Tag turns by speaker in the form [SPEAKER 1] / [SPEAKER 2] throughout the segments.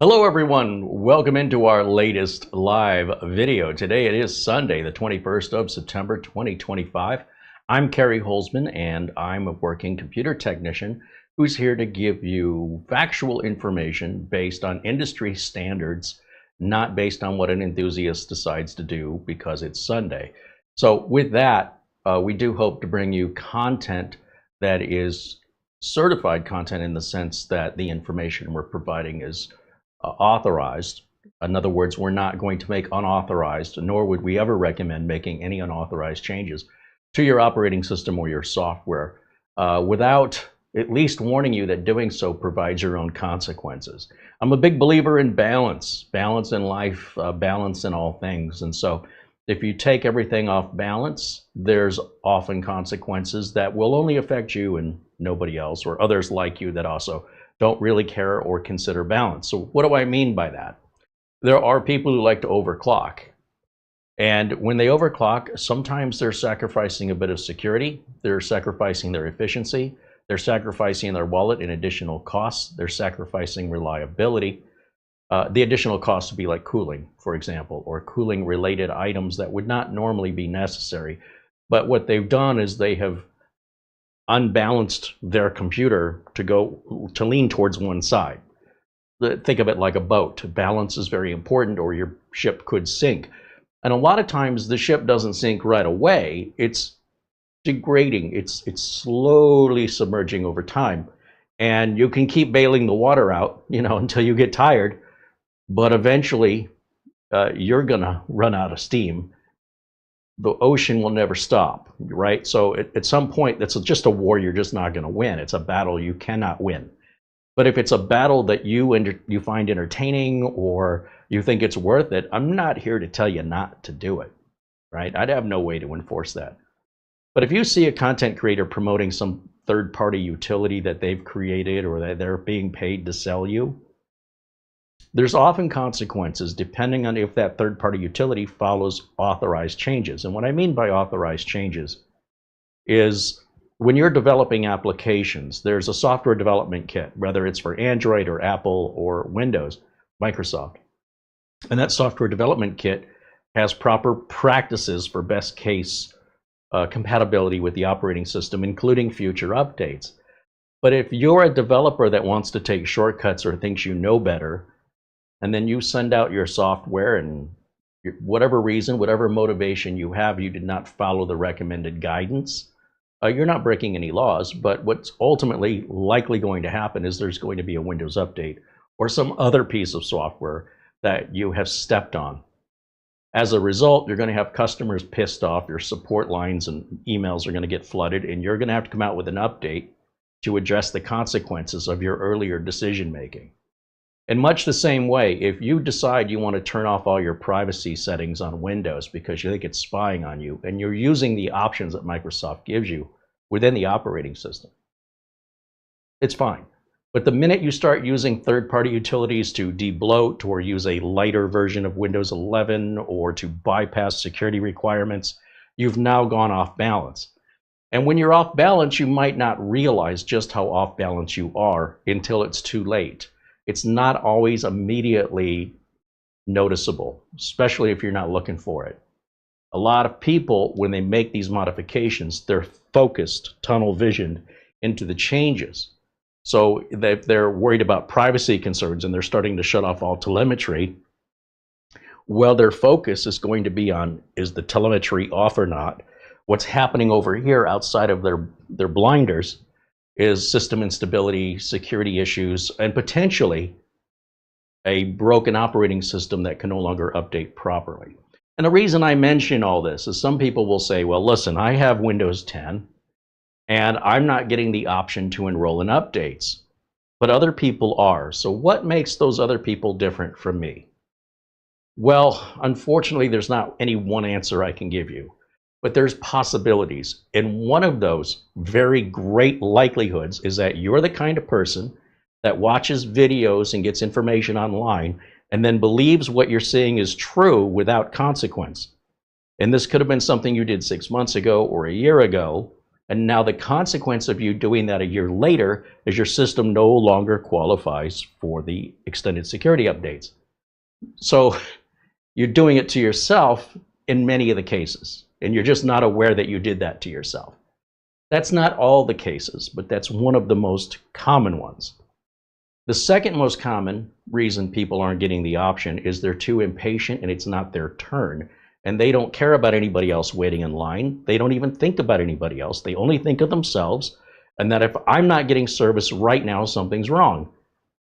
[SPEAKER 1] Hello everyone, welcome into our latest live video. Today it is Sunday, the 21st of September 2025. I'm CareyHolzman and I'm a working computer technician who's here to give you factual information based on industry standards, not based on what an enthusiast decides to do because it's Sunday. So with that, we do hope to bring you content that is certified content in the sense that the information we're providing is authorized. In other words, we're not going to make unauthorized, nor would we ever recommend making any unauthorized changes to your operating system or your software without at least warning you that doing so provides your own consequences. I'm a big believer in balance in life, balance in all things. And so if you take everything off balance, there's often consequences that will only affect you and nobody else, or others like you that also don't really care or consider balance. So what do I mean by that? There are people who like to overclock. And when they overclock, sometimes they're sacrificing a bit of security, they're sacrificing their efficiency, they're sacrificing their wallet in additional costs, they're sacrificing reliability. The additional costs would be like cooling, for example, or cooling related items that would not normally be necessary. But what they've done is they have unbalanced their computer to lean towards one side. Think of it like a boat. Balance is very important or your ship could sink. And a lot of times the ship doesn't sink right away. It's degrading. It's slowly submerging over time. And you can keep bailing the water out, until you get tired, but eventually you're gonna run out of steam. The ocean will never stop, right? So at some point, that's just a war you're just not going to win. It's a battle you cannot win. But if it's a battle that you find entertaining or you think it's worth it, I'm not here to tell you not to do it, right? I'd have no way to enforce that. But if you see a content creator promoting some third-party utility that they've created or that they're being paid to sell you, there's often consequences depending on if that third-party utility follows authorized changes. And what I mean by authorized changes is when you're developing applications, there's a software development kit, whether it's for Android or Apple or Windows, Microsoft. And that software development kit has proper practices for best case compatibility with the operating system, including future updates. But if you're a developer that wants to take shortcuts or thinks you know better, and then you send out your software and whatever reason, whatever motivation you have, you did not follow the recommended guidance, you're not breaking any laws, but what's ultimately likely going to happen is there's going to be a Windows update or some other piece of software that you have stepped on. As a result, you're going to have customers pissed off, your support lines and emails are going to get flooded, and you're going to have to come out with an update to address the consequences of your earlier decision making. In much the same way, if you decide you want to turn off all your privacy settings on Windows because you think it's spying on you, and you're using the options that Microsoft gives you within the operating system, it's fine. But the minute you start using third-party utilities to de-bloat or use a lighter version of Windows 11 or to bypass security requirements, you've now gone off balance. And when you're off balance, you might not realize just how off balance you are until it's too late. It's not always immediately noticeable, especially if you're not looking for it. A lot of people, when they make these modifications, they're focused, tunnel visioned into the changes. So if they're worried about privacy concerns and they're starting to shut off all telemetry, well, their focus is going to be on, is the telemetry off or not? What's happening over here outside of their blinders is system instability, security issues, and potentially a broken operating system that can no longer update properly. And the reason I mention all this is some people will say, well, listen, I have Windows 10 and I'm not getting the option to enroll in updates, but other people are. So what makes those other people different from me? Well, unfortunately, there's not any one answer I can give you. But there's possibilities. And one of those very great likelihoods is that you're the kind of person that watches videos and gets information online and then believes what you're seeing is true without consequence. And this could have been something you did 6 months ago or a year ago, And now the consequence of you doing that a year later is your system no longer qualifies for the extended security updates. So you're doing it to yourself in many of the cases, and you're just not aware that you did that to yourself. That's not all the cases, but that's one of the most common ones. The second most common reason people aren't getting the option is they're too impatient and it's not their turn. And they don't care about anybody else waiting in line. They don't even think about anybody else. They only think of themselves, and that if I'm not getting service right now, something's wrong.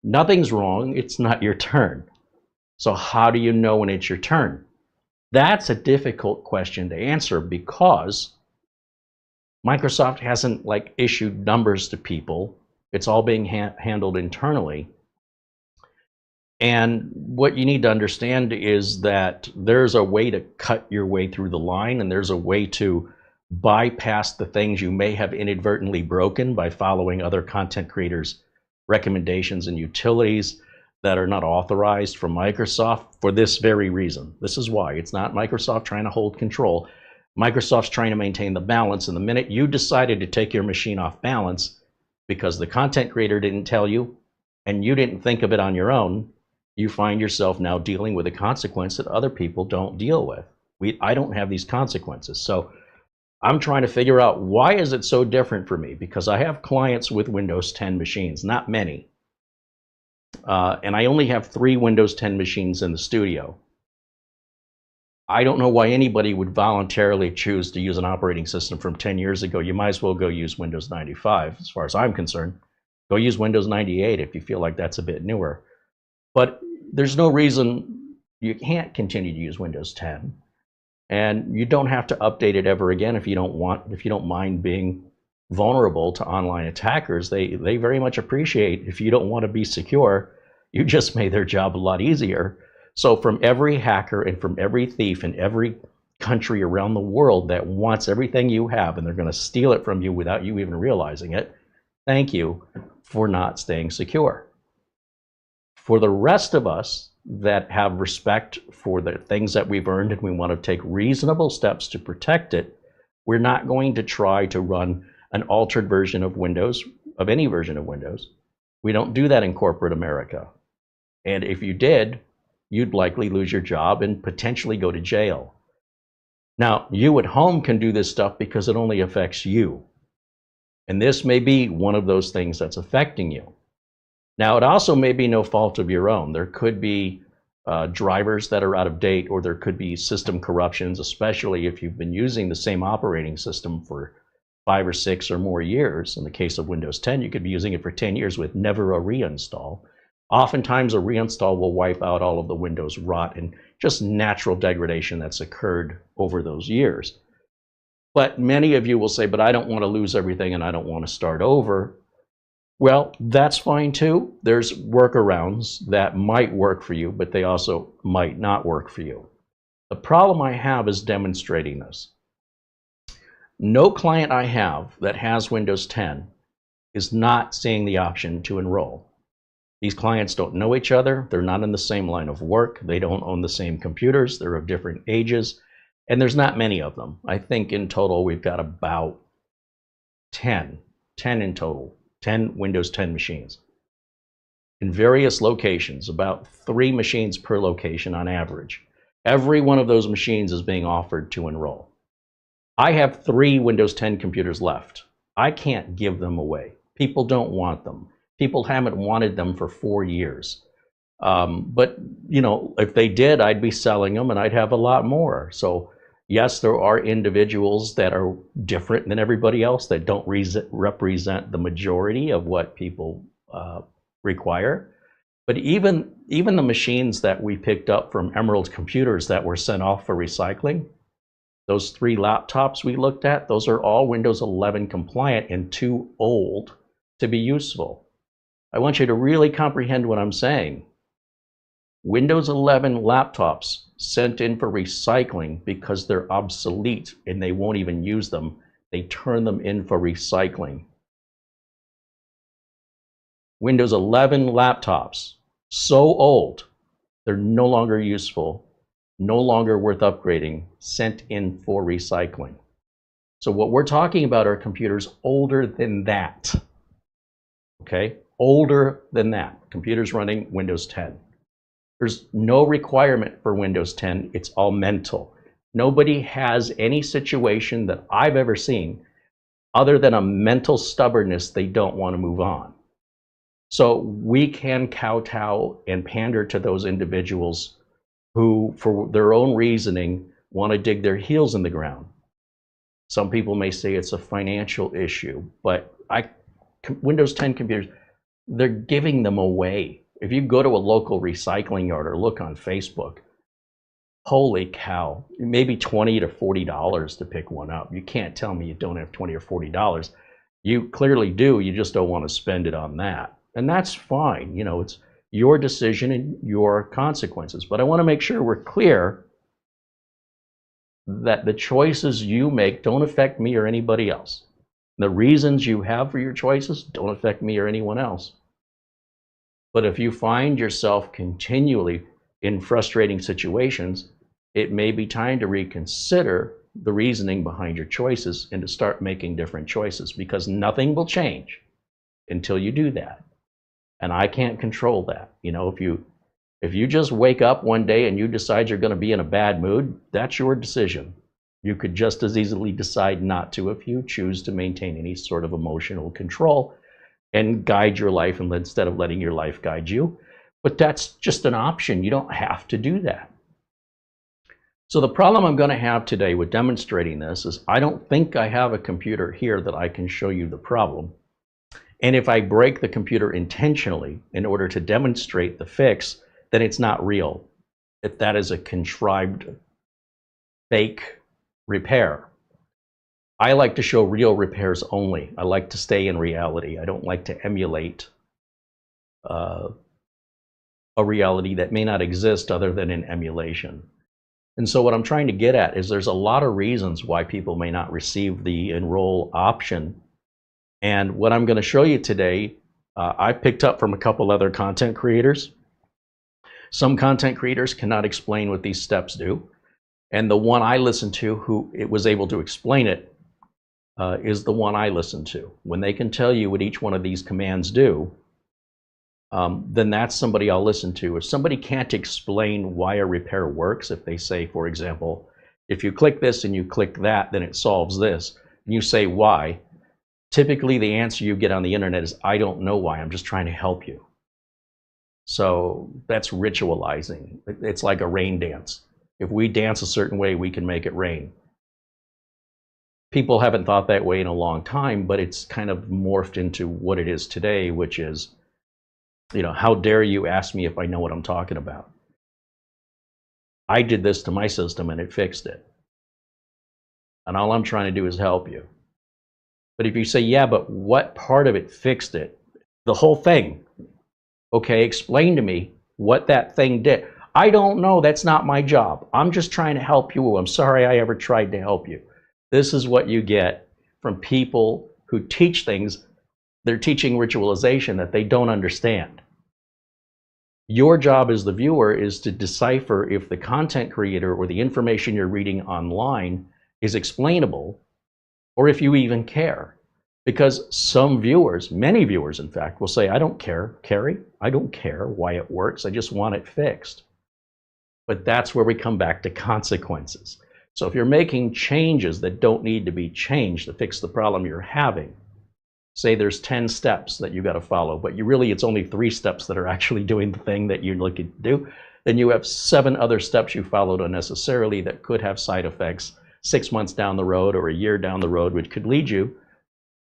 [SPEAKER 1] Nothing's wrong, it's not your turn. So how do you know when it's your turn? That's a difficult question to answer because Microsoft hasn't issued numbers to people. It's all being handled internally. And what you need to understand is that there's a way to cut your way through the line, and there's a way to bypass the things you may have inadvertently broken by following other content creators' recommendations and utilities that are not authorized from Microsoft for this very reason. This is why. It's not Microsoft trying to hold control. Microsoft's trying to maintain the balance, and the minute you decided to take your machine off balance because the content creator didn't tell you and you didn't think of it on your own, you find yourself now dealing with a consequence that other people don't deal with. I don't have these consequences. So I'm trying to figure out, why is it so different for me? Because I have clients with Windows 10 machines, not many. And I only have 3 Windows 10 machines in the studio. I don't know why anybody would voluntarily choose to use an operating system from 10 years ago. You might as well go use Windows 95, as far as I'm concerned. Go use Windows 98 if you feel like that's a bit newer. But there's no reason you can't continue to use Windows 10. And you don't have to update it ever again if you don't mind being vulnerable to online attackers. They very much appreciate, if you don't want to be secure, you just made their job a lot easier. So from every hacker and from every thief in every country around the world that wants everything you have, and they're going to steal it from you without you even realizing it, thank you for not staying secure. For the rest of us that have respect for the things that we've earned and we want to take reasonable steps to protect it, we're not going to try to run an altered version of Windows, of any version of Windows. We don't do that in corporate America. And if you did, you'd likely lose your job and potentially go to jail. Now, you at home can do this stuff because it only affects you. And this may be one of those things that's affecting you. Now, it also may be no fault of your own. There could be drivers that are out of date, or there could be system corruptions, especially if you've been using the same operating system for 5 or 6 or more years. In the case of Windows 10, you could be using it for 10 years with never a reinstall. Oftentimes, a reinstall will wipe out all of the Windows rot and just natural degradation that's occurred over those years. But many of you will say, but I don't want to lose everything and I don't want to start over. Well, that's fine too. There's workarounds that might work for you, but they also might not work for you. The problem I have is demonstrating this. No client I have that has Windows 10 is not seeing the option to enroll. These clients don't know each other. They're not in the same line of work. They don't own the same computers. They're of different ages. And there's not many of them. I think in total we've got about 10 in total. 10 Windows 10 machines in various locations, about 3 machines per location on average. Every one of those machines is being offered to enroll. I have 3 Windows 10 computers left. I can't give them away. People don't want them. People haven't wanted them for 4 years. But you know, if they did, I'd be selling them and I'd have a lot more. So yes, there are individuals that are different than everybody else that don't represent the majority of what people require. But even the machines that we picked up from Emerald Computers that were sent off for recycling, those 3 laptops we looked at, those are all Windows 11 compliant and too old to be useful. I want you to really comprehend what I'm saying. Windows 11 laptops sent in for recycling because they're obsolete and they won't even use them. They turn them in for recycling. Windows 11 laptops, so old, they're no longer useful, no longer worth upgrading, sent in for recycling. So what we're talking about are computers older than that. Okay, older than that. Computers running Windows 10. There's no requirement for Windows 10. It's all mental. Nobody has any situation that I've ever seen other than a mental stubbornness they don't want to move on. So we can kowtow and pander to those individuals who, for their own reasoning, want to dig their heels in the ground. Some people may say it's a financial issue, but Windows 10 computers, they're giving them away. If you go to a local recycling yard or look on Facebook, holy cow, maybe $20 to $40 to pick one up. You can't tell me you don't have $20 or $40. You clearly do, you just don't want to spend it on that. And that's fine, you know, it's your decision and your consequences. But I want to make sure we're clear that the choices you make don't affect me or anybody else. The reasons you have for your choices don't affect me or anyone else. But if you find yourself continually in frustrating situations, it may be time to reconsider the reasoning behind your choices and to start making different choices, because nothing will change until you do that. And I can't control that. You know, if you just wake up one day and you decide you're going to be in a bad mood, that's your decision. You could just as easily decide not to if you choose to maintain any sort of emotional control and guide your life instead of letting your life guide you. But that's just an option. You don't have to do that. So the problem I'm going to have today with demonstrating this is I don't think I have a computer here that I can show you the problem. And if I break the computer intentionally in order to demonstrate the fix, then it's not real. If that is a contrived fake repair. I like to show real repairs only. I like to stay in reality. I don't like to emulate a reality that may not exist other than in emulation. And so what I'm trying to get at is there's a lot of reasons why people may not receive the enroll option. And what I'm going to show you today, I picked up from a couple other content creators. Some content creators cannot explain what these steps do. And the one I listened to who it was able to explain it is the one I listened to. When they can tell you what each one of these commands do, then that's somebody I'll listen to. If somebody can't explain why a repair works, if they say, for example, if you click this and you click that, then it solves this, and you say why, typically the answer you get on the internet is, I don't know why, I'm just trying to help you. So that's ritualizing. It's like a rain dance. If we dance a certain way, we can make it rain. People haven't thought that way in a long time, but it's kind of morphed into what it is today, which is, you know, how dare you ask me if I know what I'm talking about? I did this to my system and it fixed it. And all I'm trying to do is help you. But if you say, yeah, but what part of it fixed it? The whole thing. Okay, explain to me what that thing did. I don't know, that's not my job. I'm just trying to help you. I'm sorry I ever tried to help you. This is what you get from people who teach things. They're teaching ritualization that they don't understand. Your job as the viewer is to decipher if the content creator or the information you're reading online is explainable, or if you even care. Because some viewers, many viewers in fact, will say, I don't care, Carey, I don't care why it works, I just want it fixed. But that's where we come back to consequences. So if you're making changes that don't need to be changed to fix the problem you're having, say there's 10 steps that you got to follow, but it's only 3 steps that are actually doing the thing that you're looking to do, then you have 7 other steps you followed unnecessarily that could have side effects 6 months down the road or a year down the road, which could lead you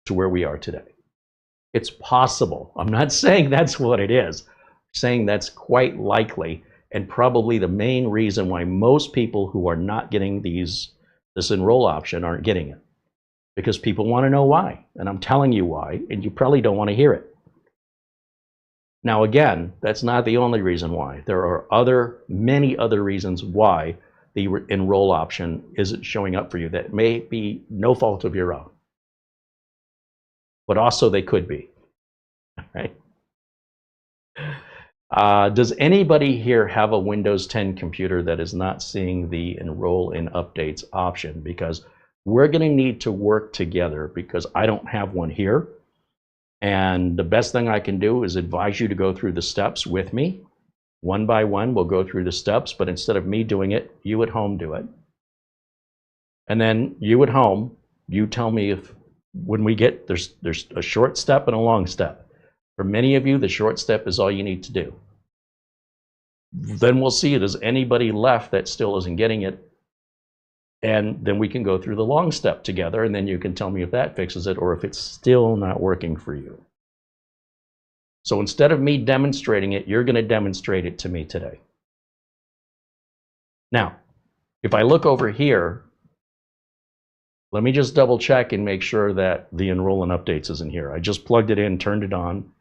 [SPEAKER 1] to where we are today. It's possible. I'm not saying that's what it is. I'm saying that's quite likely, and probably the main reason why most people who are not getting this enroll option aren't getting it. Because people want to know why, and I'm telling you why, and you probably don't want to hear it. Now again, that's not the only reason why. There are many other reasons why the enroll option isn't showing up for you that may be no fault of your own. But also they could be, right? Does anybody here have a Windows 10 computer that is not seeing the enroll in updates option? Because we're going to need to work together because I don't have one here. And the best thing I can do is advise you to go through the steps with me. One by one, we'll go through the steps, but instead of me doing it, you at home do it. And then you at home, you tell me if when we get, there's a short step and a long step. For many of you, the short step is all you need to do. Then we'll see if there's anybody left that still isn't getting it. And then we can go through the long step together, and then you can tell me if that fixes it or if it's still not working for you. So instead of me demonstrating it, you're going to demonstrate it to me today. Now, if I look over here, let me just double check and make sure that the enroll and updates isn't here. I just plugged it in, turned it on.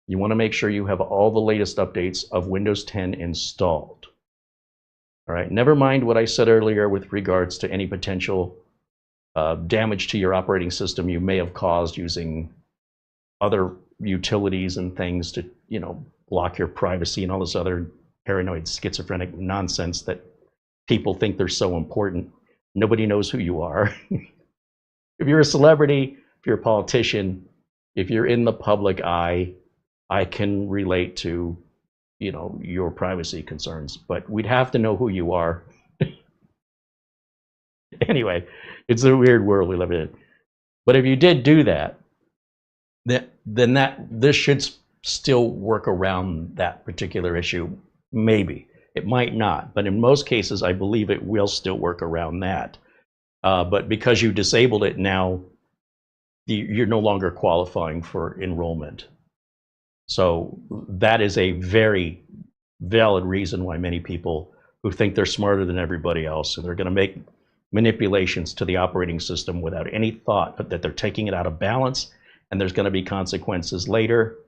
[SPEAKER 1] You want to make sure you have all the latest updates of Windows 10 installed. All right, never mind what I said earlier with regards to any potential damage to your operating system you may have caused using other utilities and things to, block your privacy and all this other paranoid schizophrenic nonsense that people think they're so important. Nobody knows who you are. If you're a celebrity, if you're a politician, if you're in the public eye, I can relate to, your privacy concerns, but we'd have to know who you are. Anyway, it's a weird world we live in. But if you did do that, then this should still work around that particular issue. Maybe. It might not, but in most cases, I believe it will still work around that. But because you disabled it now, you're no longer qualifying for enrollment. So that is a very valid reason why many people who think they're smarter than everybody else, and they're going to make manipulations to the operating system without any thought that they're taking it out of balance, and there's going to be consequences later.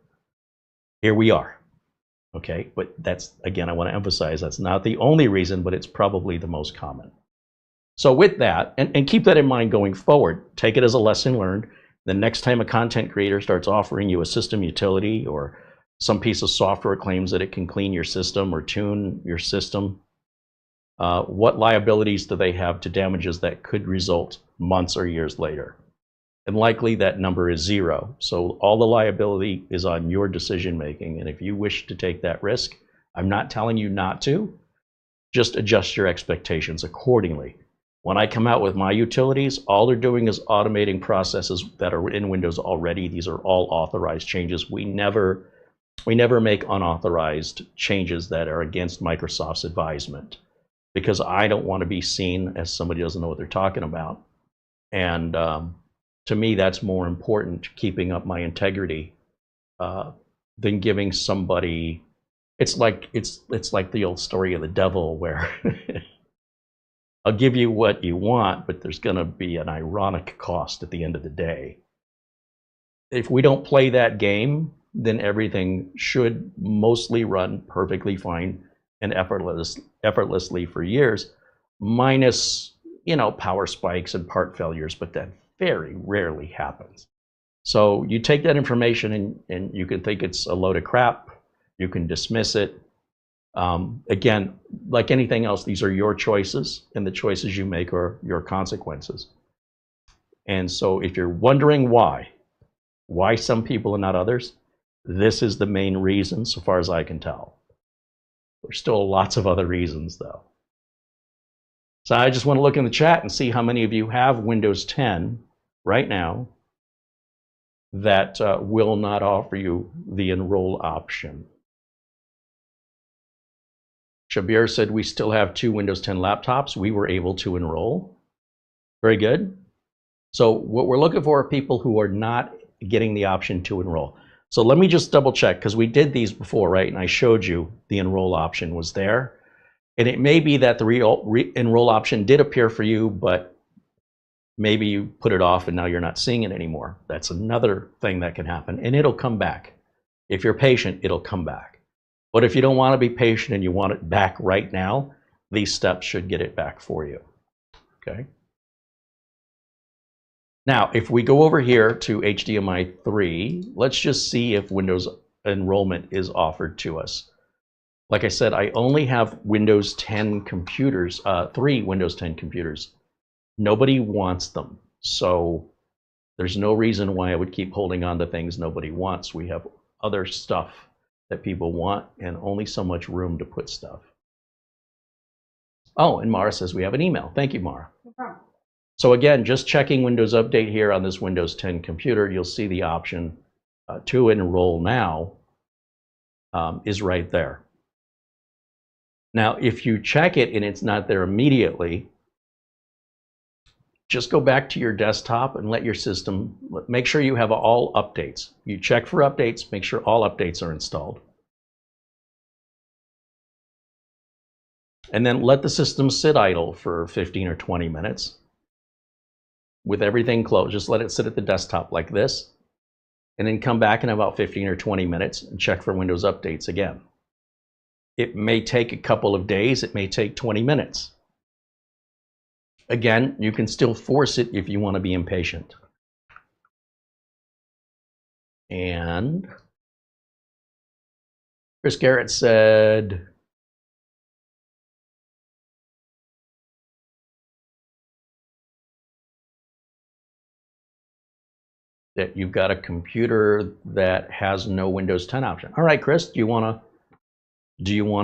[SPEAKER 1] Here we are. Okay, but that's, again, I want to emphasize, that's not the only reason, but it's probably the most common. So with that, and keep that in mind going forward, take it as a lesson learned. The next time a content creator starts offering you a system utility or some piece of software claims that it can clean your system or tune your system, what liabilities do they have to damages that could result months or years later? And likely that number is 0. So all the liability is on your decision making. And if you wish to take that risk, I'm not telling you not to, just adjust your expectations accordingly. When I come out with my utilities, all they're doing is automating processes that are in Windows already. These are all authorized changes. We never make unauthorized changes that are against Microsoft's advisement, because I don't want to be seen as somebody who doesn't know what they're talking about. And to me, that's more important, keeping up my integrity, than giving somebody. It's like the old story of the devil, where I'll give you what you want, but there's going to be an ironic cost at the end of the day. If we don't play that game, then everything should mostly run perfectly fine and effortlessly for years, minus, power spikes and part failures, but that very rarely happens. So you take that information and you can think it's a load of crap, you can dismiss it. Again, like anything else, these are your choices, and the choices you make are your consequences. And so if you're wondering why some people and not others, this is the main reason, so far as I can tell. There's still lots of other reasons, though. So I just want to look in the chat and see how many of you have Windows 10 right now that will not offer you the enroll option. Shabir said we still have 2 Windows 10 laptops. We were able to enroll. Very good. So what we're looking for are people who are not getting the option to enroll. So let me just double check, because we did these before, right? And I showed you the enroll option was there. And it may be that the enroll option did appear for you, but maybe you put it off and now you're not seeing it anymore. That's another thing that can happen, and it'll come back. If you're patient, it'll come back. But if you don't want to be patient and you want it back right now, these steps should get it back for you. Okay. Now, if we go over here to HDMI 3, let's just see if Windows Enrollment is offered to us. Like I said, I only have Windows 10 computers, 3 Windows 10 computers Nobody wants them. So there's no reason why I would keep holding on to things nobody wants. We have other stuff that people want and only so much room to put stuff. Oh, and Mara says we have an email. Thank you, Mara.
[SPEAKER 2] No problem.
[SPEAKER 1] So again, just checking Windows Update here on this Windows 10 computer, you'll see the option to enroll now is right there. Now, if you check it and it's not there immediately, just go back to your desktop and let your system, make sure you have all updates. You check for updates, make sure all updates are installed. And then let the system sit idle for 15 or 20 minutes. With everything closed, just let it sit at the desktop like this. And then come back in about 15 or 20 minutes and check for Windows updates again. It may take a couple of days, it may take 20 minutes. Again, you can still force it if you want to be impatient. And Chris Garrett said, that you've got a computer that has no Windows 10 option. All right, Chris, do you want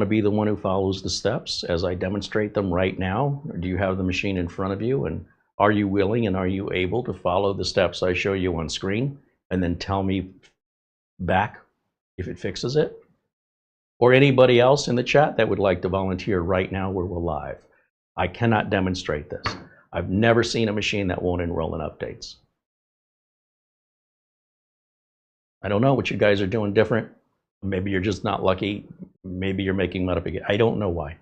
[SPEAKER 1] to be the one who follows the steps as I demonstrate them right now? Or do you have the machine in front of you, and are you willing and are you able to follow the steps I show you on screen and then tell me back if it fixes it? Or anybody else in the chat that would like to volunteer right now where we're live? I cannot demonstrate this. I've never seen a machine that won't enroll in updates. I don't know what you guys are doing different. Maybe you're just not lucky. Maybe you're making mud up again. I don't know why.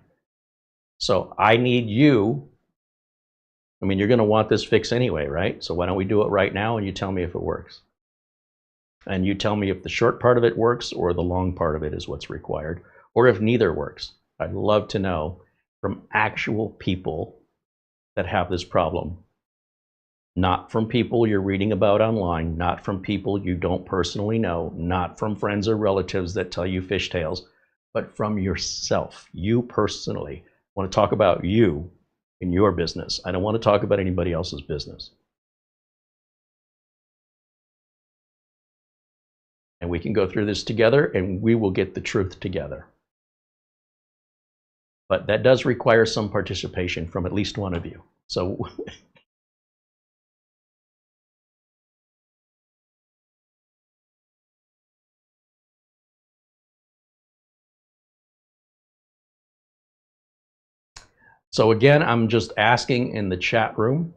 [SPEAKER 1] So I need you. I mean, you're going to want this fix anyway, right? So why don't we do it right now and you tell me if it works. And you tell me if the short part of it works or the long part of it is what's required, or if neither works. I'd love to know from actual people that have this problem. Not from people you're reading about online, not from people you don't personally know, not from friends or relatives that tell you fishtails, but from yourself. You personally. I want to talk about you in your business. I don't want to talk about anybody else's business. And we can go through this together and we will get the truth together. But that does require some participation from at least one of you. So So again, I'm just asking in the chat room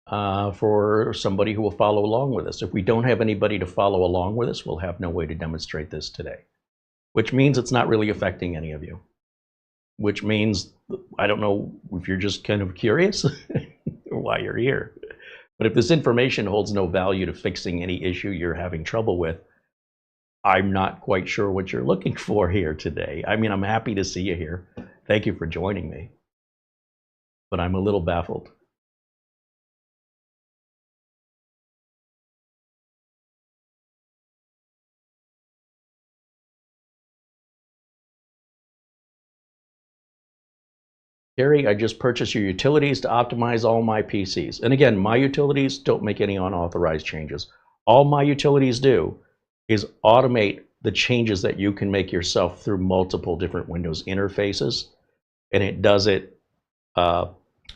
[SPEAKER 1] for somebody who will follow along with us. If we don't have anybody to follow along with us, we'll have no way to demonstrate this today, which means it's not really affecting any of you, which means, I don't know if you're just kind of curious or why you're here. But if this information holds no value to fixing any issue you're having trouble with, I'm not quite sure what you're looking for here today. I mean, I'm happy to see you here. Thank you for joining me. But I'm a little baffled. Gary, I just purchased your utilities to optimize all my PCs. And again, my utilities don't make any unauthorized changes. All my utilities do is automate the changes that you can make yourself through multiple different Windows interfaces. And it does it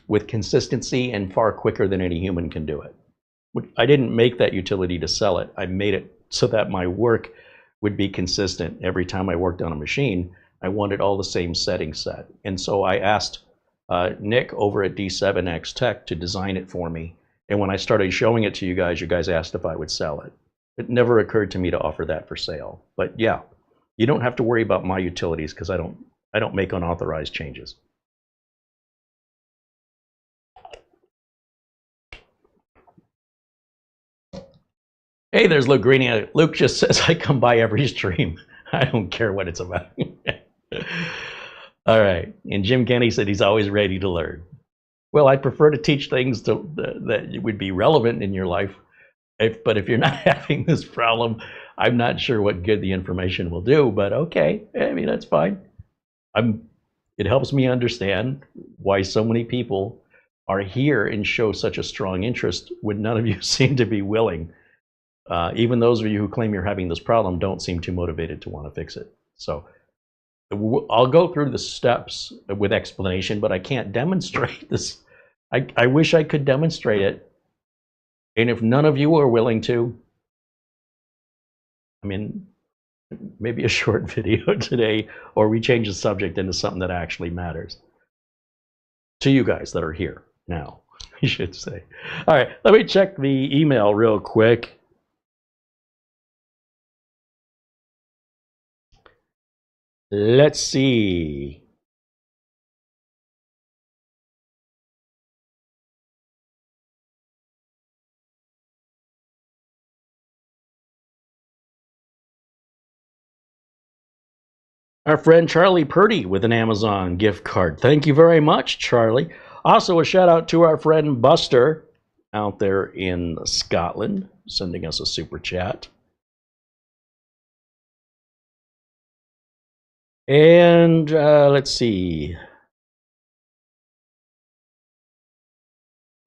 [SPEAKER 1] with consistency and far quicker than any human can do it. I didn't make that utility to sell it. I made it so that my work would be consistent. Every time I worked on a machine, I wanted all the same settings set. And so I asked Nick over at D7X Tech to design it for me. And when I started showing it to you guys asked if I would sell it. It never occurred to me to offer that for sale. But yeah, you don't have to worry about my utilities because I don't make unauthorized changes. Hey, there's Luke Greeny. Luke just says I come by every stream. I don't care what it's about. All right. And Jim Kenny said he's always ready to learn. Well, I prefer to teach things that would be relevant in your life. But if you're not having this problem, I'm not sure what good the information will do. But okay, I mean, that's fine. It helps me understand why so many people are here and show such a strong interest when none of you seem to be willing. Even those of you who claim you're having this problem don't seem too motivated to want to fix it. So I'll go through the steps with explanation, but I can't demonstrate this. I wish I could demonstrate it. And if none of you are willing to, I mean, maybe a short video today, or we change the subject into something that actually matters to you guys that are here now, you should say. All right, let me check the email real quick. Let's see. Our friend Charlie Purdy with an Amazon gift card. Thank you very much, Charlie. Also, a shout out to our friend Buster out there in Scotland, sending us a super chat. And let's see.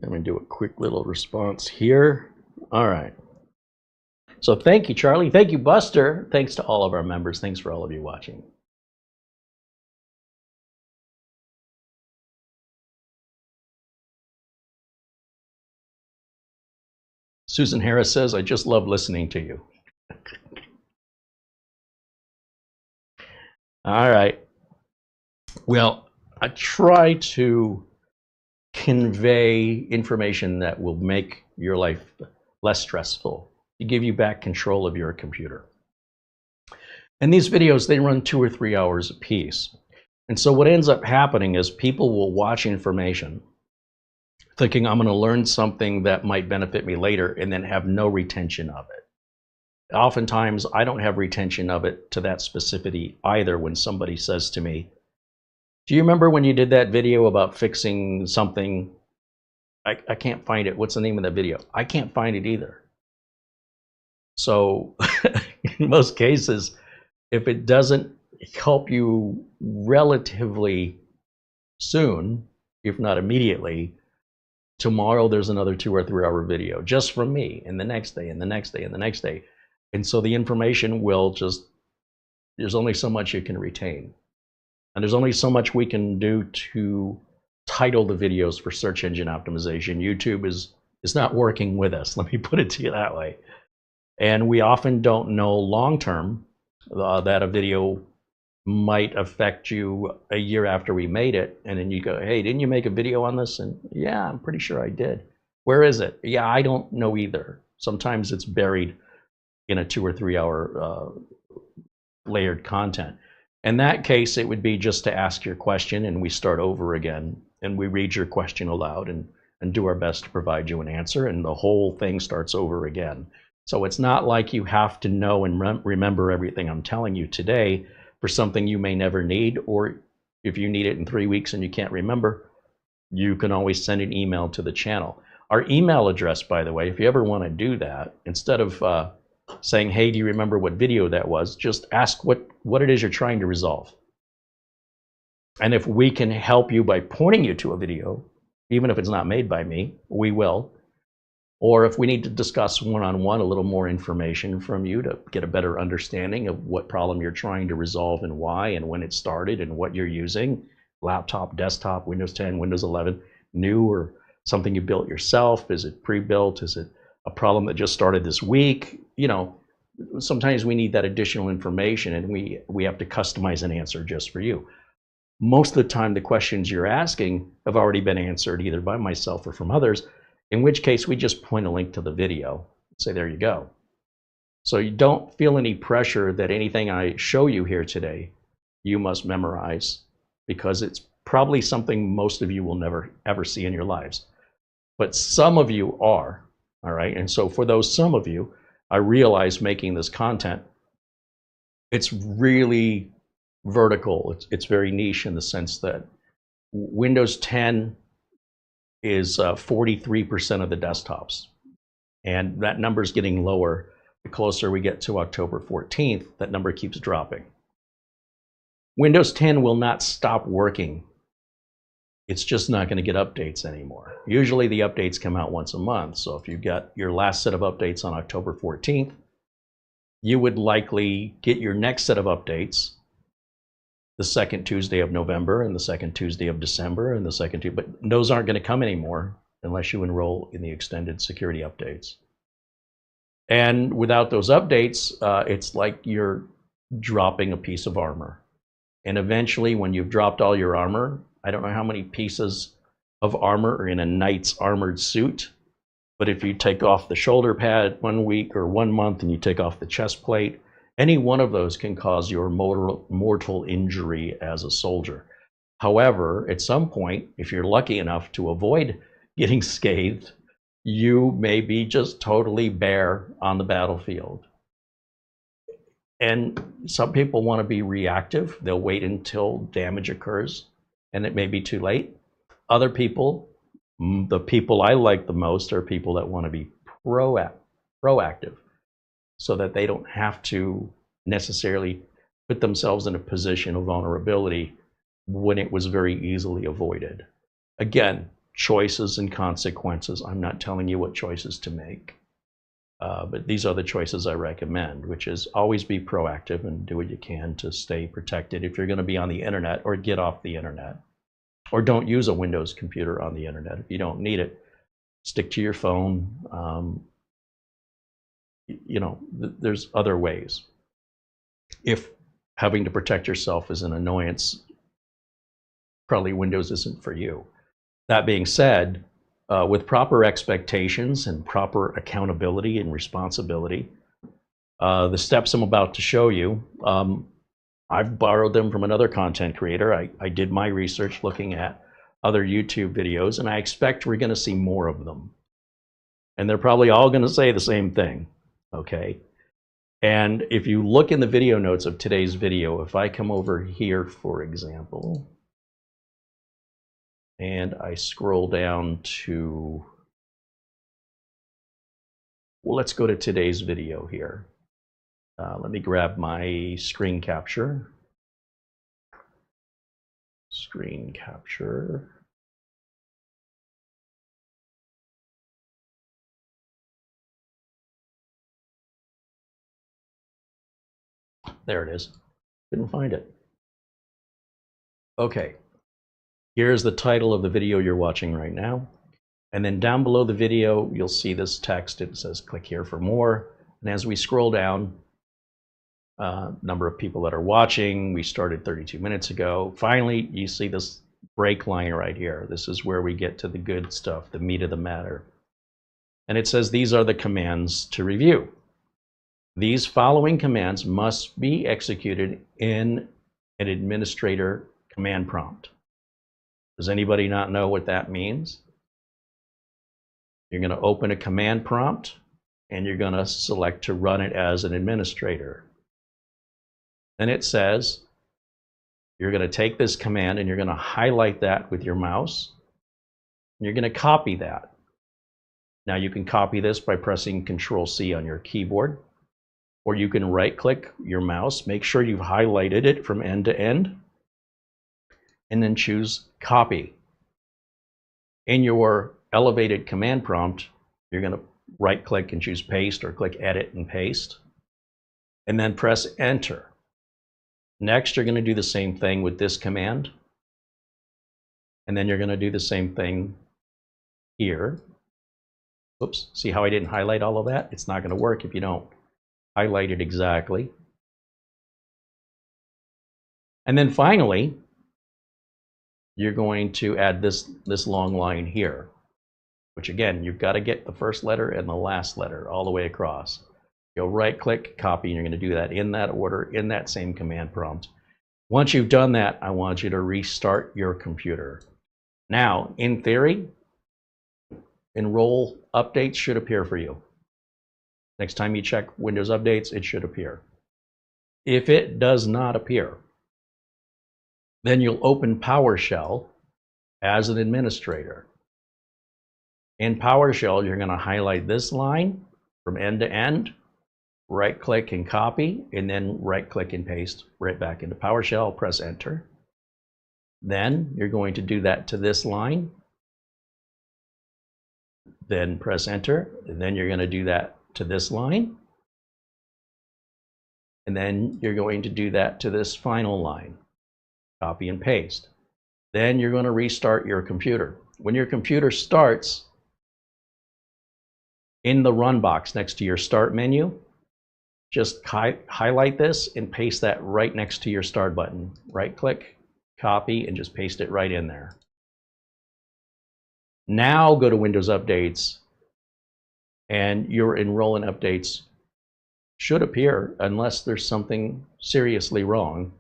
[SPEAKER 1] I'm going to do a quick little response here. All right. So thank you, Charlie. Thank you, Buster. Thanks to all of our members. Thanks for all of you watching. Susan Harris says, I just love listening to you. All right. Well, I try to convey information that will make your life less stressful, to give you back control of your computer. And these videos, they run 2 or 3 hours a piece. And so what ends up happening is people will watch information thinking I'm going to learn something that might benefit me later and then have no retention of it. Oftentimes, I don't have retention of it to that specificity either when somebody says to me, do you remember when you did that video about fixing something? I can't find it. What's the name of that video? I can't find it either. So in most cases, if it doesn't help you relatively soon, if not immediately, tomorrow there's another 2 or 3 hour video just from me, and the next day, and the next day, and the next day. And so the information will just, there's only so much you can retain. And there's only so much we can do to title the videos for search engine optimization. YouTube is not working with us, let me put it to you that way. And we often don't know long term that a video might affect you a year after we made it, and then you go, hey, didn't you make a video on this? And yeah, I'm pretty sure I did. Where is it? Yeah, I don't know either. Sometimes it's buried in a 2 or 3 hour layered content. In that case, it would be just to ask your question and we start over again and we read your question aloud and do our best to provide you an answer, and the whole thing starts over again. So it's not like you have to know and remember everything I'm telling you today for something you may never need, or if you need it in 3 weeks and you can't remember, you can always send an email to the channel. Our email address, by the way, if you ever want to do that, instead of saying, hey, do you remember what video that was, just ask what it is you're trying to resolve. And if we can help you by pointing you to a video, even if it's not made by me, we will. Or if we need to discuss one-on-one a little more information from you to get a better understanding of what problem you're trying to resolve and why and when it started and what you're using, laptop, desktop, Windows 10, Windows 11, new or something you built yourself, is it pre-built, is it a problem that just started this week? You know, sometimes we need that additional information and we have to customize an answer just for you. Most of the time, the questions you're asking have already been answered either by myself or from others, in which case we just point a link to the video, say, there you go. So you don't feel any pressure that anything I show you here today, you must memorize, because it's probably something most of you will never ever see in your lives. But some of you are, all right? And so for those some of you, I realize making this content, it's really vertical. It's very niche in the sense that Windows 10 is 43% of the desktops. And that number is getting lower. The closer we get to October 14th, that number keeps dropping. Windows 10 will not stop working it's just not going to get updates anymore. Usually the updates come out once a month. So if you got your last set of updates on October 14th, you would likely get your next set of updates the second Tuesday of November and the second Tuesday of December and the second Tuesday, but those aren't going to come anymore unless you enroll in the extended security updates. And without those updates, it's like you're dropping a piece of armor. And eventually, when you've dropped all your armor, I don't know how many pieces of armor are in a knight's armored suit, but if you take off the shoulder pad 1 week or 1 month and you take off the chest plate, any one of those can cause your mortal injury as a soldier. However, at some point, if you're lucky enough to avoid getting scathed, you may be just totally bare on the battlefield. And some people want to be reactive. They'll wait until damage occurs, and it may be too late. Other people, the people I like the most, are people that want to be proactive, so that they don't have to necessarily put themselves in a position of vulnerability when it was very easily avoided. Again, choices and consequences. I'm not telling you what choices to make, but these are the choices I recommend, which is always be proactive and do what you can to stay protected if you're going to be on the internet, or get off the internet, or don't use a Windows computer on the internet. If you don't need it, stick to your phone. You know, there's other ways. If having to protect yourself is an annoyance, probably Windows isn't for you. That being said, with proper expectations and proper accountability and responsibility, the steps I'm about to show you, I've borrowed them from another content creator. I did my research looking at other YouTube videos, and I expect we're going to see more of them. And they're probably all going to say the same thing. Okay, and if you look in the video notes of today's video, if I come over here, for example, and I scroll down to, well, let's go to today's video here. Let me grab my screen capture. Screen capture. There it is. Couldn't find it. Okay. Here's the title of the video you're watching right now. And then down below the video, you'll see this text. It says, click here for more. And as we scroll down, number of people that are watching, we started 32 minutes ago. Finally, you see this break line right here. This is where we get to the good stuff, the meat of the matter. And it says, these are the commands to review. These following commands must be executed in an administrator command prompt. Does anybody not know what that means? You're going to open a command prompt and you're going to select to run it as an administrator. Then it says you're going to take this command and you're going to highlight that with your mouse. And you're going to copy that. Now you can copy this by pressing Control-C on your keyboard, or you can right-click your mouse, make sure you've highlighted it from end to end, and then choose Copy. In your elevated command prompt, you're going to right-click and choose Paste, or click Edit and Paste, and then press Enter. Next, you're going to do the same thing with this command, and then you're going to do the same thing here. Oops, see how I didn't highlight all of that? It's not going to work if you don't highlight it exactly. And then finally, you're going to add this long line here, which again, you've got to get the first letter and the last letter all the way across. You'll right-click, copy, and you're going to do that in that order, in that same command prompt. Once you've done that, I want you to restart your computer. Now, in theory, enroll updates should appear for you. Next time you check Windows updates, it should appear. If it does not appear, then you'll open PowerShell as an administrator. In PowerShell, you're going to highlight this line from end to end, right-click and copy, and then right-click and paste right back into PowerShell, press Enter. Then you're going to do that to this line. Then press enter. And then you're going to do that to this line. And then you're going to do that to this final line. Copy and paste. Then you're going to restart your computer. When your computer starts, in the run box next to your start menu, just highlight this and paste that right next to your start button. Right click, copy, and just paste it right in there. Now go to Windows Updates, and your enrollment updates should appear unless there's something seriously wrong.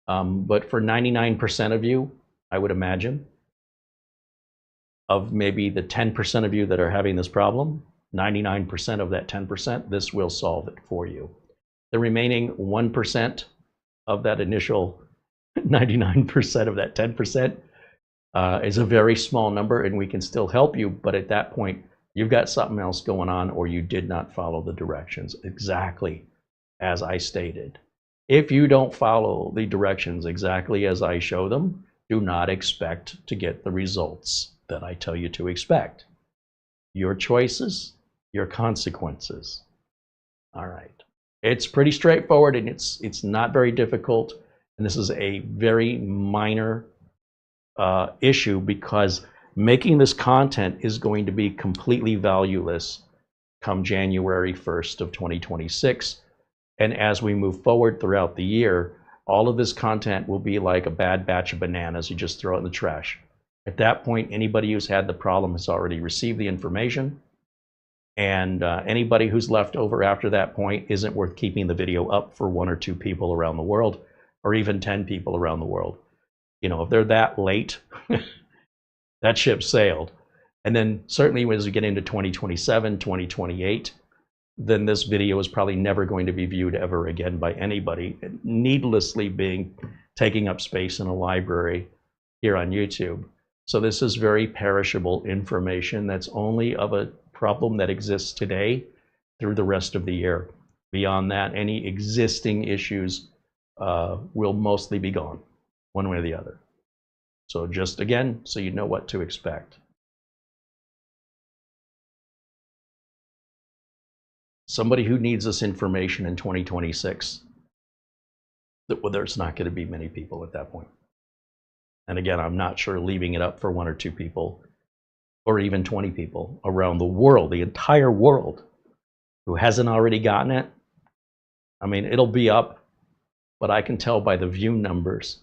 [SPEAKER 1] But for 99% of you, I would imagine, of maybe the 10% of you that are having this problem, 99% of that 10%, this will solve it for you. The remaining 1% of that initial 99% of that 10% is a very small number, and we can still help you, but at that point, you've got something else going on, or you did not follow the directions exactly as I stated. If you don't follow the directions exactly as I show them, do not expect to get the results that I tell you to expect. Your choices, your consequences. All right. It's pretty straightforward, and it's not very difficult. And this is a very minor issue, because making this content is going to be completely valueless come January 1st of 2026. And as we move forward throughout the year, all of this content will be like a bad batch of bananas. You just throw it in the trash. At that point, anybody who's had the problem has already received the information. And anybody who's left over after that point isn't worth keeping the video up for 1 or 2 people around the world, or even 10 people around the world. You know, if they're that late, that ship sailed. And then certainly as we get into 2027, 2028, then this video is probably never going to be viewed ever again by anybody, needlessly taking up space in a library here on YouTube. So this is very perishable information that's only of a problem that exists today through the rest of the year. Beyond that, any existing issues will mostly be gone, one way or the other. So just again, so you know what to expect. Somebody who needs this information in 2026, there's not going to be many people at that point. And again, I'm not sure leaving it up for 1 or 2 people, or even 20 people around the world, the entire world, who hasn't already gotten it. I mean, it'll be up, but I can tell by the view numbers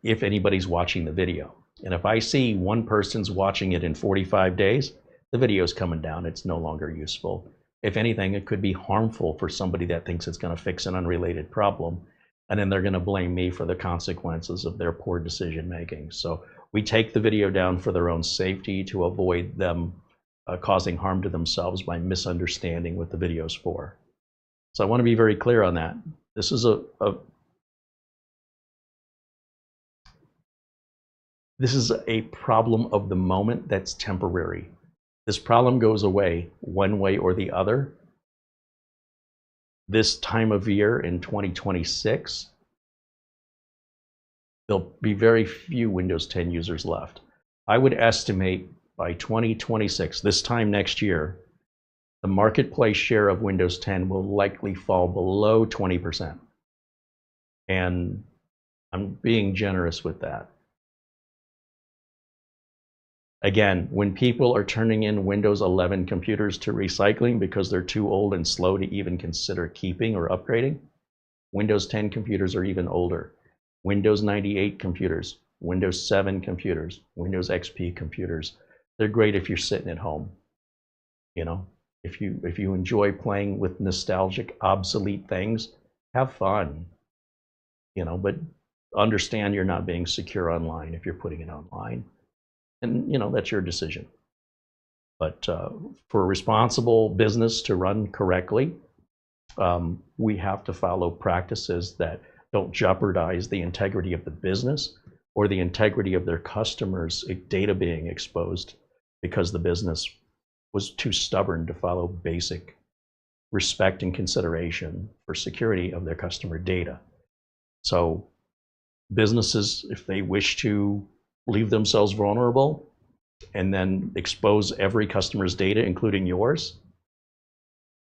[SPEAKER 1] if anybody's watching the video. And if I see one person's watching it in 45 days, the video's coming down. It's no longer useful. If anything, it could be harmful for somebody that thinks it's going to fix an unrelated problem, and then they're going to blame me for the consequences of their poor decision making. So we take the video down for their own safety, to avoid them causing harm to themselves by misunderstanding what the video's for. So I want to be very clear on that. This is a problem of the moment that's temporary. This problem goes away one way or the other. This time of year in 2026, there'll be very few Windows 10 users left. I would estimate by 2026, this time next year, the marketplace share of Windows 10 will likely fall below 20%. And I'm being generous with that. Again, when people are turning in Windows 11 computers to recycling because they're too old and slow to even consider keeping or upgrading, Windows 10 computers are even older. Windows 98 computers, Windows 7 computers, Windows XP computers, they're great if you're sitting at home. You know, if you enjoy playing with nostalgic, obsolete things, have fun. You know, but understand you're not being secure online if you're putting it online. And, you know, that's your decision. But for a responsible business to run correctly, we have to follow practices that don't jeopardize the integrity of the business or the integrity of their customers' data being exposed because the business was too stubborn to follow basic respect and consideration for security of their customer data. So Businesses, if they wish to leave themselves vulnerable and then expose every customer's data, including yours,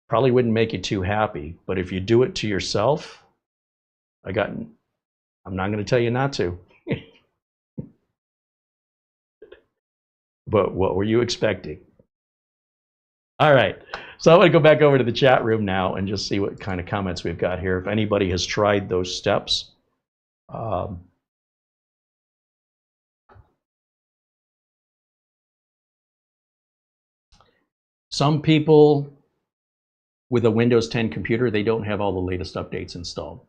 [SPEAKER 1] probably wouldn't make you too happy. But if you do it to yourself, I'm not going to tell you not to. But what were you expecting? All right, so I'm going to go back over to the chat room now and just see what kind of comments we've got here. If anybody has tried those steps, some people with a Windows 10 computer, they don't have all the latest updates installed.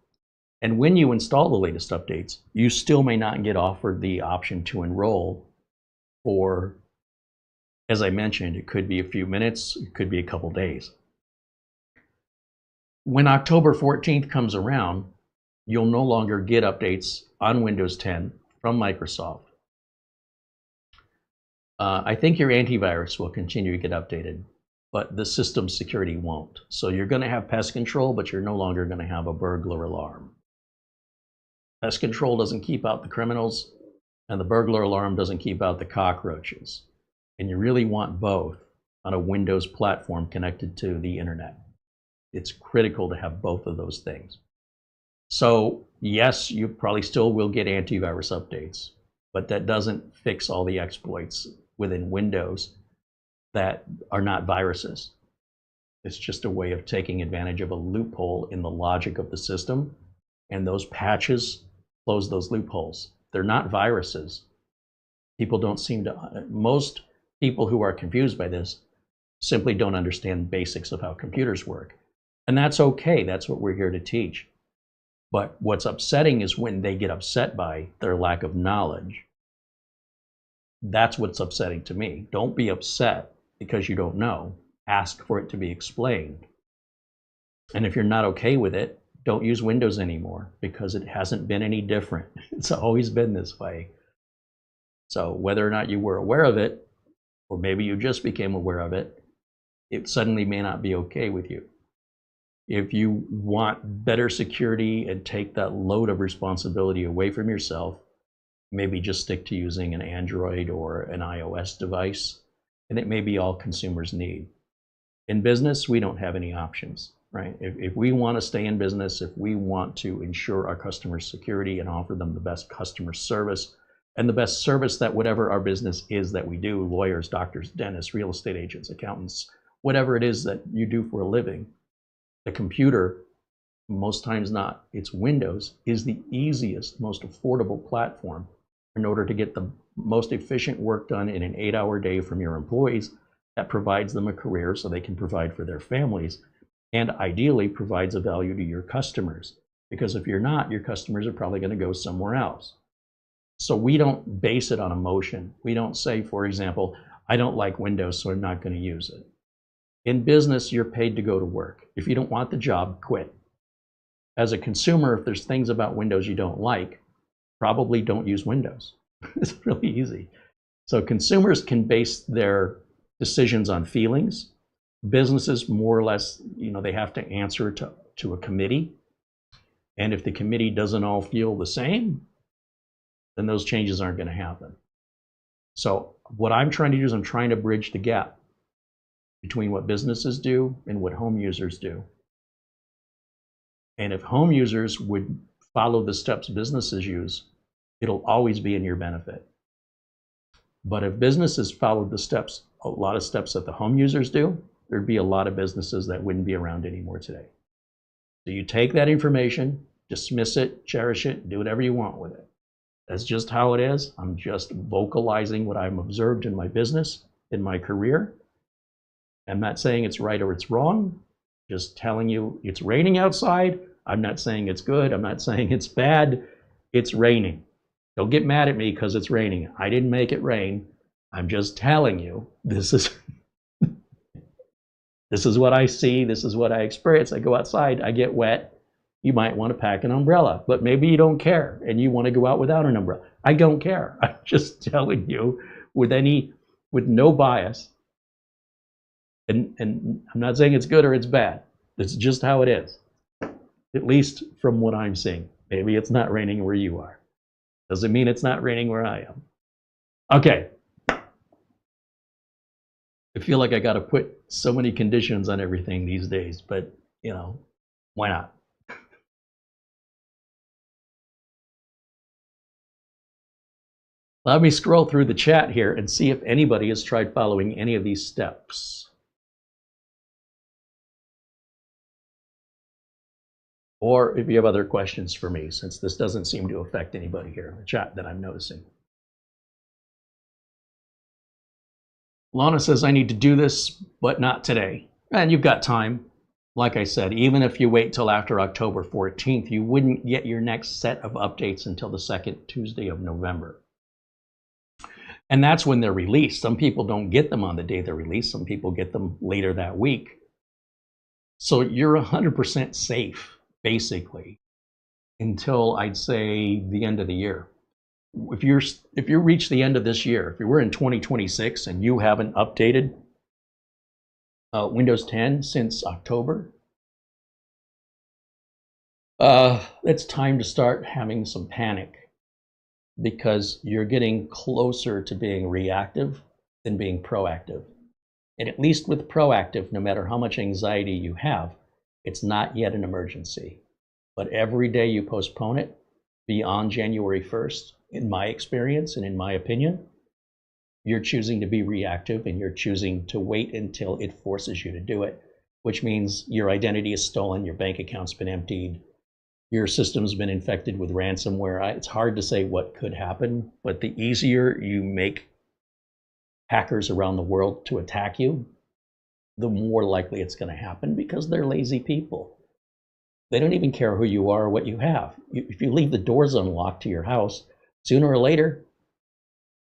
[SPEAKER 1] And when you install the latest updates, you still may not get offered the option to enroll for, as I mentioned, it could be a few minutes, it could be a couple days. When October 14th comes around, you'll no longer get updates on Windows 10 from Microsoft. I think your antivirus will continue to get updated, but the system security won't. So you're going to have pest control, but you're no longer going to have a burglar alarm. Pest control doesn't keep out the criminals, and the burglar alarm doesn't keep out the cockroaches. And you really want both on a Windows platform connected to the internet. It's critical to have both of those things. So yes, you probably still will get antivirus updates, but that doesn't fix all the exploits within Windows that are not viruses. It's just a way of taking advantage of a loophole in the logic of the system, and those patches close those loopholes. They're not viruses. People don't seem to, most people who are confused by this simply don't understand basics of how computers work. And that's okay, that's what we're here to teach. But what's upsetting is when they get upset by their lack of knowledge. That's what's upsetting to me. Don't be upset because you don't know. Ask for it to be explained. And if you're not okay with it, don't use Windows anymore because it hasn't been any different. It's always been this way. So whether or not you were aware of it, or maybe you just became aware of it, it suddenly may not be okay with you. If you want better security and take that load of responsibility away from yourself, maybe just stick to using an Android or an iOS device, and it may be all consumers need. In business, we don't have any options, right? If we want to stay in business, if we want to ensure our customers' security and offer them the best customer service and the best service that whatever our business is that we do, lawyers, doctors, dentists, real estate agents, accountants, whatever it is that you do for a living, the computer, most times not, it's Windows, is the easiest, most affordable platform in order to get the most efficient work done in an 8-hour day from your employees that provides them a career so they can provide for their families, and ideally provides a value to your customers. Because if you're not, your customers are probably going to go somewhere else. So we don't base it on emotion. We don't say, for example, I don't like Windows, so I'm not going to use it. In business, you're paid to go to work. If you don't want the job, quit. As a consumer, if there's things about Windows you don't like, probably don't use Windows. It's really easy. So consumers can base their decisions on feelings. Businesses, more or less, they have to answer to a committee. And if the committee doesn't all feel the same, then those changes aren't going to happen. So what I'm trying to do is I'm trying to bridge the gap between what businesses do and what home users do. And if home users would follow the steps businesses use, it'll always be in your benefit. But if businesses followed the steps, a lot of steps that the home users do, there'd be a lot of businesses that wouldn't be around anymore today. So you take that information, dismiss it, cherish it, do whatever you want with it. That's just how it is. I'm just vocalizing what I've observed in my business, in my career. I'm not saying it's right or it's wrong, just telling you it's raining outside. I'm not saying it's good. I'm not saying it's bad. It's raining. Don't get mad at me because it's raining. I didn't make it rain. I'm just telling you this is this is what I see. This is what I experience. I go outside. I get wet. You might want to pack an umbrella, but maybe you don't care and you want to go out without an umbrella. I don't care. I'm just telling you with no bias. And I'm not saying it's good or it's bad. It's just how it is, at least from what I'm seeing. Maybe it's not raining where you are. Doesn't mean it's not raining where I am. Okay. I feel like I got to put so many conditions on everything these days, but you know, why not? Let me scroll through the chat here and see if anybody has tried following any of these steps. Or if you have other questions for me, since this doesn't seem to affect anybody here in the chat that I'm noticing. Lana says, I need to do this, but not today. And you've got time. Like I said, even if you wait till after October 14th, you wouldn't get your next set of updates until the second Tuesday of November. And that's when they're released. Some people don't get them on the day they're released. Some people get them later that week. So you're 100% safe, basically, until I'd say the end of the year. If you reach the end of this year, if you were in 2026 and you haven't updated Windows 10 since October, it's time to start having some panic, because you're getting closer to being reactive than being proactive. And at least with proactive, no matter how much anxiety you have, it's not yet an emergency. But every day you postpone it beyond January 1st, in my experience and in my opinion, you're choosing to be reactive, and you're choosing to wait until it forces you to do it, which means your identity is stolen, your bank account's been emptied, your system's been infected with ransomware. It's hard to say what could happen, but the easier you make hackers around the world to attack you, the more likely it's going to happen, because they're lazy people. They don't even care who you are or what you have. If you leave the doors unlocked to your house, sooner or later,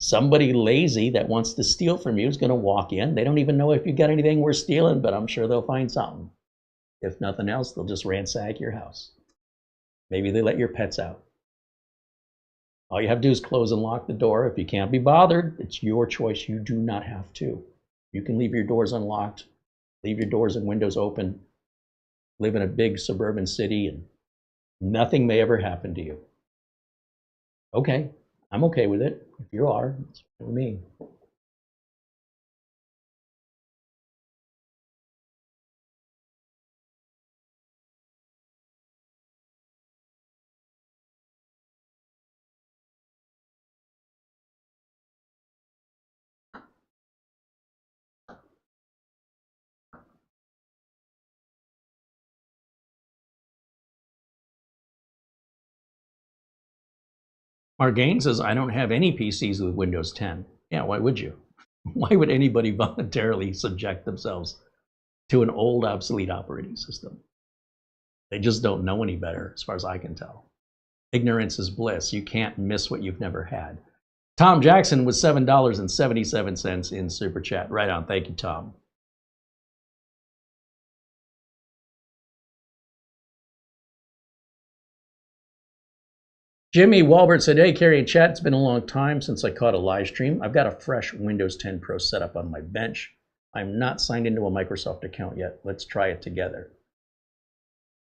[SPEAKER 1] somebody lazy that wants to steal from you is going to walk in. They don't even know if you got anything worth stealing, but I'm sure they'll find something. If nothing else, they'll just ransack your house. Maybe they let your pets out. All you have to do is close and lock the door. If you can't be bothered, it's your choice. You do not have to. You can leave your doors unlocked, leave your doors and windows open, live in a big suburban city, and nothing may ever happen to you. Okay, I'm okay with it. If you are, it's fine with me. Margain says, I don't have any PCs with Windows 10. Yeah, why would you? Why would anybody voluntarily subject themselves to an old, obsolete operating system? They just don't know any better, as far as I can tell. Ignorance is bliss. You can't miss what you've never had. Tom Jackson with $7.77 in Super Chat. Right on. Thank you, Tom. Jimmy Walbert said, hey, Carey and chat, it's been a long time since I caught a live stream. I've got a fresh Windows 10 Pro setup on my bench. I'm not signed into a Microsoft account yet. Let's try it together.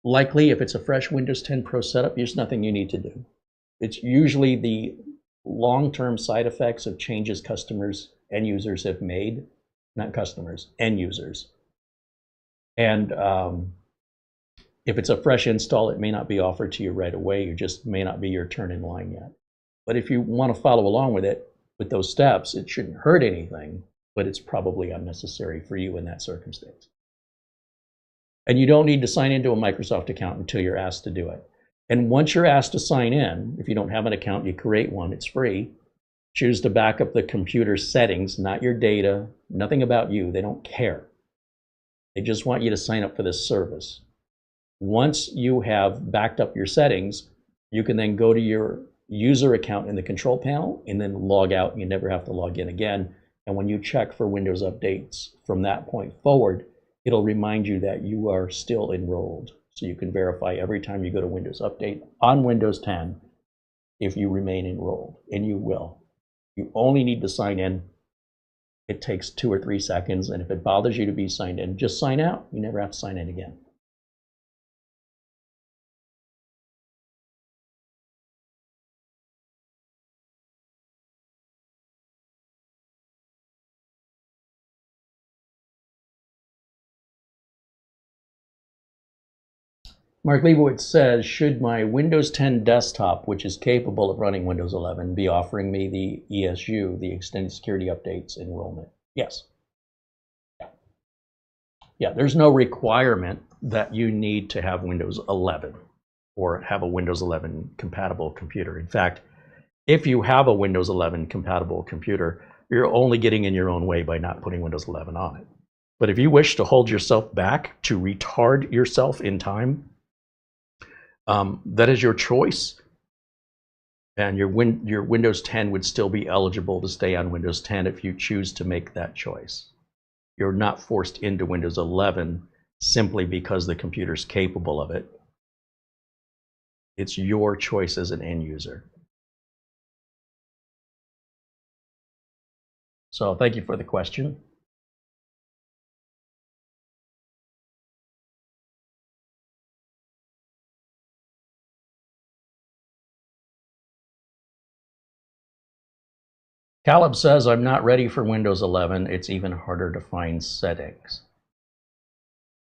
[SPEAKER 1] Likely, if it's a fresh Windows 10 Pro setup, there's nothing you need to do. It's usually the long-term side effects of changes customers, end users have made, not customers, end users. And if it's a fresh install, it may not be offered to you right away. You just may not be your turn in line yet. But if you want to follow along with it, with those steps, it shouldn't hurt anything, but it's probably unnecessary for you in that circumstance. And you don't need to sign into a Microsoft account until you're asked to do it. And once you're asked to sign in, if you don't have an account, you create one, it's free. Choose to back up the computer settings, not your data, nothing about you. They don't care. They just want you to sign up for this service. Once you have backed up your settings, you can then go to your user account in the control panel and then log out. You never have to log in again. And when you check for Windows updates from that point forward, it'll remind you that you are still enrolled. So you can verify every time you go to Windows Update on Windows 10 if you remain enrolled, and you will. You only need to sign in. It takes 2 or 3 seconds, and if it bothers you to be signed in, just sign out. You never have to sign in again. Mark Leibowitz says, should my Windows 10 desktop, which is capable of running Windows 11, be offering me the ESU, the Extended Security Updates enrollment? Yes. Yeah, there's no requirement that you need to have Windows 11 or have a Windows 11 compatible computer. In fact, if you have a Windows 11 compatible computer, you're only getting in your own way by not putting Windows 11 on it. But if you wish to hold yourself back, to retard yourself in time, that is your choice. And your Windows 10 would still be eligible to stay on Windows 10 if you choose to make that choice. You're not forced into Windows 11 simply because the computer's capable of it. It's your choice as an end user. So thank you for the question. Caleb says, I'm not ready for Windows 11. It's even harder to find settings.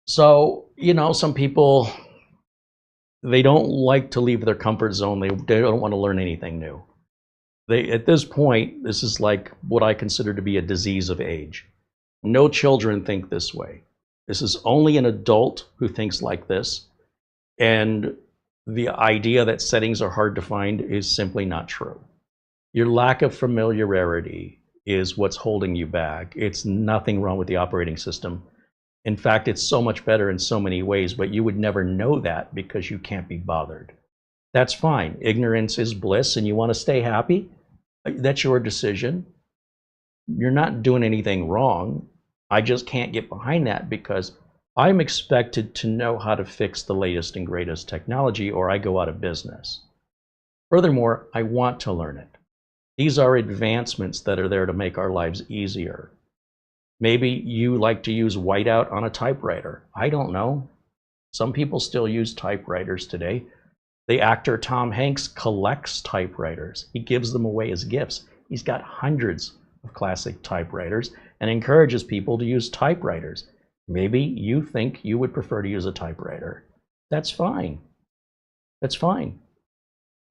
[SPEAKER 1] So, you know, some people, they don't like to leave their comfort zone. They don't want to learn anything new. At this point, this is like what I consider to be a disease of age. No children think this way. This is only an adult who thinks like this. And the idea that settings are hard to find is simply not true. Your lack of familiarity is what's holding you back. It's nothing wrong with the operating system. In fact, it's so much better in so many ways, but you would never know that because you can't be bothered. That's fine. Ignorance is bliss, and you want to stay happy. That's your decision. You're not doing anything wrong. I just can't get behind that because I'm expected to know how to fix the latest and greatest technology or I go out of business. Furthermore, I want to learn it. These are advancements that are there to make our lives easier. Maybe you like to use whiteout on a typewriter. I don't know. Some people still use typewriters today. The actor Tom Hanks collects typewriters. He gives them away as gifts. He's got hundreds of classic typewriters and encourages people to use typewriters. Maybe you think you would prefer to use a typewriter. That's fine. That's fine.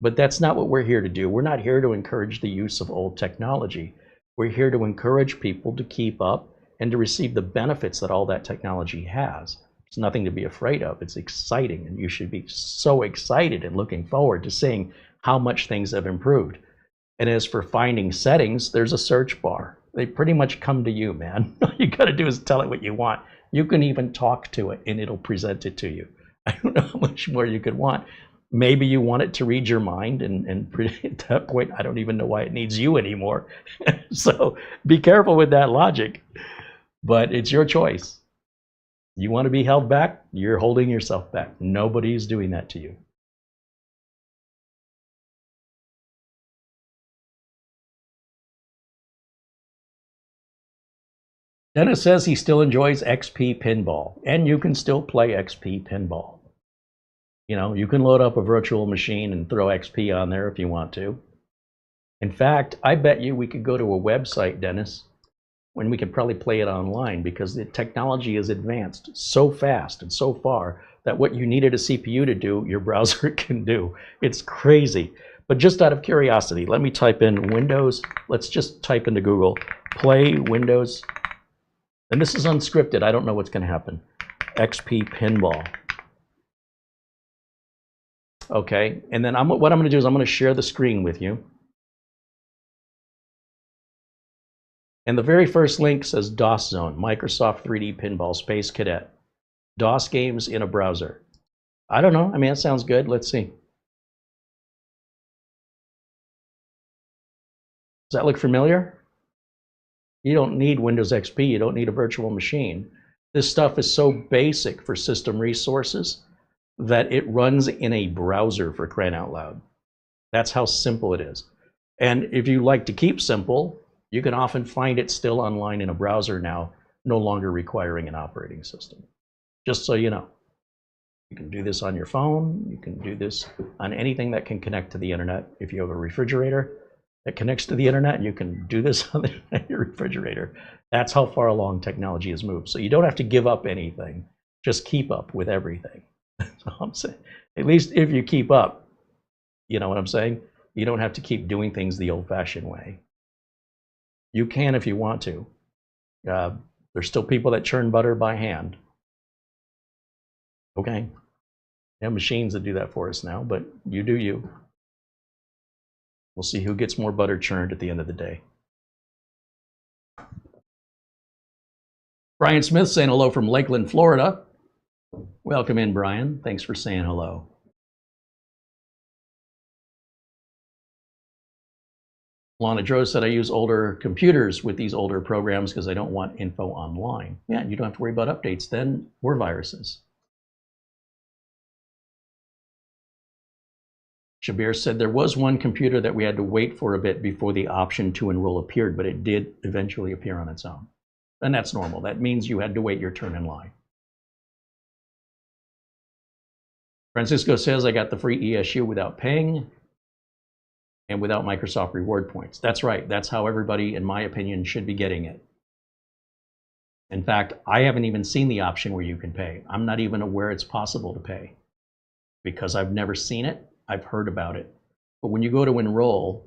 [SPEAKER 1] But that's not what we're here to do. We're not here to encourage the use of old technology. We're here to encourage people to keep up and to receive the benefits that all that technology has. It's nothing to be afraid of. It's exciting, and you should be so excited and looking forward to seeing how much things have improved. And as for finding settings, there's a search bar. They pretty much come to you, man. All you gotta do is tell it what you want. You can even talk to it, and it'll present it to you. I don't know how much more you could want. Maybe you want it to read your mind, and at that point, I don't even know why it needs you anymore. So be careful with that logic, but it's your choice. You want to be held back? You're holding yourself back. Nobody's doing that to you. Dennis says he still enjoys XP Pinball, and you can still play XP Pinball. You know, you can load up a virtual machine and throw XP on there if you want to. In fact, I bet you we could go to a website, Dennis, when we could probably play it online because the technology is advanced so fast and so far that what you needed a CPU to do, your browser can do. It's crazy. But just out of curiosity, let me type in Windows. Let's just type into Google, play Windows. And this is unscripted. I don't know what's going to happen. XP Pinball. Okay, and then what I'm going to do is I'm going to share the screen with you. And the very first link says DOS Zone, Microsoft 3D Pinball Space Cadet. DOS games in a browser. I don't know. I mean, that sounds good. Let's see. Does that look familiar? You don't need Windows XP. You don't need a virtual machine. This stuff is so basic for system resources that it runs in a browser, for crying out loud. That's how simple it is. And if you like to keep simple, you can often find it still online in a browser now, no longer requiring an operating system. Just so you know. You can do this on your phone. You can do this on anything that can connect to the internet. If you have a refrigerator that connects to the internet, you can do this on your refrigerator. That's how far along technology has moved. So you don't have to give up anything. Just keep up with everything. So I'm saying, at least if you keep up, you know what I'm saying? You don't have to keep doing things the old-fashioned way. You can if you want to. There's still people that churn butter by hand. Okay. We have machines that do that for us now, but you do you. We'll see who gets more butter churned at the end of the day. Brian Smith saying hello from Lakeland, Florida. Welcome in, Brian. Thanks for saying hello. Lana Dro said, I use older computers with these older programs because I don't want info online. Yeah, you don't have to worry about updates then, or viruses. Shabir said there was one computer that we had to wait for a bit before the option to enroll appeared, but it did eventually appear on its own. And that's normal. That means you had to wait your turn in line. Francisco says, I got the free ESU without paying and without Microsoft reward points. That's right. That's how everybody, in my opinion, should be getting it. In fact, I haven't even seen the option where you can pay. I'm not even aware it's possible to pay because I've never seen it. I've heard about it. But when you go to enroll,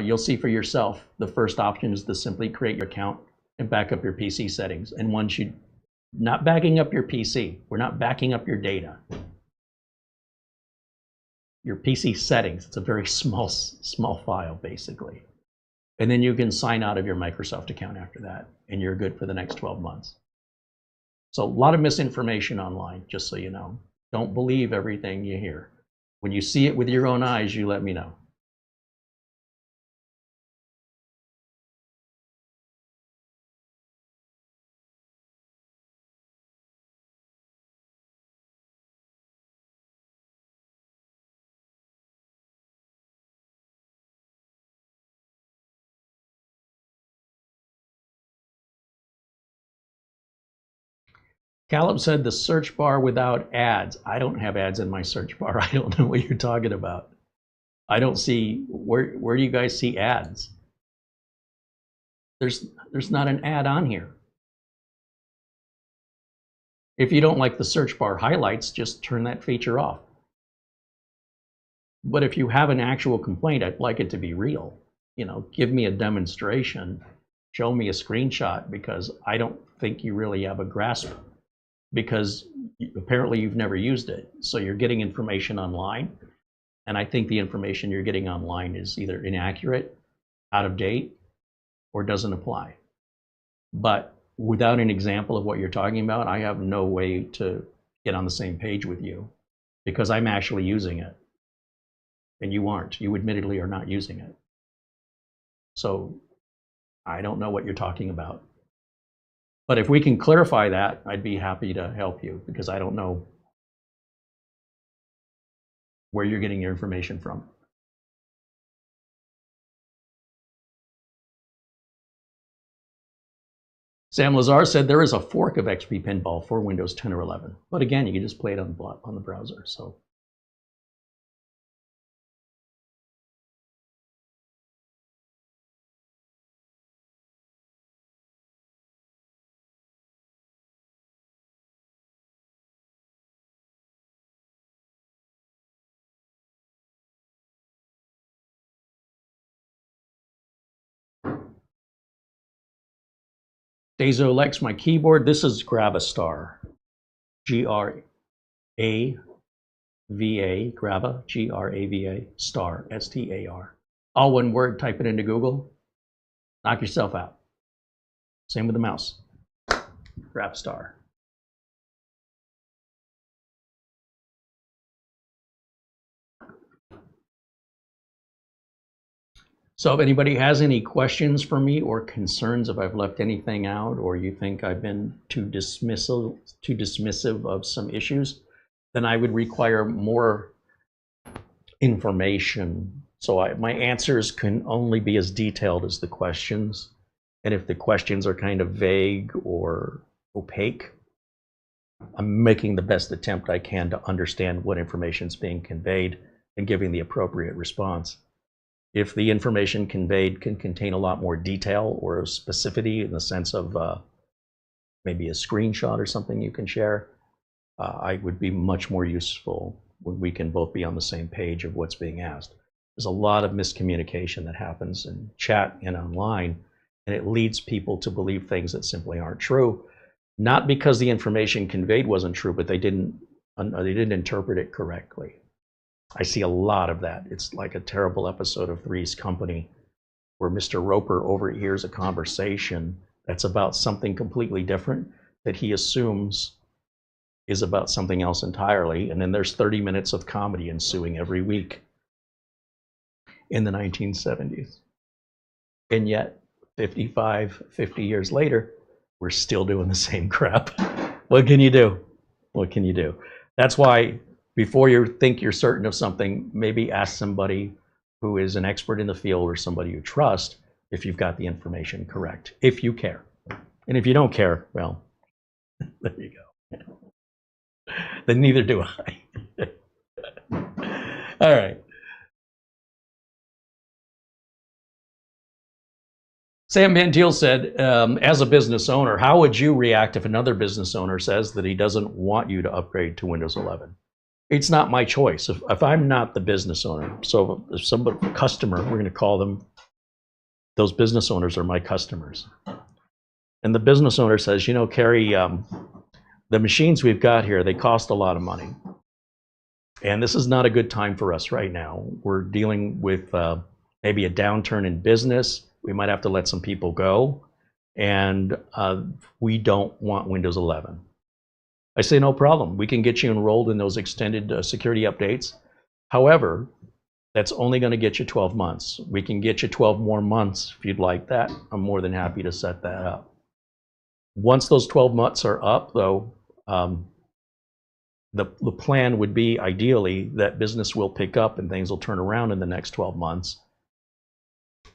[SPEAKER 1] you'll see for yourself, the first option is to simply create your account and back up your PC settings. And once you, not backing up your PC, we're not backing up your data. Your PC settings, it's a very small file basically. And then you can sign out of your Microsoft account after that, and you're good for the next 12 months. So a lot of misinformation online, just so you know. Don't believe everything you hear. When you see it with your own eyes, you let me know. Caleb said the search bar without ads. I don't have ads in my search bar. I don't know what you're talking about. I don't see, where do you guys see ads? There's not an ad on here. If you don't like the search bar highlights, just turn that feature off. But if you have an actual complaint, I'd like it to be real. You know, give me a demonstration, show me a screenshot, because I don't think you really have a grasp, because apparently you've never used it. So you're getting information online, and I think the information you're getting online is either inaccurate, out of date, or doesn't apply. But without an example of what you're talking about, I have no way to get on the same page with you, because I'm actually using it. And you aren't. You admittedly are not using it. So I don't know what you're talking about. But if we can clarify that, I'd be happy to help you, because I don't know where you're getting your information from. Sam Lazar said there is a fork of XP Pinball for Windows 10 or 11. But again, you can just play it on the browser. So. Dezo likes my keyboard. This is Gravastar. G-R-A-V-A, Grava, G-R-A-V-A, star, S-T-A-R. All one word, type it into Google. Knock yourself out. Same with the mouse. Gravastar. So if anybody has any questions for me or concerns, if I've left anything out, or you think I've been too dismissive of some issues, then I would require more information. So my answers can only be as detailed as the questions. And if the questions are kind of vague or opaque, I'm making the best attempt I can to understand what information is being conveyed and giving the appropriate response. If the information conveyed can contain a lot more detail or specificity in the sense of maybe a screenshot or something you can share, I would be much more useful when we can both be on the same page of what's being asked. There's a lot of miscommunication that happens in chat and online, and it leads people to believe things that simply aren't true, not because the information conveyed wasn't true, but they didn't interpret it correctly. I see a lot of that. It's like a terrible episode of Three's Company where Mr. Roper overhears a conversation that's about something completely different that he assumes is about something else entirely, and then there's 30 minutes of comedy ensuing every week in the 1970s. And yet, 50 years later, we're still doing the same crap. What can you do? What can you do? That's why before you think you're certain of something, maybe ask somebody who is an expert in the field or somebody you trust if you've got the information correct, if you care. And if you don't care, well, there you go. Then neither do I. All right. Sam Bantiel said, as a business owner, how would you react if another business owner says that he doesn't want you to upgrade to Windows 11? It's not my choice. If I'm not the business owner, so if somebody, customer, we're going to call them, those business owners are my customers. And the business owner says, you know, Carey, the machines we've got here, they cost a lot of money. And this is not a good time for us right now. We're dealing with maybe a downturn in business. We might have to let some people go. And we don't want Windows 11. I say, no problem. We can get you enrolled in those extended security updates. However, that's only going to get you 12 months. We can get you 12 more months if you'd like that. I'm more than happy to set that up. Once those 12 months are up, though, the plan would be ideally that business will pick up and things will turn around in the next 12 months.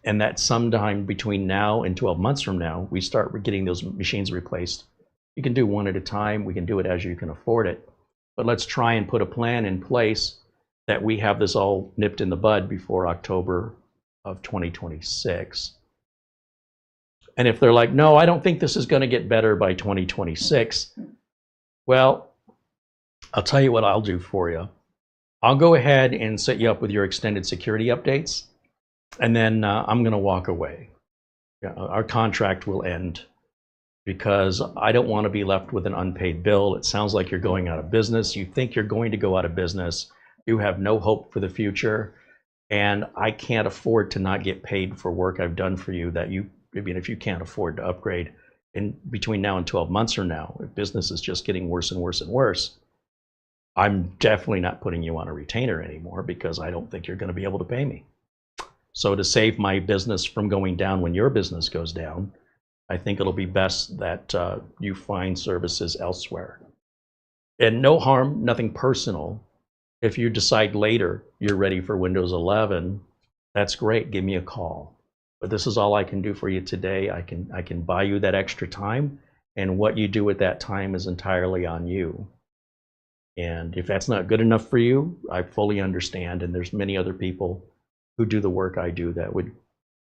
[SPEAKER 1] And that sometime between now and 12 months from now, we start getting those machines replaced. You can do one at a time. We can do it as you can afford it. But let's try and put a plan in place that we have this all nipped in the bud before October of 2026. And if they're like, no, I don't think this is going to get better by 2026, well, I'll tell you what I'll do for you. I'll go ahead and set you up with your extended security updates, and then I'm going to walk away. Our contract will end because I don't want to be left with an unpaid bill. It sounds like you're going out of business. You think you're going to go out of business. You have no hope for the future, and I can't afford to not get paid for work I've done for you that you, I mean, if you can't afford to upgrade in between now and 12 months from now, if business is just getting worse and worse and worse, I'm definitely not putting you on a retainer anymore because I don't think you're going to be able to pay me. So to save my business from going down when your business goes down, I think it'll be best that you find services elsewhere. And no harm, nothing personal. If you decide later you're ready for Windows 11, that's great. Give me a call. But this is all I can do for you today. I can buy you that extra time, and what you do at that time is entirely on you. And if that's not good enough for you, I fully understand. And there's many other people who do the work I do that would,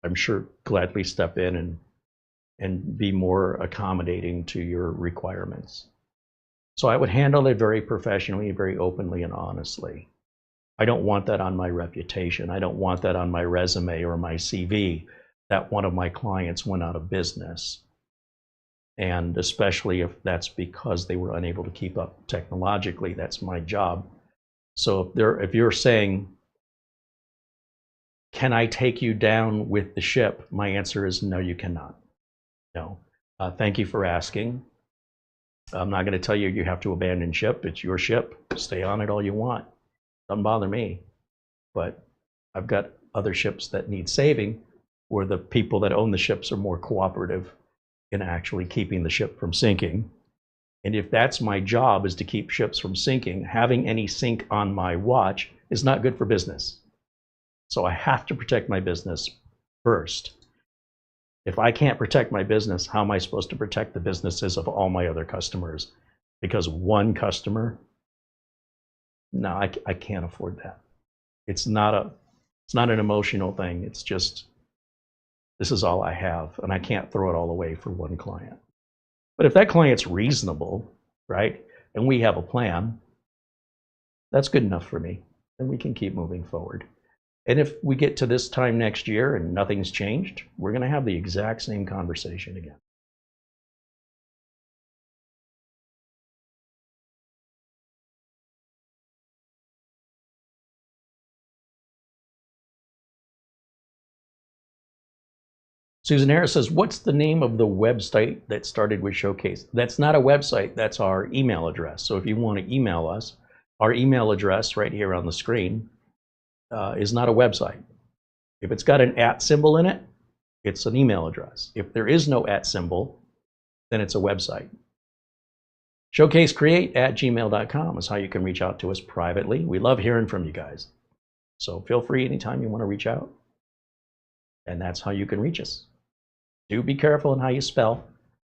[SPEAKER 1] I'm sure, gladly step in and be more accommodating to your requirements. So I would handle it very professionally, very openly and honestly. I don't want that on my reputation. I don't want that on my resume or my CV that one of my clients went out of business. And especially if that's because they were unable to keep up technologically, that's my job. So if you're saying, can I take you down with the ship? My answer is no, you cannot. No. Thank you for asking. I'm not going to tell you you have to abandon ship. It's your ship. Stay on it all you want. Doesn't bother me. But I've got other ships that need saving, where the people that own the ships are more cooperative in actually keeping the ship from sinking. And if that's my job, is to keep ships from sinking, having any sink on my watch is not good for business. So I have to protect my business first. If I can't protect my business, how am I supposed to protect the businesses of all my other customers? Because one customer, no, I can't afford that. It's not an emotional thing. It's just, this is all I have, and I can't throw it all away for one client. But if that client's reasonable, right? and we have a plan, that's good enough for me. And we can keep moving forward. And if we get to this time next year and nothing's changed, we're going to have the exact same conversation again. Susan Harris says, what's the name of the website that started with Showcase? That's not a website, that's our email address. So if you want to email us, our email address right here on the screen is not a website. If it's got an @ symbol in it, it's an email address. If there is no @ symbol, then it's a website. Showcasecreate@gmail.com is how you can reach out to us privately. We love hearing from you guys. So feel free anytime you want to reach out. And that's how you can reach us. Do be careful in how you spell,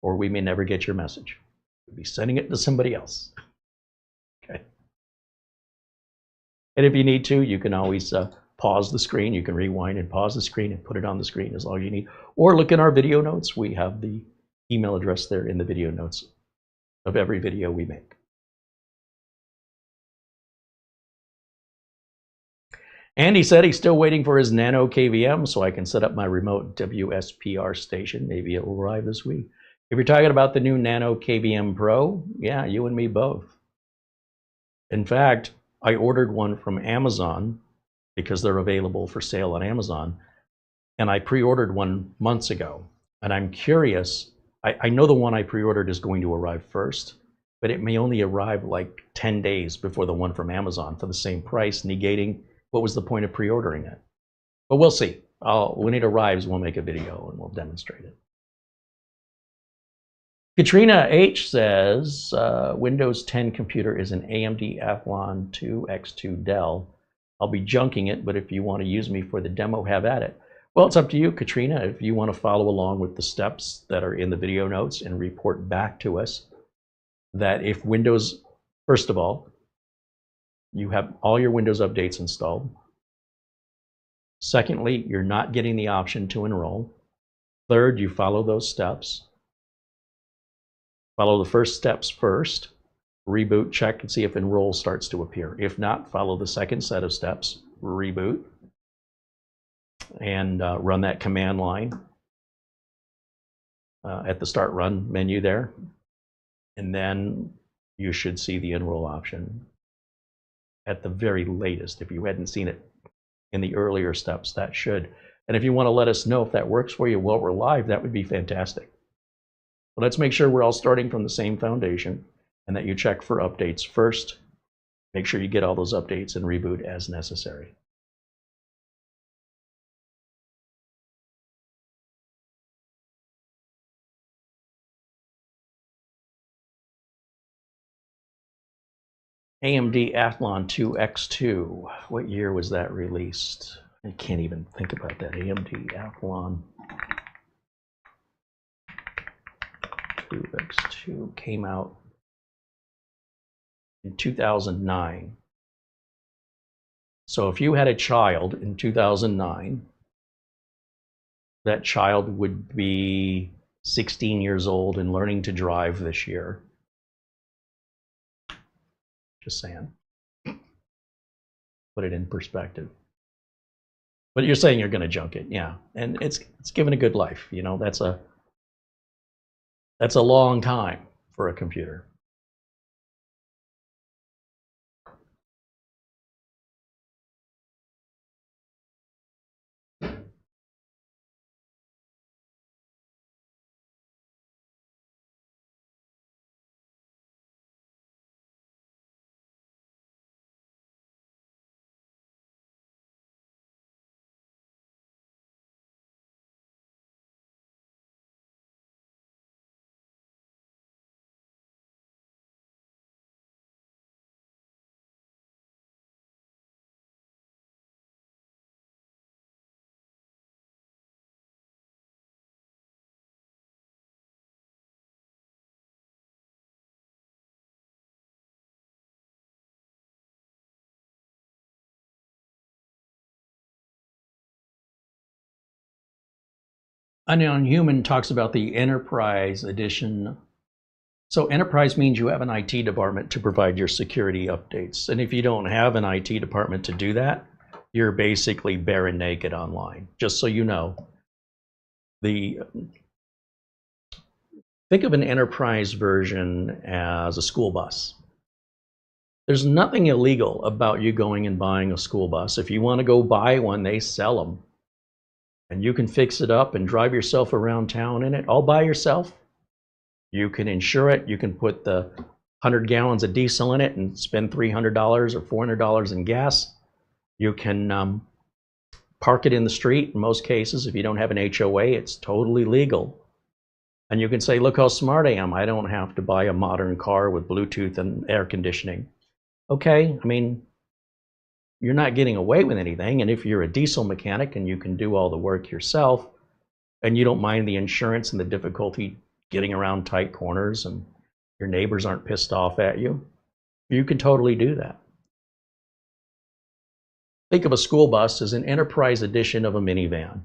[SPEAKER 1] or we may never get your message. We'll be sending it to somebody else. Okay. And if you need to, you can always pause the screen. You can rewind and pause the screen and put it on the screen as long as you need. Or look in our video notes. We have the email address there in the video notes of every video we make. Andy said he's still waiting for his nano KVM so I can set up my remote WSPR station. Maybe it will arrive this week. If you're talking about the new nano KVM Pro, yeah, you and me both. In fact, I ordered one from Amazon because they're available for sale on Amazon. And I pre-ordered one months ago. And I'm curious, I know the one I pre-ordered is going to arrive first, but it may only arrive like 10 days before the one from Amazon for the same price, negating what was the point of pre-ordering it? But we'll see. When it arrives, we'll make a video and we'll demonstrate it. Katrina H says, Windows 10 computer is an AMD Athlon 2X2 Dell. I'll be junking it, but if you want to use me for the demo, have at it. Well, it's up to you, Katrina. If you want to follow along with the steps that are in the video notes and report back to us that if Windows, first of all, you have all your Windows updates installed. Secondly, you're not getting the option to enroll. Third, you follow those steps. Follow the first steps first. Reboot, check, and see if enroll starts to appear. If not, follow the second set of steps. Reboot. And run that command line at the Start Run menu there. And then you should see the enroll option. At the very latest, if you hadn't seen it in the earlier steps, that should. And if you want to let us know if that works for you while we're live, that would be fantastic. But let's make sure we're all starting from the same foundation and that you check for updates first. Make sure you get all those updates and reboot as necessary. AMD Athlon 2X2. What year was that released? I can't even think about that. AMD Athlon 2X2 came out in 2009. So if you had a child in 2009, that child would be 16 years old and learning to drive this year. Just saying. Put it in perspective. But you're saying you're going to junk it, yeah. And it's given a good life. You know, that's a long time for a computer. Unknown Human talks about the Enterprise Edition So enterprise means you have an IT department to provide your security updates. And if you don't have an IT department to do that, you're basically bare and naked online. Just so you know, think of an enterprise version as a school bus. There's nothing illegal about you going and buying a school bus. If you want to go buy one, they sell them. And you can fix it up and drive yourself around town in it all by yourself. You can insure it. You can put the 100 gallons of diesel in it and spend $300 or $400 in gas. You can park it in the street. In most cases, if you don't have an HOA, it's totally legal. And you can say, look how smart I am. I don't have to buy a modern car with Bluetooth and air conditioning. Okay, I mean, you're not getting away with anything. And if you're a diesel mechanic and you can do all the work yourself, and you don't mind the insurance and the difficulty getting around tight corners and your neighbors aren't pissed off at you, you can totally do that. Think of a school bus as an enterprise edition of a minivan.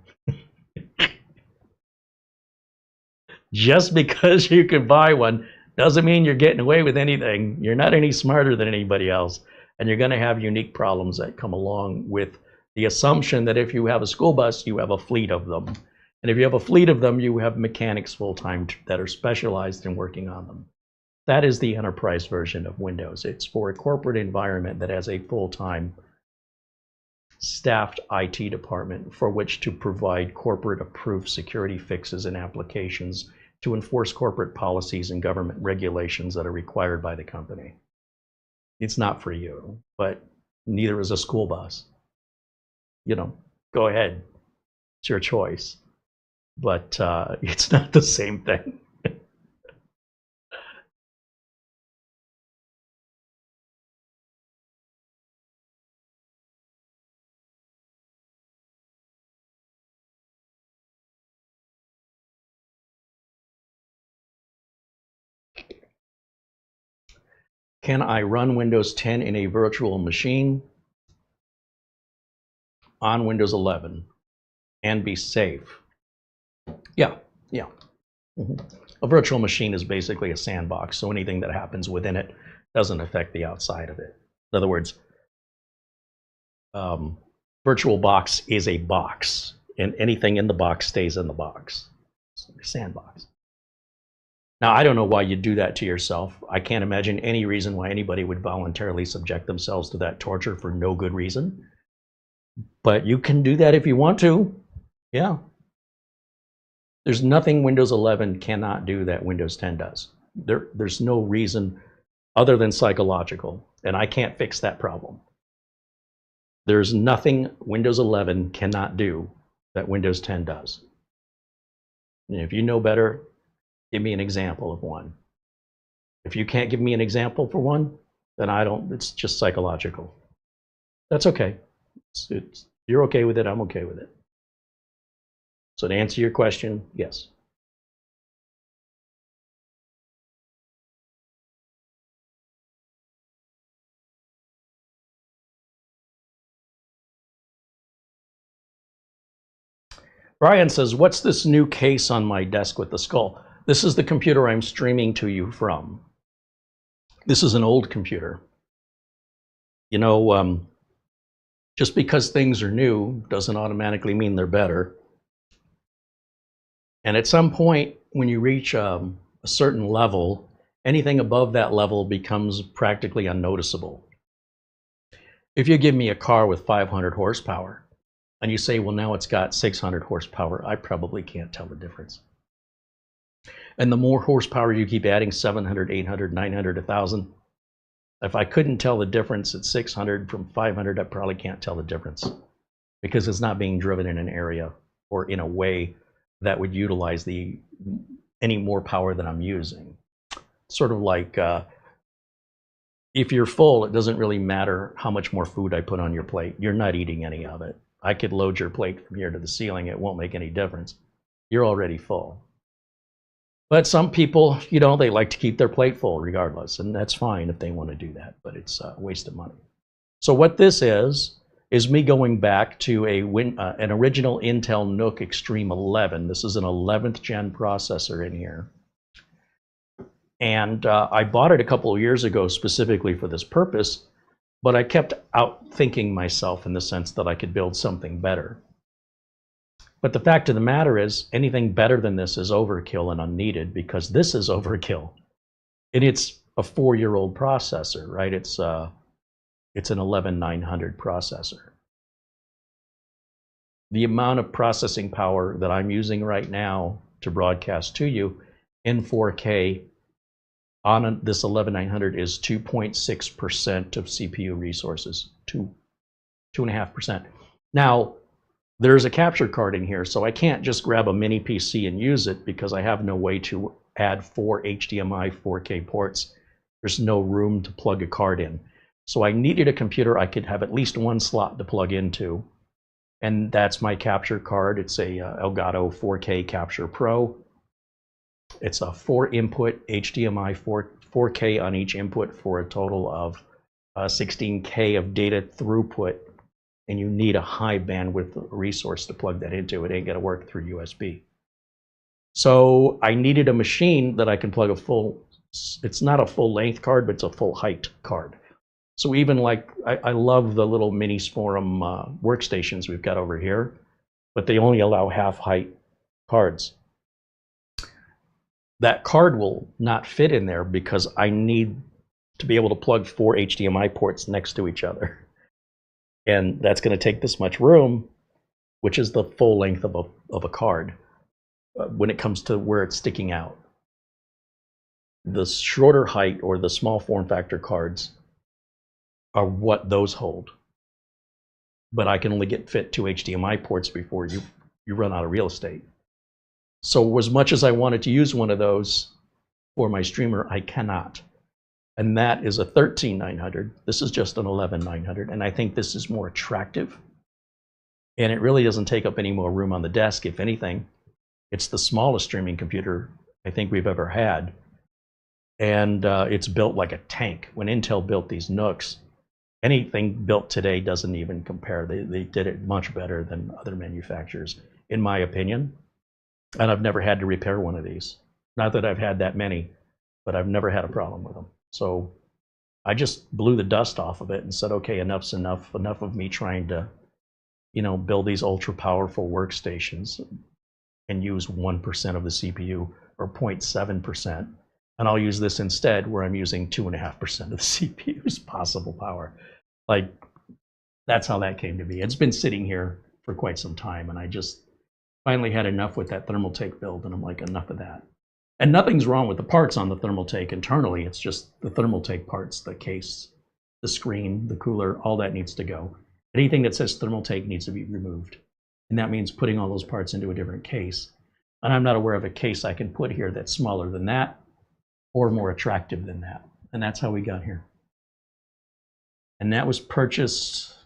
[SPEAKER 1] Just because you can buy one doesn't mean you're getting away with anything. You're not any smarter than anybody else. And you're going to have unique problems that come along with the assumption that if you have a school bus, you have a fleet of them. And if you have a fleet of them, you have mechanics full-time that are specialized in working on them. That is the enterprise version of Windows. It's for a corporate environment that has a full-time staffed IT department for which to provide corporate approved security fixes and applications to enforce corporate policies and government regulations that are required by the company. It's not for you, but neither is a school bus. You know, go ahead. It's your choice. But it's not the same thing. Can I run Windows 10 in a virtual machine on Windows 11 and be safe? Yeah. A virtual machine is basically a sandbox, so anything that happens within it doesn't affect the outside of it. In other words, VirtualBox is a box, and anything in the box stays in the box. It's like a sandbox. Now, I don't know why you'd do that to yourself. I can't imagine any reason why anybody would voluntarily subject themselves to that torture for no good reason. But you can do that if you want to. Yeah. There's nothing Windows 11 cannot do that Windows 10 does. There's no reason other than psychological, and I can't fix that problem. There's nothing Windows 11 cannot do that Windows 10 does. And if you know better, give me an example of one. If you can't give me an example for one, then it's just psychological. That's okay. You're okay with it, I'm okay with it. So to answer your question, yes. Brian says, what's this new case on my desk with the skull? This is the computer I'm streaming to you from. This is an old computer. You know, just because things are new doesn't automatically mean they're better. And at some point, when you reach a certain level, anything above that level becomes practically unnoticeable. If you give me a car with 500 horsepower, and you say, well, now it's got 600 horsepower, I probably can't tell the difference. And the more horsepower you keep adding, 700, 800, 900, 1,000, if I couldn't tell the difference at 600 from 500, I probably can't tell the difference because it's not being driven in an area or in a way that would utilize any more power than I'm using. Sort of like if you're full, it doesn't really matter how much more food I put on your plate. You're not eating any of it. I could load your plate from here to the ceiling. It won't make any difference. You're already full. But some people, you know, they like to keep their plate full regardless, and that's fine if they want to do that, but it's a waste of money. So what this is me going back to an original Intel NUC Extreme 11. This is an 11th gen processor in here. And I bought it a couple of years ago specifically for this purpose, but I kept outthinking myself in the sense that I could build something better. But the fact of the matter is, anything better than this is overkill and unneeded, because this is overkill. And it's a 4-year-old processor, right? It's an 11900 processor. The amount of processing power that I'm using right now to broadcast to you in 4K on this 11900 is 2.6% of CPU resources, 2.5%. Now, there's a capture card in here, so I can't just grab a mini PC and use it because I have no way to add 4 HDMI 4K ports. There's no room to plug a card in. So I needed a computer I could have at least one slot to plug into, and that's my capture card. It's a Elgato 4K Capture Pro. It's a 4-input HDMI 4K on each input for a total of 16K of data throughput, and you need a high bandwidth resource to plug that into. It ain't gonna work through USB. So I needed a machine that I can plug a full, it's not a full length card, but it's a full height card. So even like, I love the little Minis Forum workstations we've got over here, but they only allow half height cards. That card will not fit in there because I need to be able to plug 4 HDMI ports next to each other. And that's going to take this much room, which is the full length of a card when it comes to where it's sticking out. The shorter height or the small form factor cards are what those hold. But I can only get fit 2 HDMI ports before you run out of real estate. So as much as I wanted to use one of those for my streamer, I cannot. And that is a 13900. This is just an 11900, and I think this is more attractive. And it really doesn't take up any more room on the desk. If anything, it's the smallest streaming computer I think we've ever had. And it's built like a tank. When Intel built these NUCs, anything built today doesn't even compare. They did it much better than other manufacturers, in my opinion. And I've never had to repair one of these. Not that I've had that many, but I've never had a problem with them. So I just blew the dust off of it and said, okay, enough's enough. Enough of me trying to, build these ultra powerful workstations and use 1% of the CPU or 0.7%. And I'll use this instead, where I'm using 2.5% of the CPU's possible power. Like, that's how that came to be. It's been sitting here for quite some time, and I just finally had enough with that Thermaltake build, and I'm like, enough of that. And nothing's wrong with the parts on the Thermaltake internally. It's just the Thermaltake parts, the case, the screen, the cooler, all that needs to go. Anything that says Thermaltake needs to be removed. And that means putting all those parts into a different case. And I'm not aware of a case I can put here that's smaller than that or more attractive than that. And that's how we got here. And that was purchased,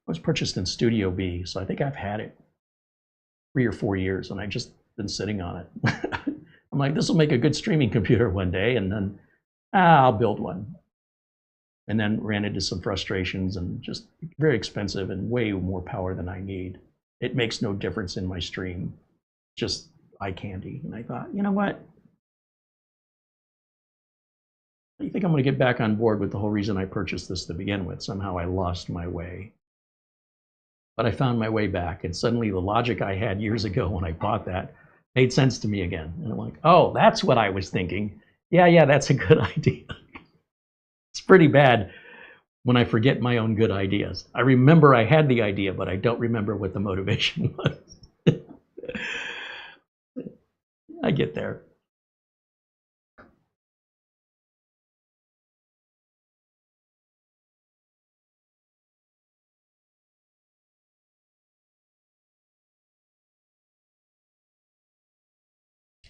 [SPEAKER 1] in Studio B. So I think I've had it 3 or 4 years, and I just been sitting on it. I'm like, this will make a good streaming computer one day, and then I'll build one. And then ran into some frustrations, and just very expensive and way more power than I need. It makes no difference in my stream, just eye candy. And I thought, you know what? I think I'm going to get back on board with the whole reason I purchased this to begin with. Somehow I lost my way. But I found my way back, and suddenly the logic I had years ago when I bought that made sense to me again. And I'm like, oh, that's what I was thinking. Yeah, that's a good idea. It's pretty bad when I forget my own good ideas. I remember I had the idea, but I don't remember what the motivation was. I get there.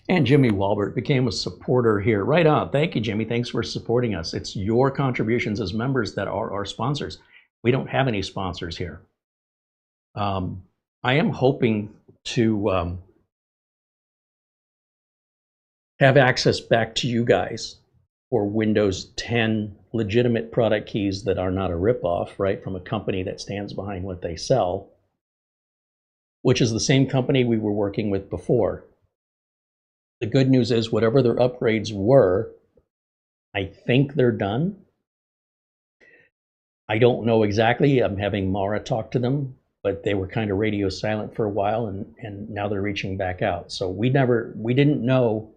[SPEAKER 1] And Jimmy Walbert became a supporter here. Right on. Thank you, Jimmy. Thanks for supporting us. It's your contributions as members that are our sponsors. We don't have any sponsors here. I am hoping to have access back to you guys for Windows 10 legitimate product keys that are not a ripoff, right, from a company that stands behind what they sell, which is the same company we were working with before. The good news is whatever their upgrades were, I think they're done. I don't know exactly. I'm having Mara talk to them, but they were kind of radio silent for a while, and now they're reaching back out. So we didn't know,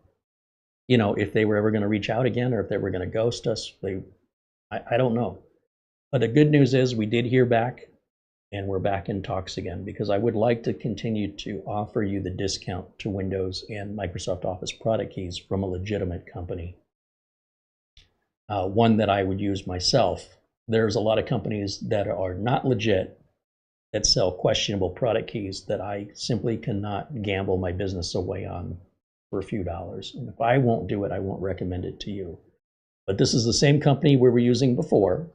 [SPEAKER 1] if they were ever going to reach out again or if they were going to ghost us. I don't know. But the good news is we did hear back, and we're back in talks again, because I would like to continue to offer you the discount to Windows and Microsoft Office product keys from a legitimate company, one that I would use myself. There's a lot of companies that are not legit that sell questionable product keys that I simply cannot gamble my business away on for a few dollars. And if I won't do it, I won't recommend it to you. But this is the same company we were using before.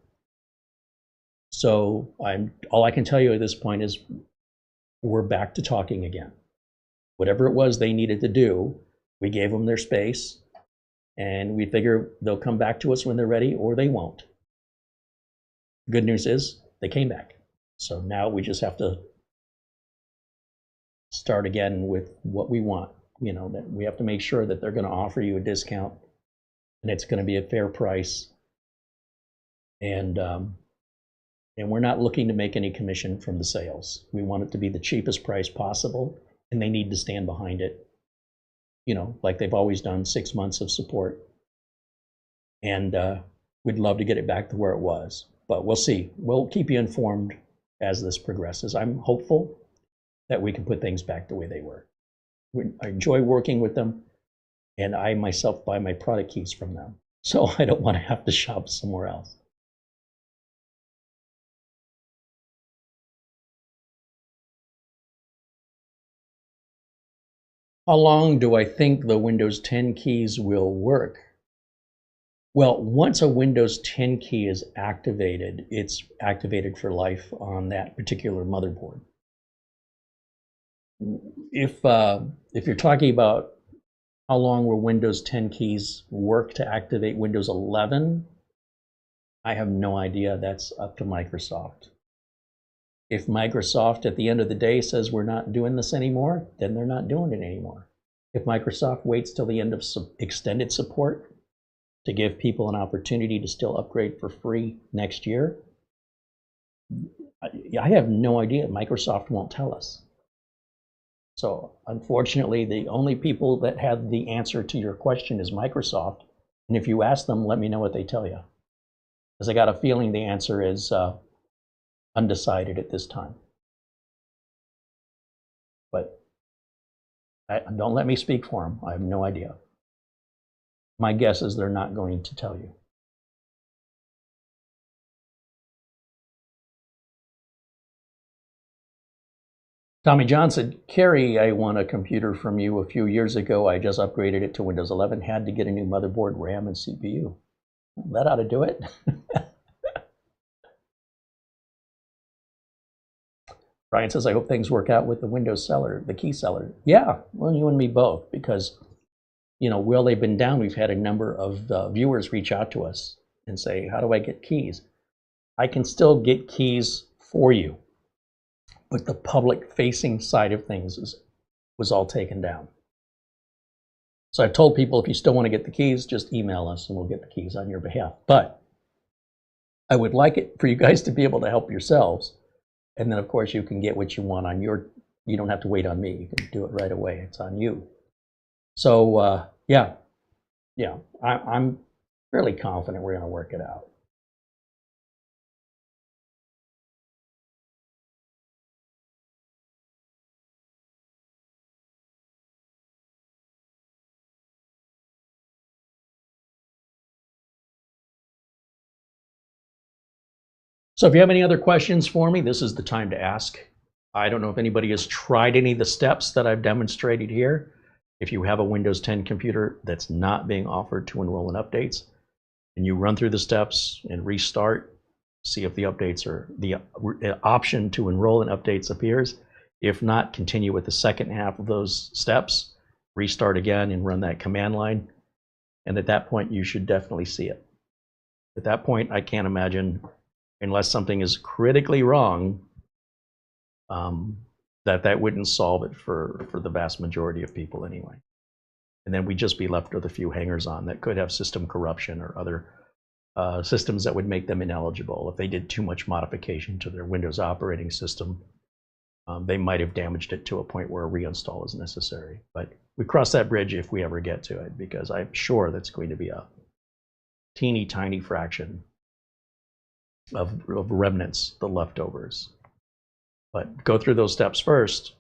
[SPEAKER 1] So all I can tell you at this point is we're back to talking again. Whatever it was they needed to do, we gave them their space, and we figure they'll come back to us when they're ready, or they won't. Good news is they came back. So now we just have to start again with what we want. That we have to make sure that they're going to offer you a discount, and it's going to be a fair price. And we're not looking to make any commission from the sales. We want it to be the cheapest price possible, and they need to stand behind it, like they've always done, 6 months of support. And we'd love to get it back to where it was. But we'll see. We'll keep you informed as this progresses. I'm hopeful that we can put things back the way they were. I enjoy working with them, and I myself buy my product keys from them. So I don't want to have to shop somewhere else. How long do I think the Windows 10 keys will work? Well, once a Windows 10 key is activated, it's activated for life on that particular motherboard. If you're talking about how long will Windows 10 keys work to activate Windows 11, I have no idea. That's up to Microsoft. If Microsoft at the end of the day says we're not doing this anymore, then they're not doing it anymore. If Microsoft waits till the end of extended support to give people an opportunity to still upgrade for free next year, I have no idea. Microsoft won't tell us. So unfortunately, the only people that have the answer to your question is Microsoft. And if you ask them, let me know what they tell you. Because I got a feeling the answer is undecided at this time. But don't let me speak for them. I have no idea. My guess is they're not going to tell you. Tommy John said, Carey, I won a computer from you a few years ago. I just upgraded it to Windows 11, had to get a new motherboard, RAM, and CPU. That ought to do it. Brian says, I hope things work out with the Windows seller, the key seller. Yeah, well, you and me both, because while they've been down, we've had a number of viewers reach out to us and say, how do I get keys? I can still get keys for you, but the public-facing side of things was all taken down. So I've told people, if you still want to get the keys, just email us and we'll get the keys on your behalf. But I would like it for you guys to be able to help yourselves. And then, of course, you can get what you want on your, you don't have to wait on me. You can do it right away. It's on you. So, yeah, I'm fairly confident we're going to work it out. So if you have any other questions for me, this is the time to ask. I don't know if anybody has tried any of the steps that I've demonstrated here. If you have a Windows 10 computer that's not being offered to enroll in updates, and you run through the steps and restart, see if the updates are, the option to enroll in updates appears. If not, continue with the second half of those steps, restart again and run that command line. And at that point, you should definitely see it. At that point, I can't imagine, unless something is critically wrong, that wouldn't solve it for the vast majority of people anyway. And then we'd just be left with a few hangers-on that could have system corruption or other systems that would make them ineligible. If they did too much modification to their Windows operating system, they might have damaged it to a point where a reinstall is necessary. But we cross that bridge if we ever get to it, because I'm sure that's going to be a teeny tiny fraction of remnants, the leftovers. But go through those steps first,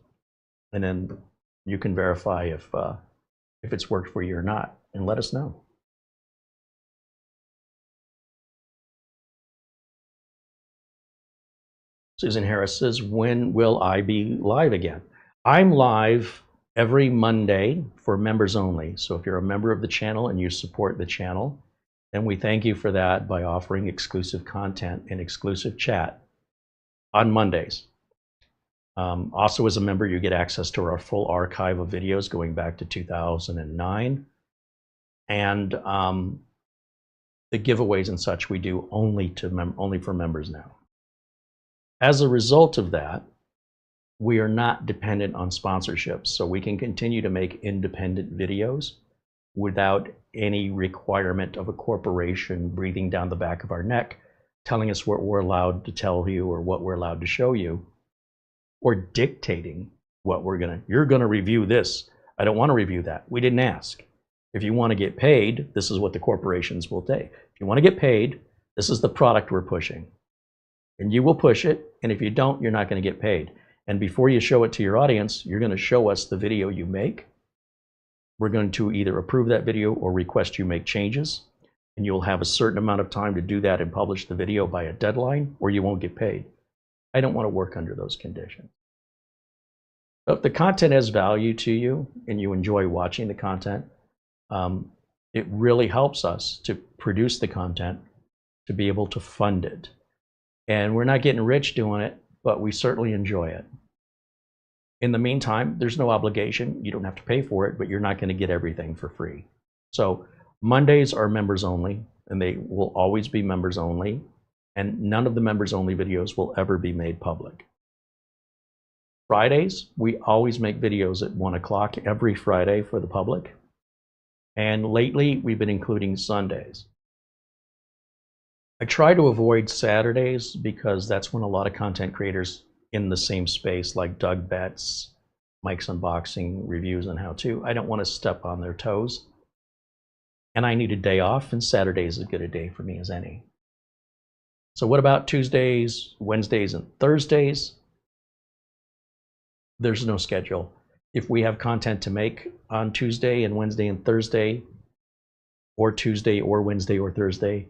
[SPEAKER 1] and then you can verify if it's worked for you or not, and let us know. Susan Harris says, when will I be live again? I'm live every Monday for members only. So if you're a member of the channel and you support the channel, then we thank you for that by offering exclusive content and exclusive chat on Mondays. Also, as a member, you get access to our full archive of videos going back to 2009. And the giveaways and such we do only for members now. As a result of that, we are not dependent on sponsorships, so we can continue to make independent videos without any requirement of a corporation breathing down the back of our neck, telling us what we're allowed to tell you or what we're allowed to show you, or dictating what you're gonna review this. I don't want to review that. We didn't ask. If you want to get paid, this is what the corporations will take. If you want to get paid, this is the product we're pushing. And you will push it, and if you don't, you're not going to get paid. And before you show it to your audience, you're going to show us the video you make. We're going to either approve that video or request you make changes, and you'll have a certain amount of time to do that and publish the video by a deadline, or you won't get paid. I don't want to work under those conditions. But if the content has value to you and you enjoy watching the content, it really helps us to produce the content to be able to fund it. And we're not getting rich doing it, but we certainly enjoy it. In the meantime, there's no obligation. You don't have to pay for it, but you're not going to get everything for free. So Mondays are members only, and they will always be members only. And none of the members only videos will ever be made public. Fridays, we always make videos at 1 o'clock every Friday for the public. And lately, we've been including Sundays. I try to avoid Saturdays because that's when a lot of content creators in the same space, like Doug Betts, Mike's Unboxing, Reviews, and How To, I don't want to step on their toes. And I need a day off, and Saturday is as good a day for me as any. So what about Tuesdays, Wednesdays, and Thursdays? There's no schedule. If we have content to make on Tuesday and Wednesday and Thursday, or Tuesday or Wednesday or Thursday,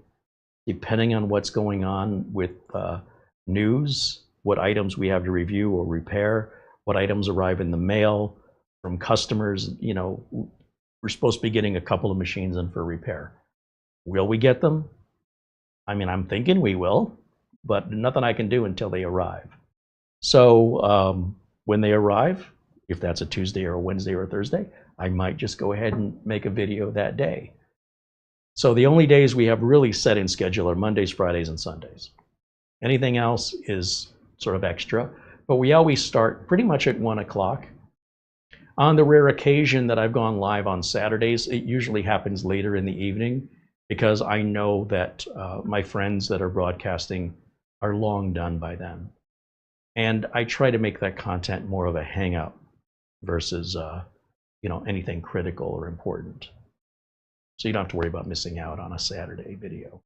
[SPEAKER 1] depending on what's going on with news, what items we have to review or repair, what items arrive in the mail from customers, you know, we're supposed to be getting a couple of machines in for repair. Will we get them? I mean, I'm thinking we will, but nothing I can do until they arrive. So when they arrive, if that's a Tuesday or a Wednesday or a Thursday, I might just go ahead and make a video that day. So the only days we have really set in schedule are Mondays, Fridays, and Sundays. Anything else is sort of extra, but we always start pretty much at 1 o'clock. On the rare occasion that I've gone live on Saturdays, it usually happens later in the evening because I know that my friends that are broadcasting are long done by then. And I try to make that content more of a hangout versus you know, anything critical or important. So you don't have to worry about missing out on a Saturday video.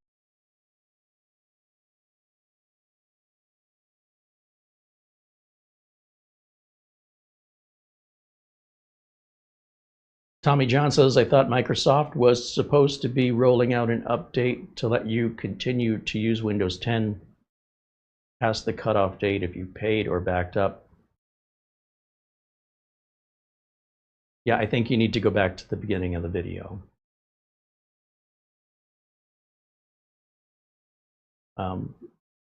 [SPEAKER 1] Tommy John says, I thought Microsoft was supposed to be rolling out an update to let you continue to use Windows 10 past the cutoff date if you paid or backed up. Yeah, I think you need to go back to the beginning of the video.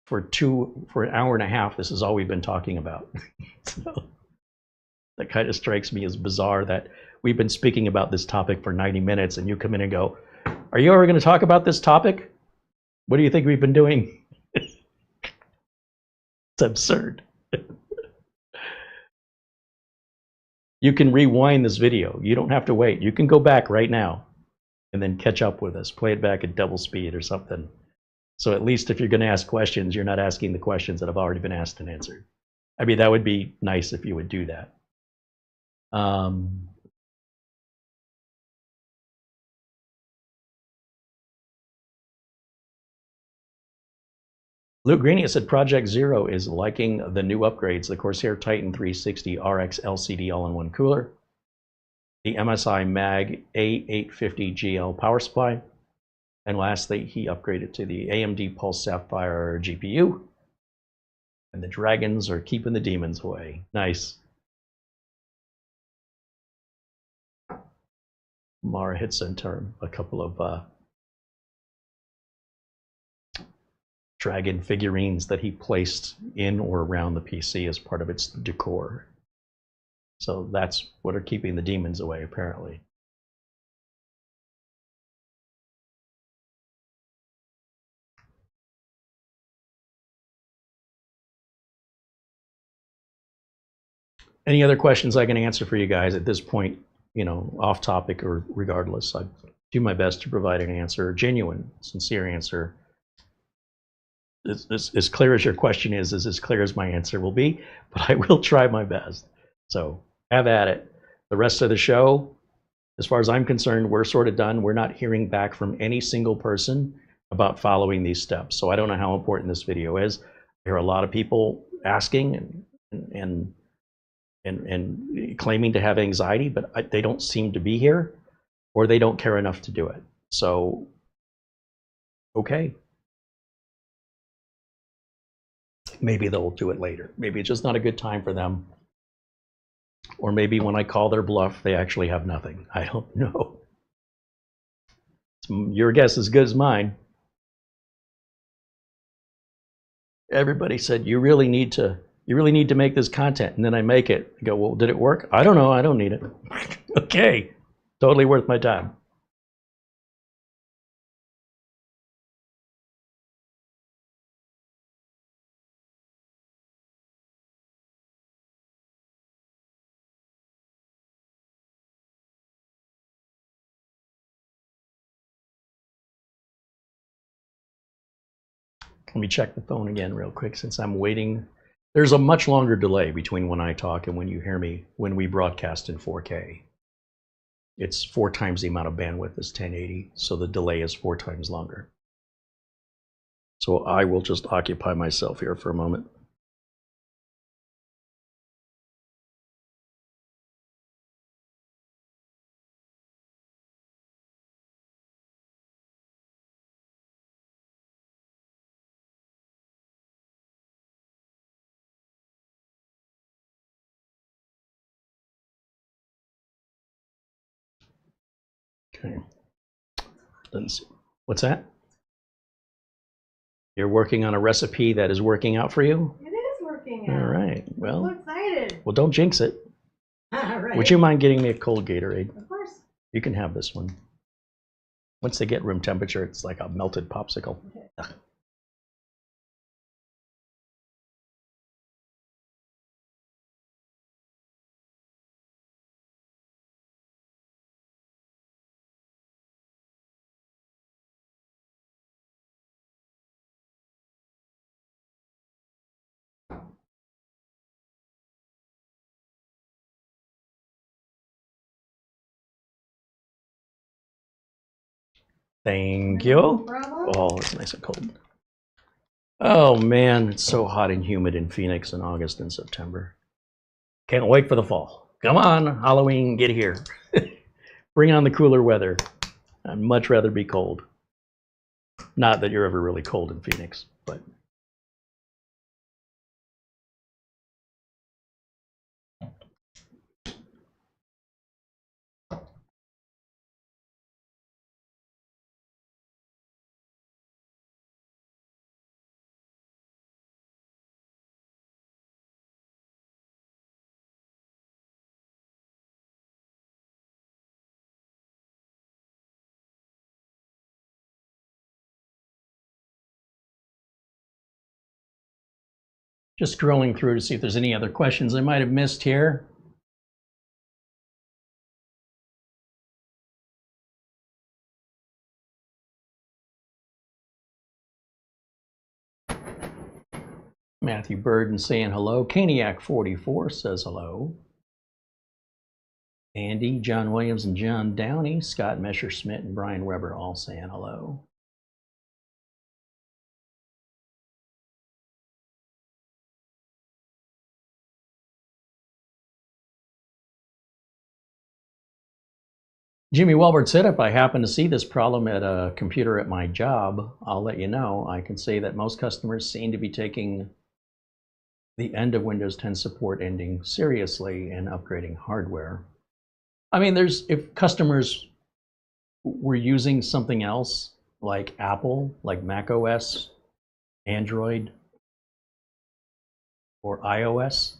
[SPEAKER 1] For an hour and a half, this is all we've been talking about. So that kind of strikes me as bizarre that we've been speaking about this topic for 90 minutes and you come in and go, are you ever going to talk about this topic? What do you think we've been doing? It's absurd. You can rewind this video. You don't have to wait. You can go back right now and then catch up with us. Play it back at double speed or something. So at least if you're going to ask questions, you're not asking the questions that have already been asked and answered. I mean, that would be nice if you would do that. Luke Greeny said Project Zero is liking the new upgrades, the Corsair Titan 360 RX LCD all-in-one cooler, the MSI Mag A850GL power supply, and lastly, he upgraded to the AMD Pulse Sapphire GPU, and the dragons are keeping the demons away. Nice. Mara had sent her a couple of dragon figurines that he placed in or around the PC as part of its decor. So that's what are keeping the demons away, apparently. Any other questions I can answer for you guys at this point, you know, off topic or regardless? I do my best to provide an answer, a genuine, sincere answer. As clear as your question is as clear as my answer will be, but I will try my best. So have at it. The rest of the show, as far as I'm concerned, we're sort of done. We're not hearing back from any single person about following these steps. So I don't know how important this video is. I hear a lot of people asking and claiming to have anxiety, but they don't seem to be here, or they don't care enough to do it. So, okay. Maybe they'll do it later. Maybe it's just not a good time for them. Or maybe when I call their bluff, they actually have nothing. I don't know. Your guess is as good as mine. Everybody said, you really need to make this content. And then I make it. I go, well, did it work? I don't know. I don't need it. Okay. Totally worth my time. Let me check the phone again real quick since I'm waiting. There's a much longer delay between when I talk and when you hear me when we broadcast in 4K. It's 4 times the amount of bandwidth as 1080, so the delay is 4 times longer. So I will just occupy myself here for a moment. Okay. Let's see. What's that? You're working on a recipe that is working out for you?
[SPEAKER 2] It is working out.
[SPEAKER 1] All right. Well,
[SPEAKER 2] I'm so excited.
[SPEAKER 1] Well, don't jinx it.
[SPEAKER 2] Right.
[SPEAKER 1] Would you mind getting me a cold Gatorade?
[SPEAKER 2] Of course.
[SPEAKER 1] You can have this one. Once they get room temperature, it's like a melted popsicle. Okay. Thank you.
[SPEAKER 2] No problem.
[SPEAKER 1] Oh, it's nice and cold. Oh man, it's so hot and humid in Phoenix in August and September. Can't wait for the fall. Come on, Halloween, get here. Bring on the cooler weather. I'd much rather be cold. Not that you're ever really cold in Phoenix, but. Just scrolling through to see if there's any other questions I might have missed here. Matthew Burden saying hello. Caniac44 says hello. Andy, John Williams, and John Downey, Scott Messerschmidt, and Brian Weber all saying hello. Jimmy Welbert said, if I happen to see this problem at a computer at my job, I'll let you know. I can say that most customers seem to be taking the end of Windows 10 support ending seriously and upgrading hardware. I mean, if customers were using something else like Apple, like Mac OS, Android, or iOS,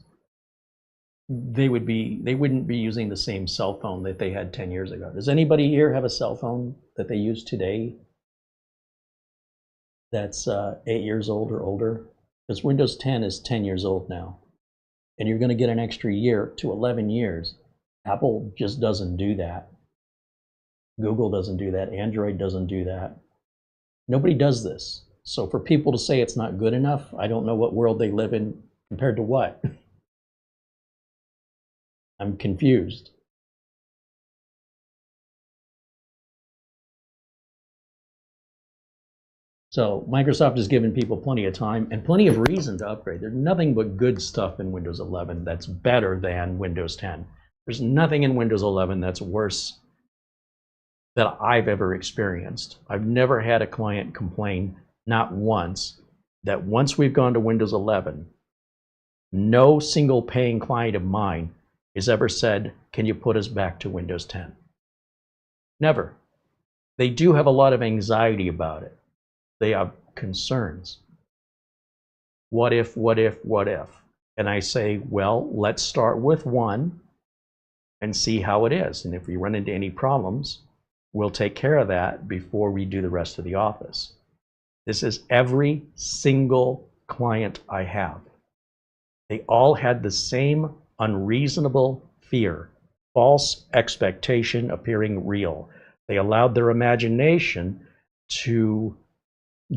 [SPEAKER 1] they wouldn't be using the same cell phone that they had 10 years ago. Does anybody here have a cell phone that they use today that's 8 years old or older? Because Windows 10 is 10 years old now, and you're going to get an extra year to 11 years. Apple just doesn't do that. Google doesn't do that. Android doesn't do that. Nobody does this. So for people to say it's not good enough, I don't know what world they live in compared to what. I'm confused. So Microsoft has given people plenty of time and plenty of reason to upgrade. There's nothing but good stuff in Windows 11 that's better than Windows 10. There's nothing in Windows 11 that's worse that I've ever experienced. I've never had a client complain, not once, that once we've gone to Windows 11, no single paying client of mine has ever said, can you put us back to Windows 10? Never. They do have a lot of anxiety about it. They have concerns. What if, what if, what if? And I say, well, let's start with one and see how it is. And if we run into any problems, we'll take care of that before we do the rest of the office. This is every single client I have. They all had the same unreasonable fear, false expectation appearing real. They allowed their imagination to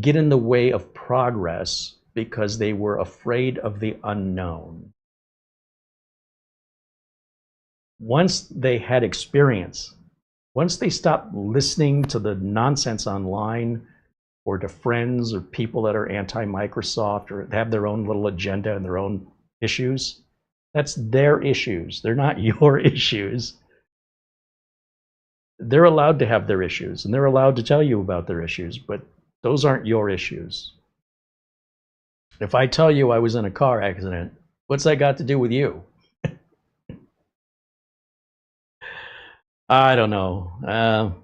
[SPEAKER 1] get in the way of progress because they were afraid of the unknown. Once they had experience, once they stopped listening to the nonsense online or to friends or people that are anti-Microsoft or have their own little agenda and their own issues, that's their issues. They're not your issues. They're allowed to have their issues and they're allowed to tell you about their issues, but those aren't your issues. If I tell you I was in a car accident, what's that got to do with you? I don't know.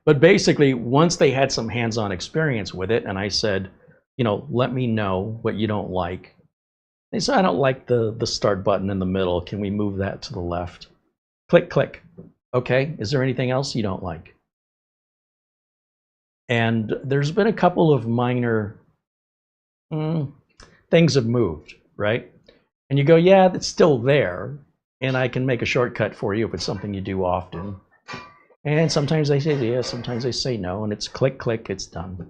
[SPEAKER 1] But basically, once they had some hands-on experience with it, and I said, you know, let me know what you don't like. They said, I don't like the start button in the middle. Can we move that to the left? Click, click. Okay, is there anything else you don't like? And there's been a couple of minor things have moved, right? And you go, yeah, it's still there. And I can make a shortcut for you if it's something you do often. And sometimes they say yes, sometimes they say no, and it's click, click, it's done.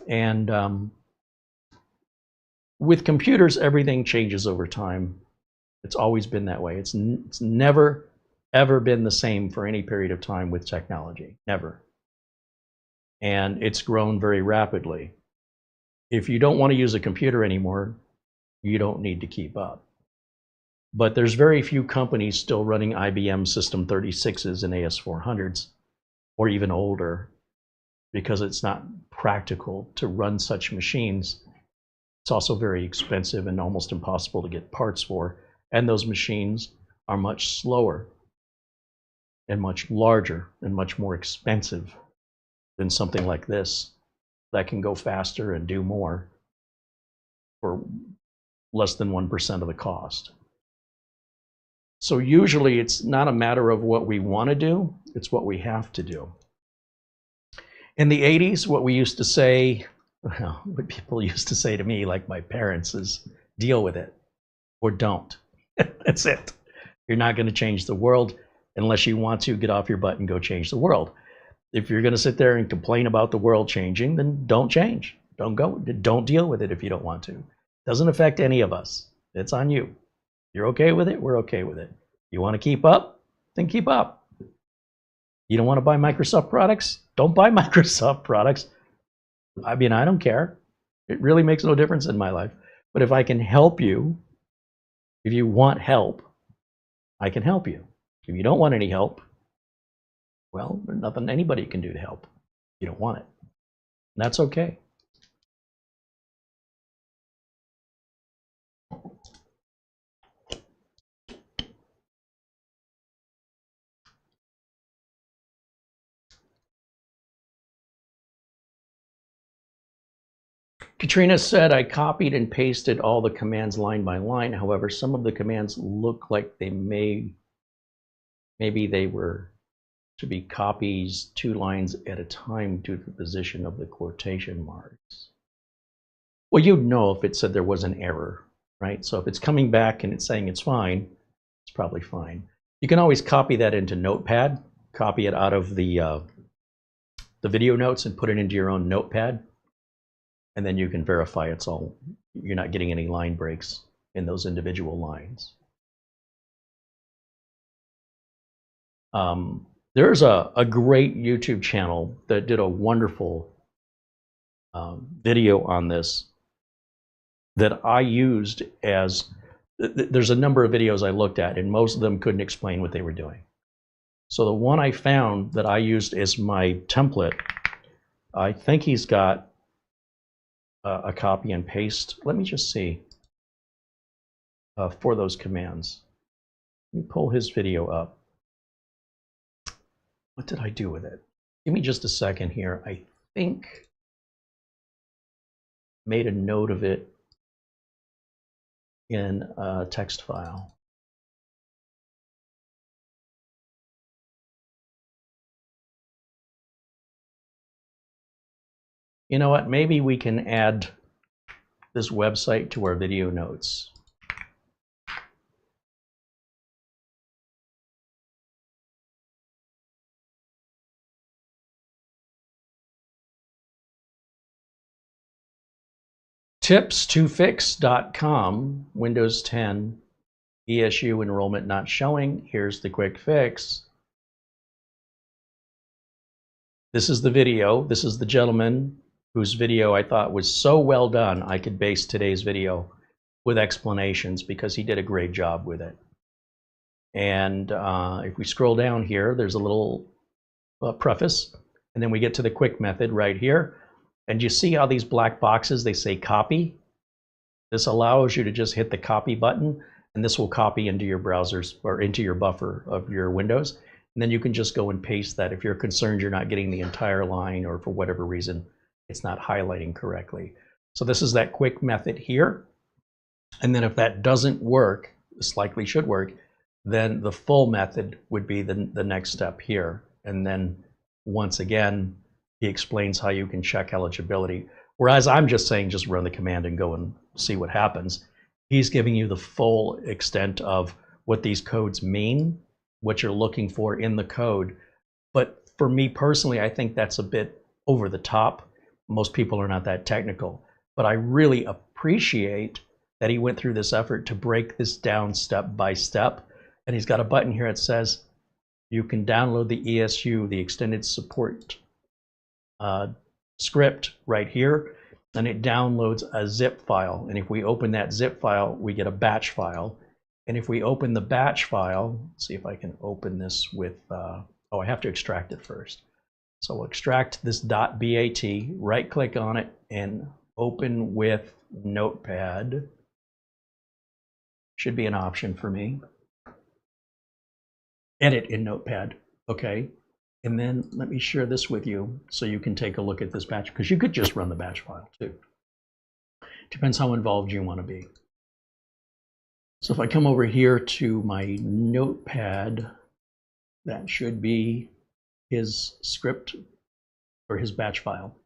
[SPEAKER 1] And with computers, everything changes over time. It's always been that way. It's never, ever been the same for any period of time with technology, never. And it's grown very rapidly. If you don't want to use a computer anymore, you don't need to keep up. But there's very few companies still running IBM System 36s and AS400s, or even older, because it's not practical to run such machines. It's also very expensive and almost impossible to get parts for. And those machines are much slower and much larger and much more expensive than something like this that can go faster and do more for less than 1% of the cost. So usually it's not a matter of what we want to do, it's what we have to do. In the 80s, what we used to say, well, what people used to say to me, like my parents, is deal with it or don't. That's it. You're not going to change the world unless you want to. Get off your butt and go change the world. If you're going to sit there and complain about the world changing, then don't change. Don't deal with it if you don't want to. Doesn't affect any of us. It's on you. You're okay with it, we're okay with it. You want to keep up? Then keep up. You don't want to buy Microsoft products? Don't buy Microsoft products. I mean, I don't care. It really makes no difference in my life. But if I can help you, if you want help, I can help you. If you don't want any help, well, there's nothing anybody can do to help. You don't want it. And that's okay. Katrina said, I copied and pasted all the commands line by line. However, some of the commands look like they maybe they were to be copies 2 lines at a time due to the position of the quotation marks. Well, you'd know if it said there was an error, right? So if it's coming back and it's saying it's fine, it's probably fine. You can always copy that into Notepad, copy it out of the video notes and put it into your own Notepad. And then you can verify it's all, you're not getting any line breaks in those individual lines. There's a great YouTube channel that did a wonderful video on this that I used as, there's a number of videos I looked at and most of them couldn't explain what they were doing. So the one I found that I used as my template, I think he's got a copy and paste. Let me just see for those commands. Let me pull his video up. What did I do with it? Give me just a second here. I think made a note of it in a text file. You know what? Maybe we can add this website to our video notes. tips2fix.com, Windows 10, ESU enrollment not showing. Here's the quick fix. This is the video. This is the gentleman whose video I thought was so well done, I could base today's video with explanations because he did a great job with it. And if we scroll down here, there's a little preface, and then we get to the quick method right here. And you see how these black boxes, they say copy? This allows you to just hit the copy button, and this will copy into your browsers or into your buffer of your Windows. And then you can just go and paste that if you're concerned you're not getting the entire line or for whatever reason it's not highlighting correctly. So this is that quick method here. And then if that doesn't work, this likely should work, then the full method would be the next step here. And then once again, he explains how you can check eligibility. Whereas I'm just saying just run the command and go and see what happens. He's giving you the full extent of what these codes mean, what you're looking for in the code. But for me personally, I think that's a bit over the top. Most people are not that technical, but I really appreciate that he went through this effort to break this down step by step. And he's got a button here that says you can download the ESU, the extended support script right here, and it downloads a zip file. And if we open that zip file, we get a batch file. And if we open the batch file, let's see if I can open this with, oh, I have to extract it first. So we'll extract this .bat, right click on it and open with Notepad. Should be an option for me. Edit in Notepad, okay. And then let me share this with you so you can take a look at this batch, because you could just run the batch file too. Depends how involved you want to be. So if I come over here to my Notepad, that should be his script or his batch file.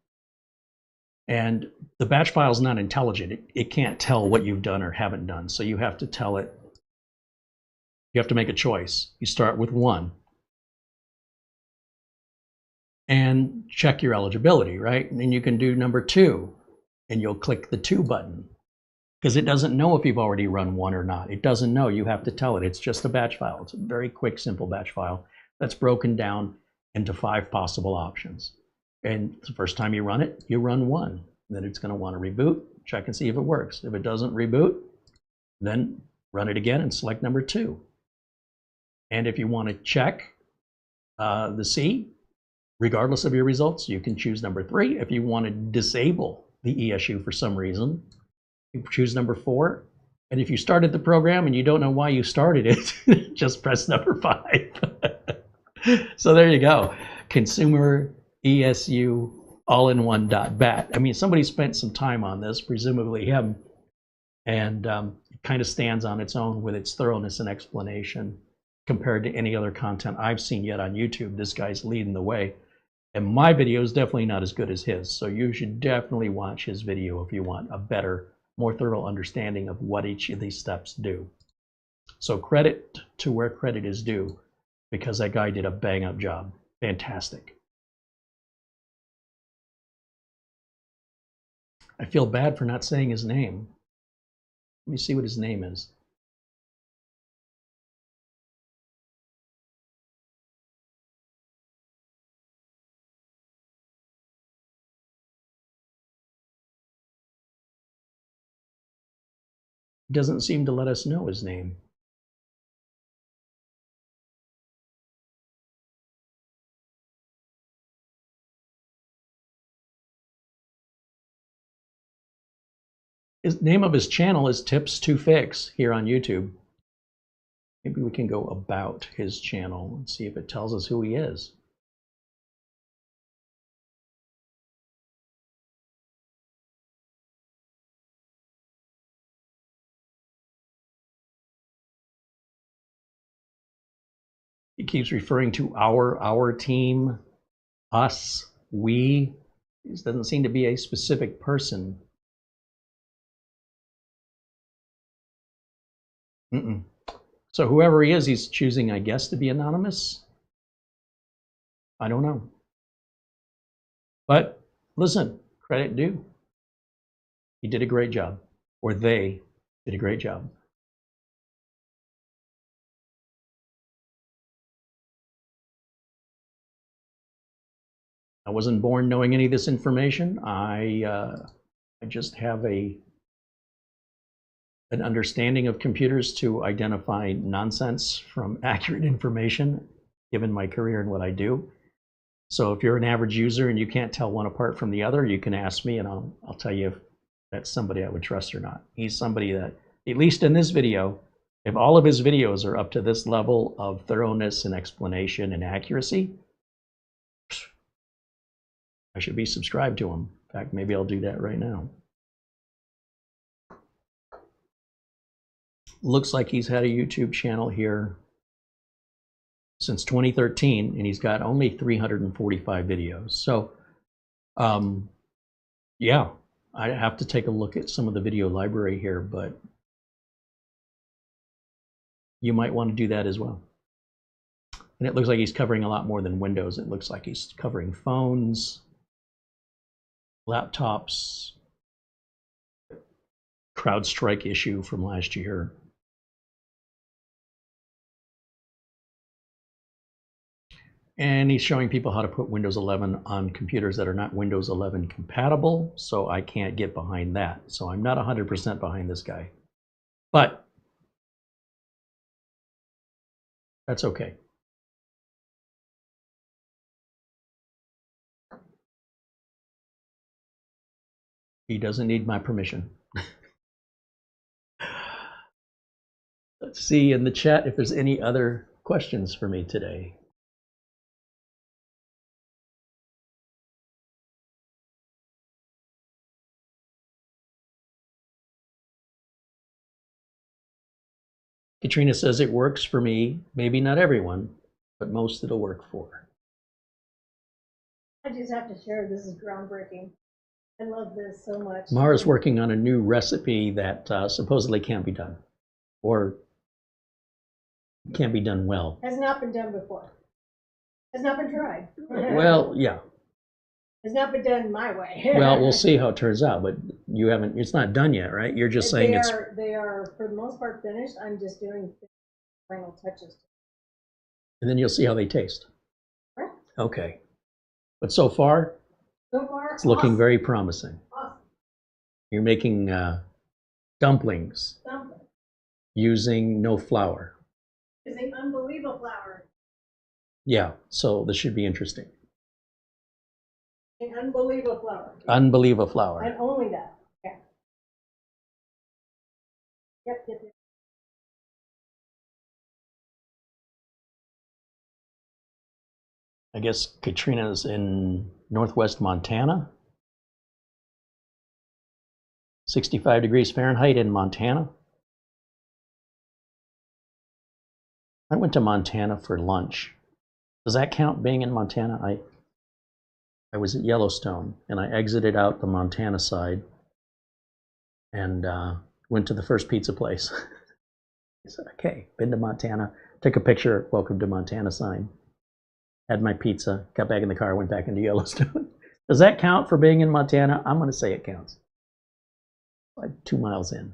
[SPEAKER 1] And the batch file is not intelligent. It can't tell what you've done or haven't done. So you have to tell it, you have to make a choice. You start with 1 and check your eligibility, right? And then you can do number 2 and you'll click the 2 button because it doesn't know if you've already run 1 or not. It doesn't know. You have to tell it. It's just a batch file. It's a very quick, simple batch file that's broken down into 5 possible options. And the first time you run it, you run 1. Then it's going to want to reboot, check and see if it works. If it doesn't reboot, then run it again and select number 2. And if you want to check the C, regardless of your results, you can choose number 3. If you want to disable the ESU for some reason, you choose number 4. And if you started the program and you don't know why you started it, just press number 5. So there you go. ConsumerESU all-in-one.bat. I mean, somebody spent some time on this, presumably him, and it kind of stands on its own with its thoroughness and explanation compared to any other content I've seen yet on YouTube. This guy's leading the way. And my video is definitely not as good as his, so you should definitely watch his video if you want a better, more thorough understanding of what each of these steps do. So credit to where credit is due, because that guy did a bang-up job. Fantastic. I feel bad for not saying his name. Let me see what his name is. He doesn't seem to let us know his name. His name of his channel is Tips to Fix here on YouTube. Maybe we can go about his channel and see if it tells us who he is. He keeps referring to our team, us, we. This doesn't seem to be a specific person. So whoever he is, he's choosing, I guess, to be anonymous. I don't know. But listen, credit due. He did a great job, or they did a great job. I wasn't born knowing any of this information. I just have an understanding of computers to identify nonsense from accurate information, given my career and what I do. So if you're an average user and you can't tell one apart from the other, you can ask me and I'll tell you if that's somebody I would trust or not. He's somebody that, at least in this video, if all of his videos are up to this level of thoroughness and explanation and accuracy, I should be subscribed to him. In fact, maybe I'll do that right now. Looks like he's had a YouTube channel here since 2013, and he's got only 345 videos. So, yeah, I have to take a look at some of the video library here, but you might want to do that as well. And it looks like he's covering a lot more than Windows. It looks like he's covering phones, laptops, CrowdStrike issue from last year. And he's showing people how to put Windows 11 on computers that are not Windows 11 compatible, so I can't get behind that. So I'm not 100% behind this guy. But that's okay. He doesn't need my permission. Let's see in the chat if there's any other questions for me today. Katrina says it works for me. Maybe not everyone, but most it'll work for.
[SPEAKER 2] I just have to share, this is groundbreaking. I love this so much.
[SPEAKER 1] Mara's working on a new recipe that supposedly can't be done, or can't be done well.
[SPEAKER 2] Has not been done before. Has not been tried.
[SPEAKER 1] Well, yeah.
[SPEAKER 2] It's not been done my way.
[SPEAKER 1] Well, we'll see how it turns out, but you haven't, it's not done yet, right? You're just saying it's...
[SPEAKER 2] They are, for the most part, finished. I'm just doing final touches.
[SPEAKER 1] And then you'll see how they taste.
[SPEAKER 2] Correct.
[SPEAKER 1] Okay. But so far, it's looking
[SPEAKER 2] awesome.
[SPEAKER 1] very promising.
[SPEAKER 2] Awesome.
[SPEAKER 1] You're making dumplings using no flour.
[SPEAKER 2] Using unbelievable flour.
[SPEAKER 1] Yeah, so this should be interesting.
[SPEAKER 2] Unbelievable flour.
[SPEAKER 1] Unbelievable flour.
[SPEAKER 2] And only that. Yeah. Yep.
[SPEAKER 1] I guess Katrina's in northwest Montana. 65 degrees Fahrenheit in Montana. I went to Montana for lunch. Does that count being in Montana? I was at Yellowstone and I exited out the Montana side and went to the first pizza place. I said, okay, been to Montana, took a picture, welcome to Montana sign, had my pizza, got back in the car, went back into Yellowstone. Does that count for being in Montana? I'm gonna say it counts. Like 2 miles in.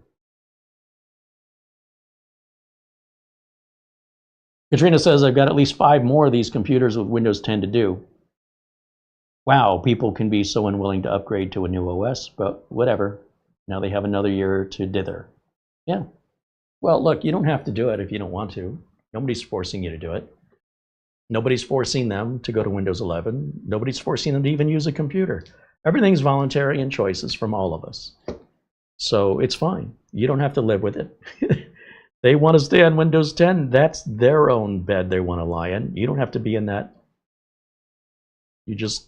[SPEAKER 1] Katrina says, I've got at least 5 more of these computers with Windows 10 to do. Wow, people can be so unwilling to upgrade to a new OS, but whatever. Now they have another year to dither. Yeah. Well, look, you don't have to do it if you don't want to. Nobody's forcing you to do it. Nobody's forcing them to go to Windows 11. Nobody's forcing them to even use a computer. Everything's voluntary and choices from all of us. So it's fine. You don't have to live with it. They want to stay on Windows 10. That's their own bed they want to lie in. You don't have to be in that. You just,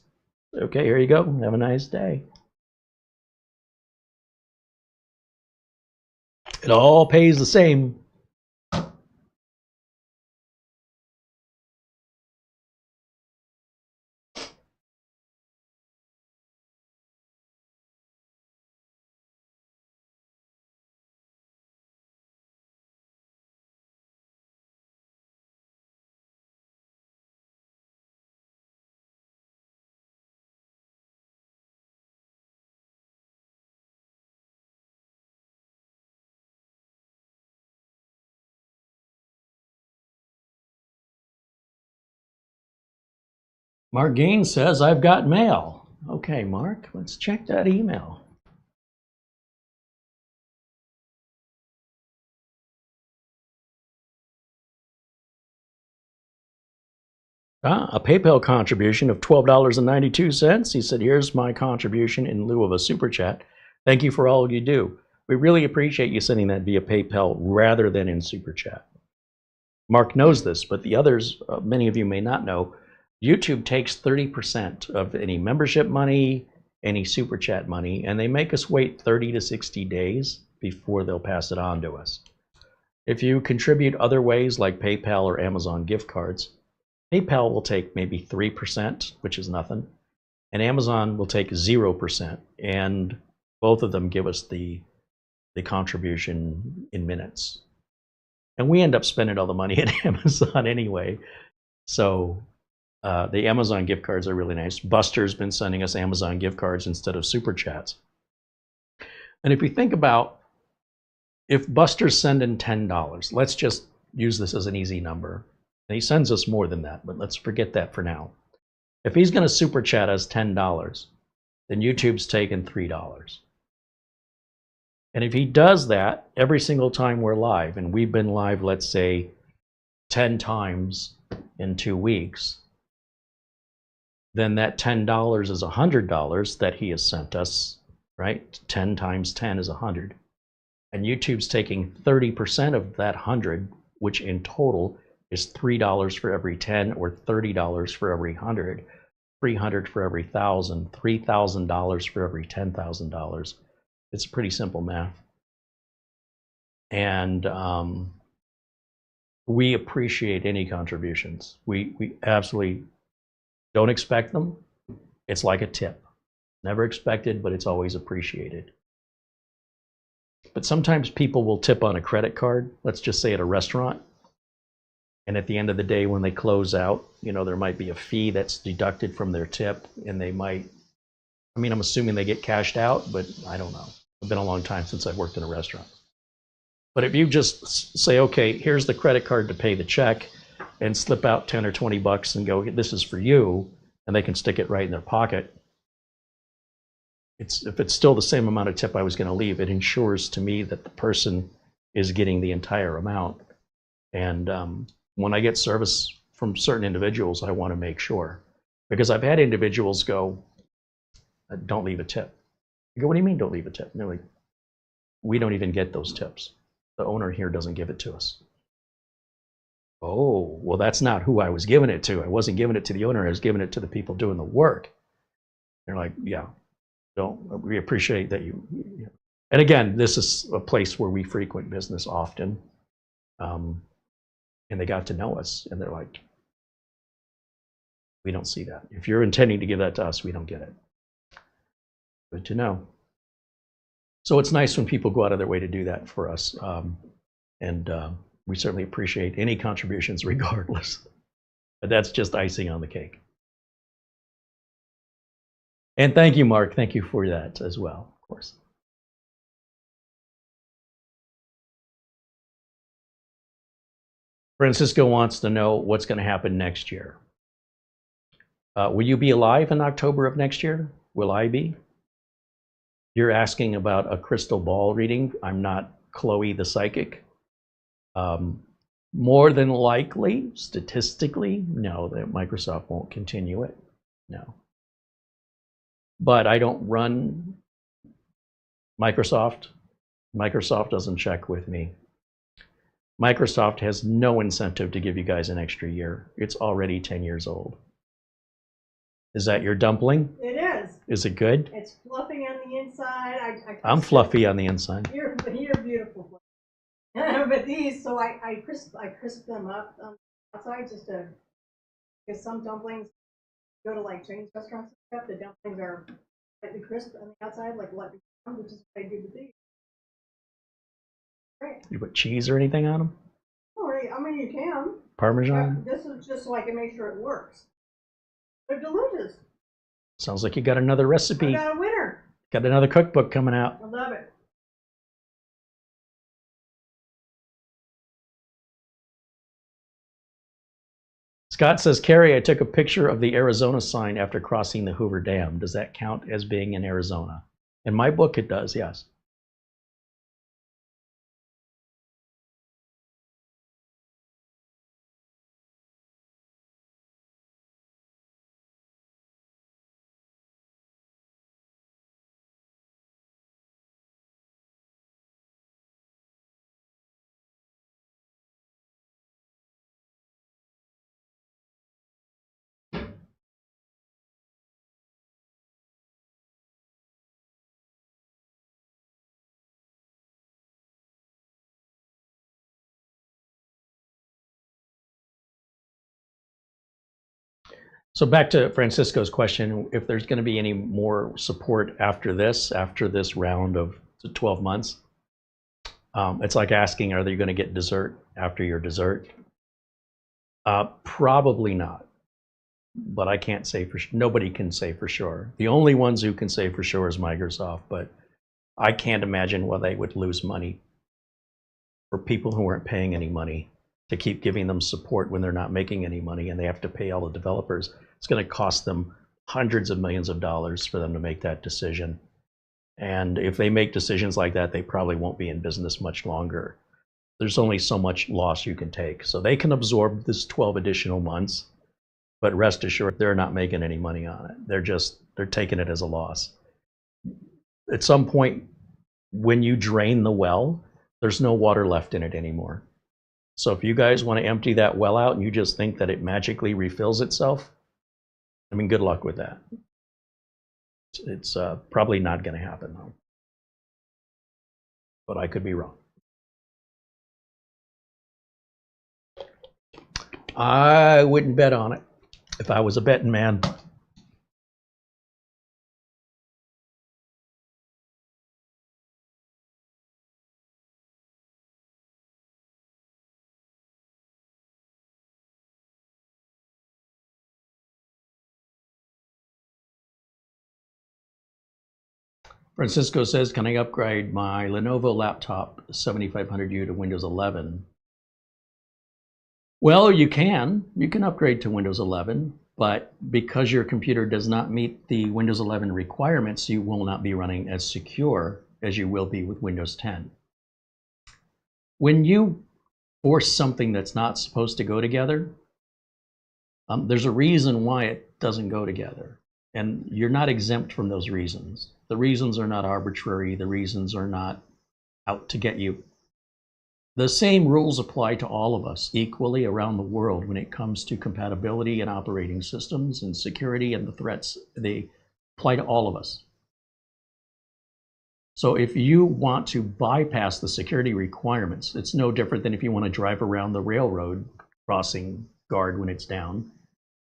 [SPEAKER 1] okay, here you go. Have a nice day. It all pays the same. Mark Gaines says, I've got mail. Okay, Mark, let's check that email. A PayPal contribution of $12.92. He said, here's my contribution in lieu of a super chat. Thank you for all you do. We really appreciate you sending that via PayPal rather than in super chat. Mark knows this, but the others, many of you may not know, YouTube takes 30% of any membership money, any super chat money, and they make us wait 30 to 60 days before they'll pass it on to us. If you contribute other ways like PayPal or Amazon gift cards, PayPal will take maybe 3%, which is nothing, and Amazon will take 0%, and both of them give us the contribution in minutes. And we end up spending all the money at Amazon anyway. So the Amazon gift cards are really nice. Buster's been sending us Amazon gift cards instead of super chats. And if you think about, if Buster's sending $10, let's just use this as an easy number. And he sends us more than that, but let's forget that for now. If he's going to super chat us $10, then YouTube's taking $3. And if he does that every single time we're live, and we've been live, let's say, 10 times in 2 weeks, then that $10 is $100 that he has sent us, right? 10 times 10 is 100. And YouTube's taking 30% of that 100, which in total is $3 for every 10 or $30 for every 100, $300 for every 1,000, $3,000 for every $10,000. It's pretty simple math. And we appreciate any contributions. We absolutely don't expect them. It's like a tip. Never expected, but it's always appreciated. But sometimes people will tip on a credit card, let's just say at a restaurant. And at the end of the day, when they close out, you know, there might be a fee that's deducted from their tip, and they might I mean, I'm assuming they get cashed out, but I don't know. It's been a long time since I've worked in a restaurant. But if you just say, okay, here's the credit card to pay the check, and slip out 10 or 20 bucks and go, this is for you, and they can stick it right in their pocket. If it's still the same amount of tip I was going to leave, it ensures to me that the person is getting the entire amount. And when I get service from certain individuals, I want to make sure. Because I've had individuals go, don't leave a tip. I go, what do you mean don't leave a tip? And they're like, we don't even get those tips. The owner here doesn't give it to us. Oh, well, that's not who I was giving it to. I wasn't giving it to the owner. I was giving it to the people doing the work. They're like, yeah, we appreciate that you. And again, this is a place where we frequent business often. And they got to know us, and they're like, we don't see that. If you're intending to give that to us, we don't get it. Good to know. So it's nice when people go out of their way to do that for us. We certainly appreciate any contributions regardless. But that's just icing on the cake. And thank you, Mark. Thank you for that as well, of course. Francisco wants to know what's going to happen next year. Will you be alive in October of next year? Will I be? You're asking about a crystal ball reading. I'm not Chloe the psychic. More than likely, statistically, no, that Microsoft won't continue it. No. But I don't run Microsoft. Microsoft doesn't check with me. Microsoft has no incentive to give you guys an extra year. It's already 10 years old. Is that your dumpling?
[SPEAKER 2] It is.
[SPEAKER 1] Is it good?
[SPEAKER 2] It's fluffy on the inside.
[SPEAKER 1] I'm fluffy on the inside.
[SPEAKER 2] You're beautiful. But these, so I crisp them up on the outside just to, because some dumplings go to like Chinese restaurants and stuff. The dumplings are slightly crisp on the outside, like lightly brown, which is what I do with these. Great.
[SPEAKER 1] You put cheese or anything on them?
[SPEAKER 2] Oh, I mean, you can.
[SPEAKER 1] Parmesan?
[SPEAKER 2] This is just so I can make sure it works. They're delicious.
[SPEAKER 1] Sounds like you got another recipe.
[SPEAKER 2] I got a winner.
[SPEAKER 1] Got another cookbook coming out.
[SPEAKER 2] I love it.
[SPEAKER 1] Scott says, Carey, I took a picture of the Arizona sign after crossing the Hoover Dam. Does that count as being in Arizona? In my book, it does, yes. So back to Francisco's question, if there's going to be any more support after this round of 12 months, it's like asking, are they going to get dessert after your dessert? Probably not, but I can't say for sure. Nobody can say for sure. The only ones who can say for sure is Microsoft, but I can't imagine why they would lose money for people who aren't paying any money to keep giving them support when they're not making any money and they have to pay all the developers. It's going to cost them hundreds of millions of dollars for them to make that decision. And if they make decisions like that, they probably won't be in business much longer. There's only so much loss you can take. So they can absorb this 12 additional months, but rest assured, they're not making any money on it. They're taking it as a loss. At some point, when you drain the well, there's no water left in it anymore. So if you guys want to empty that well out and you just think that it magically refills itself, I mean, good luck with that. It's probably not going to happen, though. But I could be wrong. I wouldn't bet on it if I was a betting man. Francisco says, can I upgrade my Lenovo laptop 7500U to Windows 11? Well, you can. You can upgrade to Windows 11, but because your computer does not meet the Windows 11 requirements, you will not be running as secure as you will be with Windows 10. When you force something that's not supposed to go together, there's a reason why it doesn't go together. And you're not exempt from those reasons. The reasons are not arbitrary. The reasons are not out to get you. The same rules apply to all of us equally around the world when it comes to compatibility and operating systems and security and the threats. They apply to all of us. So if you want to bypass the security requirements, it's no different than if you want to drive around the railroad crossing guard when it's down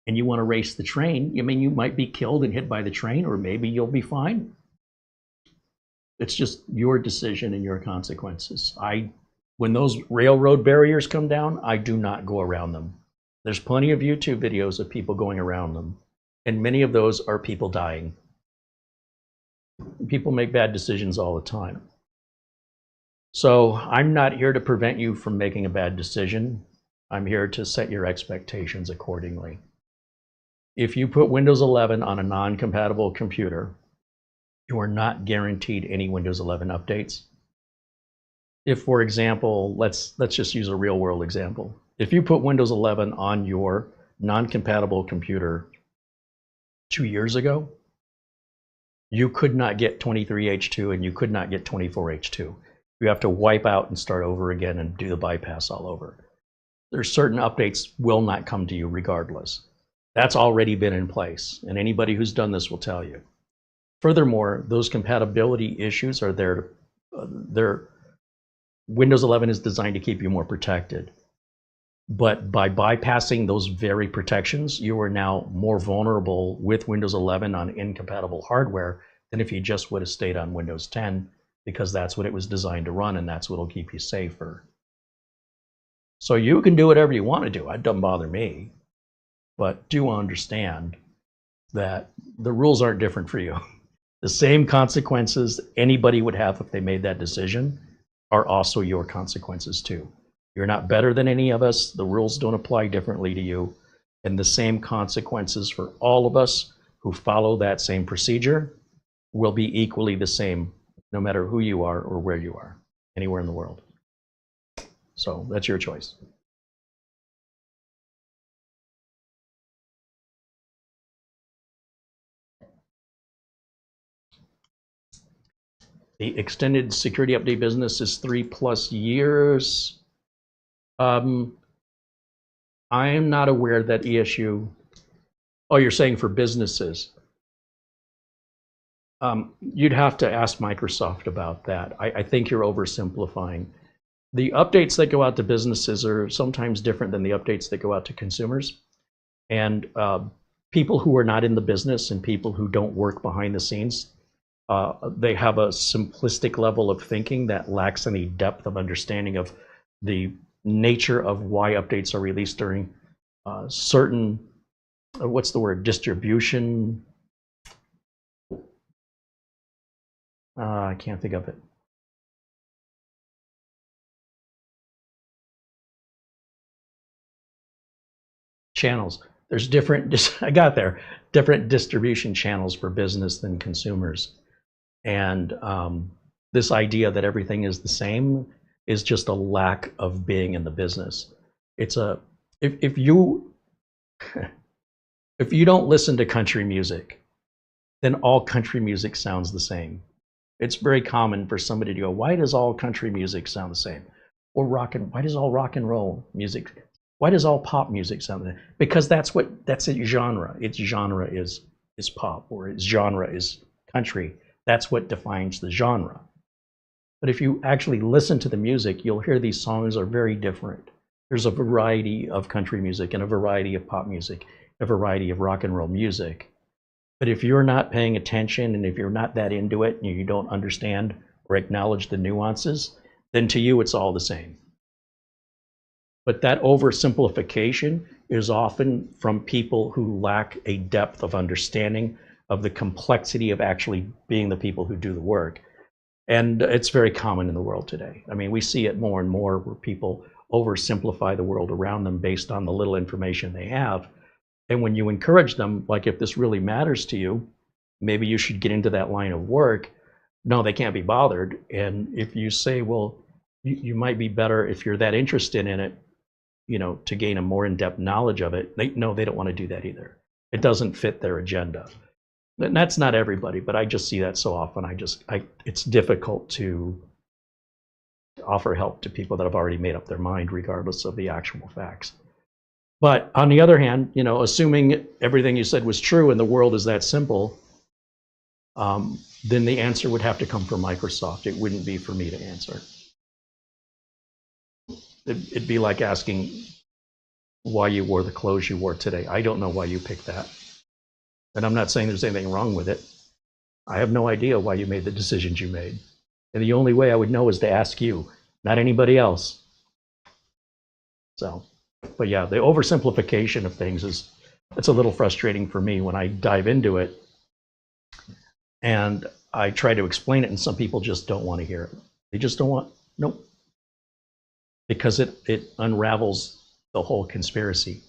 [SPEAKER 1] and you want to race the train. I mean, you might be killed and hit by the train, or maybe you'll be fine. It's just your decision and your consequences. When those railroad barriers come down, I do not go around them. There's plenty of YouTube videos of people going around them, and many of those are people dying. People make bad decisions all the time. So I'm not here to prevent you from making a bad decision. I'm here to set your expectations accordingly. If you put Windows 11 on a non-compatible computer, you are not guaranteed any Windows 11 updates. If, for example, let's just use a real world example. If you put Windows 11 on your non-compatible computer 2 years ago, you could not get 23H2 and you could not get 24H2. You have to wipe out and start over again and do the bypass all over. There's certain updates will not come to you regardless. That's already been in place, and anybody who's done this will tell you. Furthermore, those compatibility issues are there. Windows 11 is designed to keep you more protected. But by bypassing those very protections, you are now more vulnerable with Windows 11 on incompatible hardware than if you just would have stayed on Windows 10, because that's what it was designed to run, and that's what will keep you safer. So you can do whatever you want to do. It doesn't bother me. But do understand that the rules aren't different for you. The same consequences anybody would have if they made that decision are also your consequences too. You're not better than any of us. The rules don't apply differently to you. And the same consequences for all of us who follow that same procedure will be equally the same, no matter who you are or where you are, anywhere in the world. So that's your choice. The extended security update business is 3+ years. I am not aware that ESU, oh, you're saying for businesses. You'd have to ask Microsoft about that. I think you're oversimplifying. The updates that go out to businesses are sometimes different than the updates that go out to consumers. And people who are not in the business and people who don't work behind the scenes, they have a simplistic level of thinking that lacks any depth of understanding of the nature of why updates are released during certain, what's the word, distribution? I can't think of it. Channels. There's different, I got there, different distribution channels for business than consumers. And this idea that everything is the same is just a lack of being in the business. It's a, if you don't listen to country music, then all country music sounds the same. It's very common for somebody to go, why does all country music sound the same? Or why does all rock and roll music, why does all pop music sound the same? Because that's its genre. Its genre is pop, or its genre is country. That's what defines the genre. But if you actually listen to the music, you'll hear these songs are very different. There's a variety of country music and a variety of pop music, a variety of rock and roll music. But if you're not paying attention and if you're not that into it and you don't understand or acknowledge the nuances, then to you it's all the same. But that oversimplification is often from people who lack a depth of understanding of the complexity of actually being the people who do the work. And it's very common in the world today. I mean, we see it more and more where people oversimplify the world around them based on the little information they have. And when you encourage them, like, if this really matters to you, maybe you should get into that line of work. No, they can't be bothered. And if you say, well, you might be better if you're that interested in it, you know, to gain a more in-depth knowledge of it, they don't want to do that either. It doesn't fit their agenda. And that's not everybody, but I just see that so often. It's difficult to offer help to people that have already made up their mind, regardless of the actual facts. But on the other hand, you know, assuming everything you said was true and the world is that simple, then the answer would have to come from Microsoft. It wouldn't be for me to answer. It'd be like asking why you wore the clothes you wore today. I don't know why you picked that. And I'm not saying there's anything wrong with it. I have no idea why you made the decisions you made. And the only way I would know is to ask you, not anybody else. So, but yeah, the oversimplification of things it's a little frustrating for me when I dive into it and I try to explain it, and some people just don't want to hear it. They just don't want, nope. Because it unravels the whole conspiracy.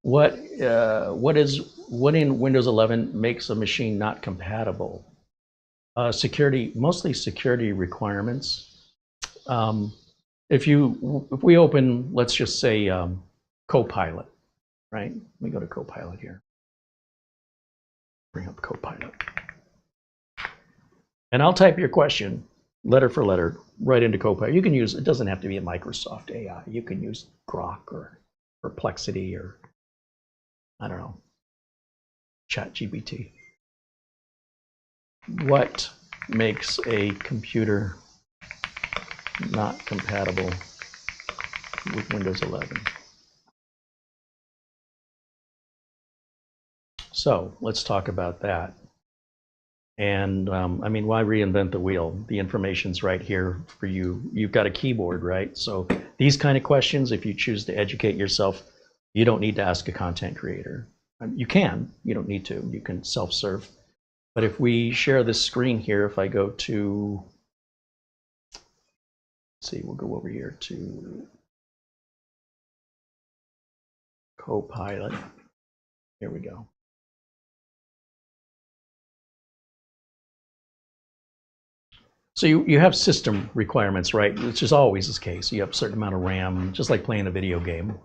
[SPEAKER 1] What in Windows 11 makes a machine not compatible? Mostly security requirements. If we open, let's just say Copilot, right? Let me go to Copilot here. Bring up Copilot. And I'll type your question, letter for letter, right into Copilot. You can use, it doesn't have to be a Microsoft AI. You can use Grok or Perplexity or, I don't know, ChatGPT. What makes a computer not compatible with Windows 11? So let's talk about that. And I mean, why reinvent the wheel? The information's right here for you. You've got a keyboard, right? So these kind of questions, if you choose to educate yourself, you don't need to ask a content creator. You can, you don't need to. You can self-serve. But if we share this screen here, if I go to, let's see, we'll go over here to Copilot. Here we go. So you have system requirements, right? Which is always the case. You have a certain amount of RAM, just like playing a video game.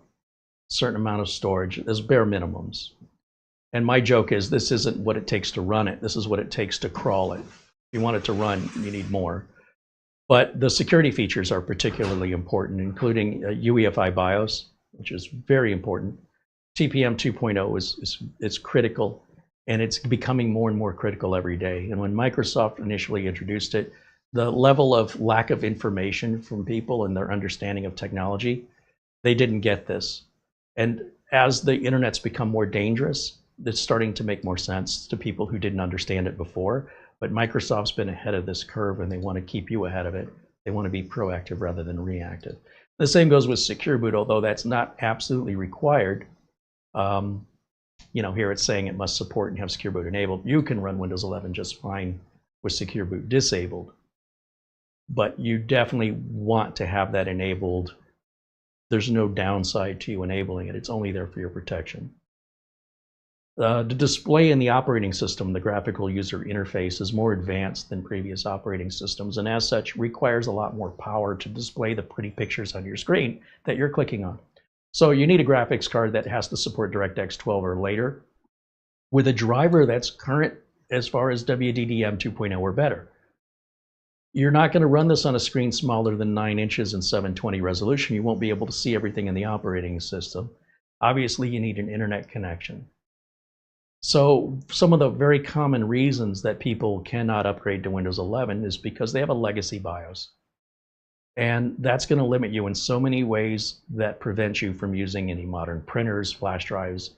[SPEAKER 1] Certain amount of storage. There's bare minimums. And my joke is, this isn't what it takes to run it. This is what it takes to crawl it. If you want it to run, you need more. But the security features are particularly important, including UEFI BIOS, which is very important. TPM 2.0 is critical, and it's becoming more and more critical every day. And when Microsoft initially introduced it, the level of lack of information from people and their understanding of technology, they didn't get this. And as the internet's become more dangerous, it's starting to make more sense to people who didn't understand it before. But Microsoft's been ahead of this curve, and they want to keep you ahead of it. They want to be proactive rather than reactive. The same goes with Secure Boot, although that's not absolutely required. You know, here it's saying it must support and have Secure Boot enabled. You can run Windows 11 just fine with Secure Boot disabled. But you definitely want to have that enabled. There's no downside to you enabling it. It's only there for your protection. The display in the operating system, the graphical user interface, is more advanced than previous operating systems, and as such requires a lot more power to display the pretty pictures on your screen that you're clicking on. So you need a graphics card that has to support DirectX 12 or later, with a driver that's current as far as WDDM 2.0 or better. You're not going to run this on a screen smaller than 9 inches and 720 resolution. You won't be able to see everything in the operating system. Obviously, you need an internet connection. So some of the very common reasons that people cannot upgrade to Windows 11 is because they have a legacy BIOS. And that's going to limit you in so many ways that prevent you from using any modern printers, flash drives,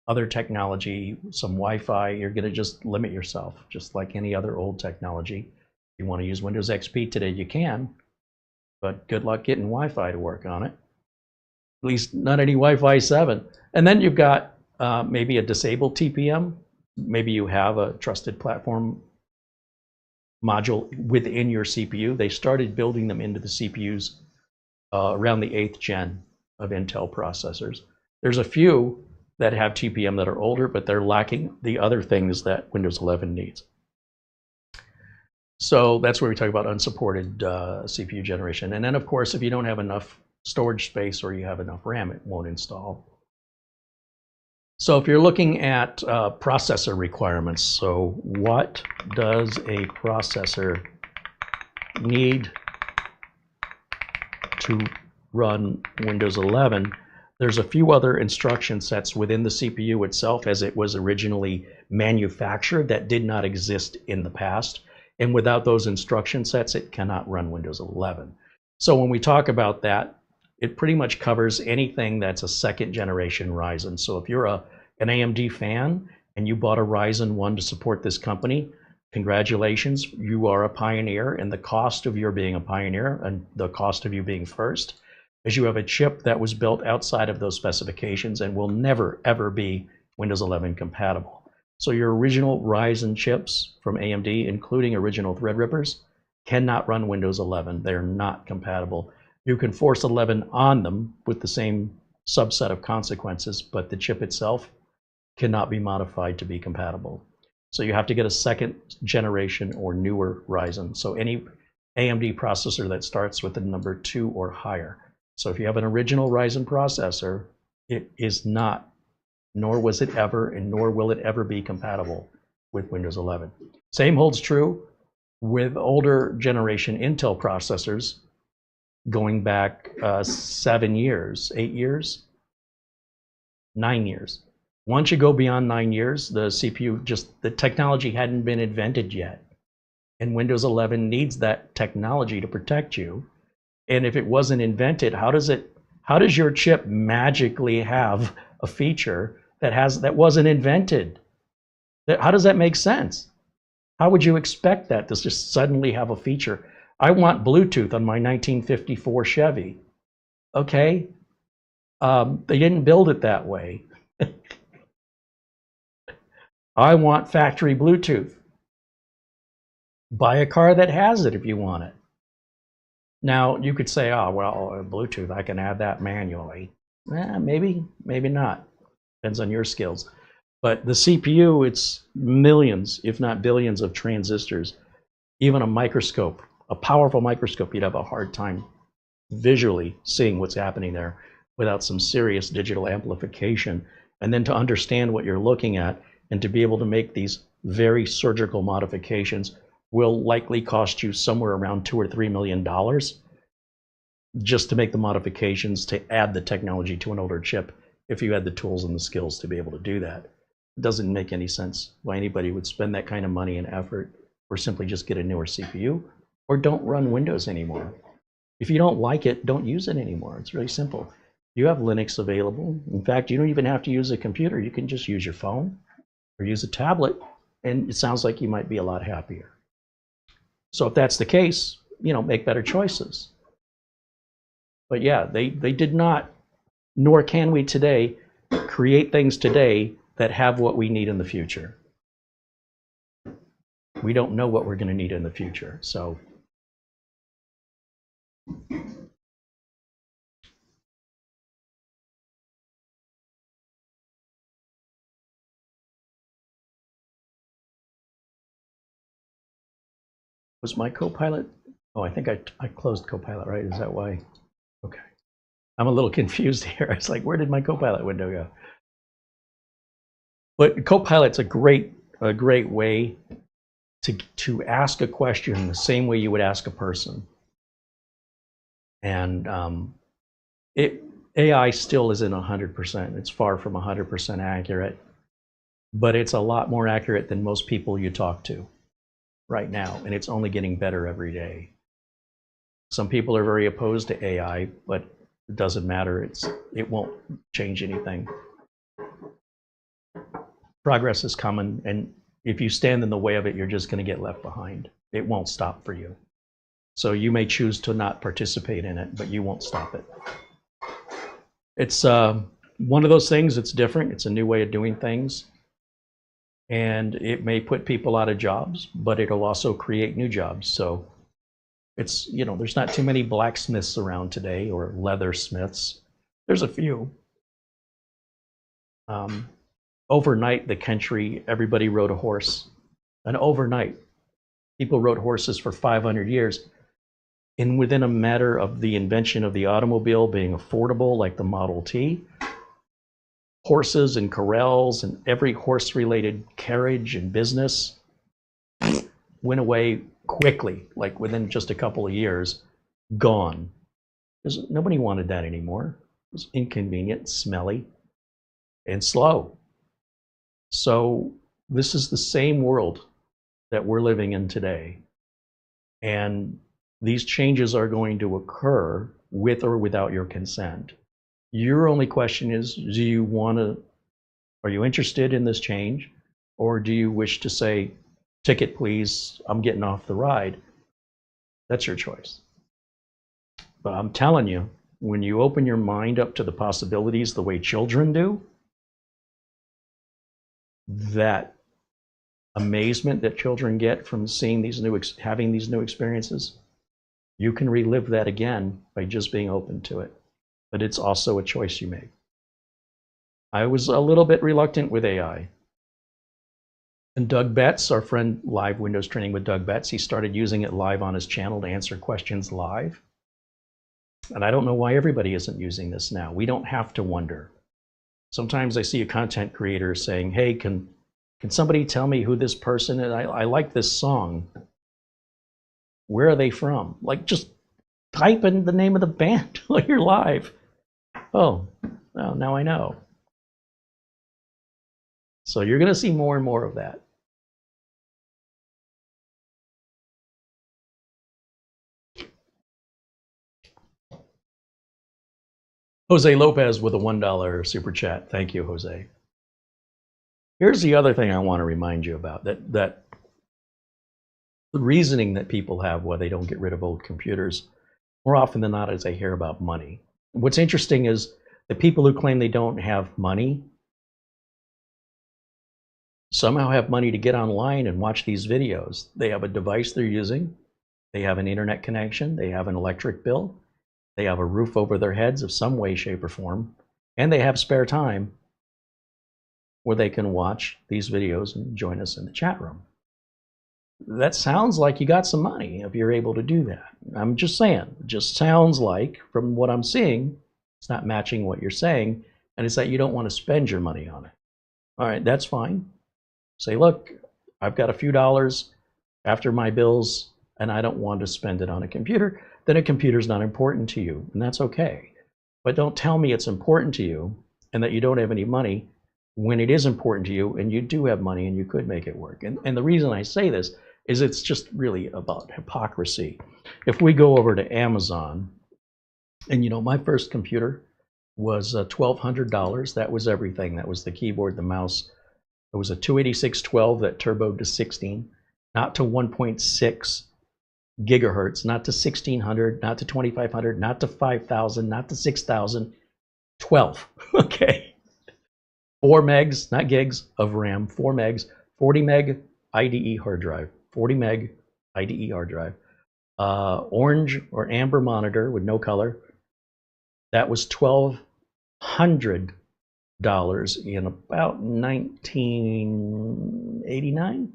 [SPEAKER 1] other technology, some Wi-Fi. You're going to just limit yourself, just like any other old technology. If you want to use Windows XP today, you can. but good luck getting Wi-Fi to work on it. At least not any Wi-Fi 7. And then you've got maybe a disabled TPM. Maybe you have a trusted platform module within your CPU. They started building them into the CPUs around the 8th gen of Intel processors. There's a few that have TPM that are older, but they're lacking the other things that Windows 11 needs. So that's where we talk about unsupported CPU generation. And then, of course, if you don't have enough storage space or you have enough RAM, it won't install. So if you're looking at processor requirements, so what does a processor need to run Windows 11? There's a few other instruction sets within the CPU itself as it was originally manufactured that did not exist in the past. And without those instruction sets, it cannot run Windows 11. So when we talk about that, it pretty much covers anything that's a second generation Ryzen. So if you're an AMD fan and you bought a Ryzen 1 to support this company, congratulations, you are a pioneer. And the cost of your being a pioneer and the cost of you being first is you have a chip that was built outside of those specifications and will never, ever be Windows 11 compatible. So your original Ryzen chips from AMD, including original Threadrippers, cannot run Windows 11. They're not compatible. You can force 11 on them with the same subset of consequences, but the chip itself cannot be modified to be compatible. So you have to get a second generation or newer Ryzen. So any AMD processor that starts with the number 2 or higher. So if you have an original Ryzen processor, it is not, nor was it ever, and nor will it ever be compatible with Windows 11. Same holds true with older generation Intel processors going back 7 years, 8 years, 9 years. Once you go beyond 9 years, the CPU the technology hadn't been invented yet. And Windows 11 needs that technology to protect you. And if it wasn't invented, how does your chip magically have a feature that wasn't invented? How does that make sense? How would you expect that to just suddenly have a feature? I want Bluetooth on my 1954 Chevy. Okay, they didn't build it that way. I want factory Bluetooth. Buy a car that has it if you want it. Now, you could say, oh, well, Bluetooth, I can add that manually. Maybe, maybe not. Depends on your skills. But the CPU, it's millions, if not billions of transistors. Even a microscope, a powerful microscope, you'd have a hard time visually seeing what's happening there without some serious digital amplification. And then to understand what you're looking at and to be able to make these very surgical modifications will likely cost you somewhere around $2 or $3 million just to make the modifications to add the technology to an older chip if you had the tools and the skills to be able to do that. It doesn't make any sense why anybody would spend that kind of money and effort or simply just get a newer CPU or don't run Windows anymore. If you don't like it, don't use it anymore. It's really simple. You have Linux available. In fact, you don't even have to use a computer. You can just use your phone or use a tablet, and it sounds like you might be a lot happier. So if that's the case, make better choices. But yeah, they did not, nor can we today, create things today that have what we need in the future. We don't know what we're going to need in the future. So was my Copilot? Oh, I think I closed Copilot, right? Is that why? Okay. I'm a little confused here. It's like, where did my Copilot window go? But Copilot's a great way to ask a question the same way you would ask a person. And AI still isn't 100%. It's far from 100% accurate, but it's a lot more accurate than most people you talk to right now, and it's only getting better every day. Some people are very opposed to AI, but it doesn't matter. It won't change anything. Progress is coming, and if you stand in the way of it, you're just going to get left behind. It won't stop for you. So you may choose to not participate in it, but you won't stop it. It's one of those things. It's different. It's a new way of doing things. And it may put people out of jobs, but it'll also create new jobs. So it's, you know, there's not too many blacksmiths around today or leathersmiths. There's a few. Overnight, the country, everybody rode a horse. And overnight, people rode horses for 500 years. And within a matter of the invention of the automobile being affordable, like the Model T, horses and corrals and every horse-related carriage and business went away quickly, like within just a couple of years, gone. Because nobody wanted that anymore. It was inconvenient, smelly, and slow. So this is the same world that we're living in today. And these changes are going to occur with or without your consent. Your only question is, do you want to, are you interested in this change? Or do you wish to say, ticket please, I'm getting off the ride? That's your choice. But I'm telling you, when you open your mind up to the possibilities the way children do, that amazement that children get from seeing these new, having these new experiences, you can relive that again by just being open to it. But it's also a choice you make. I was a little bit reluctant with AI. And Doug Betts, our friend, live Windows training with Doug Betts, he started using it live on his channel to answer questions live. And I don't know why everybody isn't using this now. We don't have to wonder. Sometimes I see a content creator saying, hey, can somebody tell me who this person is? I like this song. Where are they from? Like, just type in the name of the band while you're live. Oh, well, now I know. So you're going to see more and more of that. Jose Lopez with a $1 super chat. Thank you, Jose. Here's the other thing I want to remind you about, that the reasoning that people have why they don't get rid of old computers, more often than not, is they hear about money. What's interesting is the people who claim they don't have money somehow have money to get online and watch these videos. They have a device they're using, they have an internet connection, they have an electric bill, they have a roof over their heads of some way, shape, or form, and they have spare time where they can watch these videos and join us in the chat room. That sounds like you got some money if you're able to do that. I'm just saying, it just sounds like, from what I'm seeing, it's not matching what you're saying, and it's that you don't want to spend your money on it. All right, that's fine. Say, look, I've got a few dollars after my bills, and I don't want to spend it on a computer. Then a computer's not important to you, and that's okay. But don't tell me it's important to you and that you don't have any money when it is important to you and you do have money and you could make it work. And the reason I say this is it's just really about hypocrisy. If we go over to Amazon, and you know, my first computer was $1,200. That was everything. That was the keyboard, the mouse. It was a 286-12 that turboed to 16, not to 1.6 gigahertz, not to 1600, not to 2500, not to 5000, not to 6000, 12. Okay. 4 megs, not gigs, of RAM, 4 megs, 40 meg IDE hard drive, 40 meg IDE hard drive. Orange or amber monitor with no color. That was $1,200 in about 1989.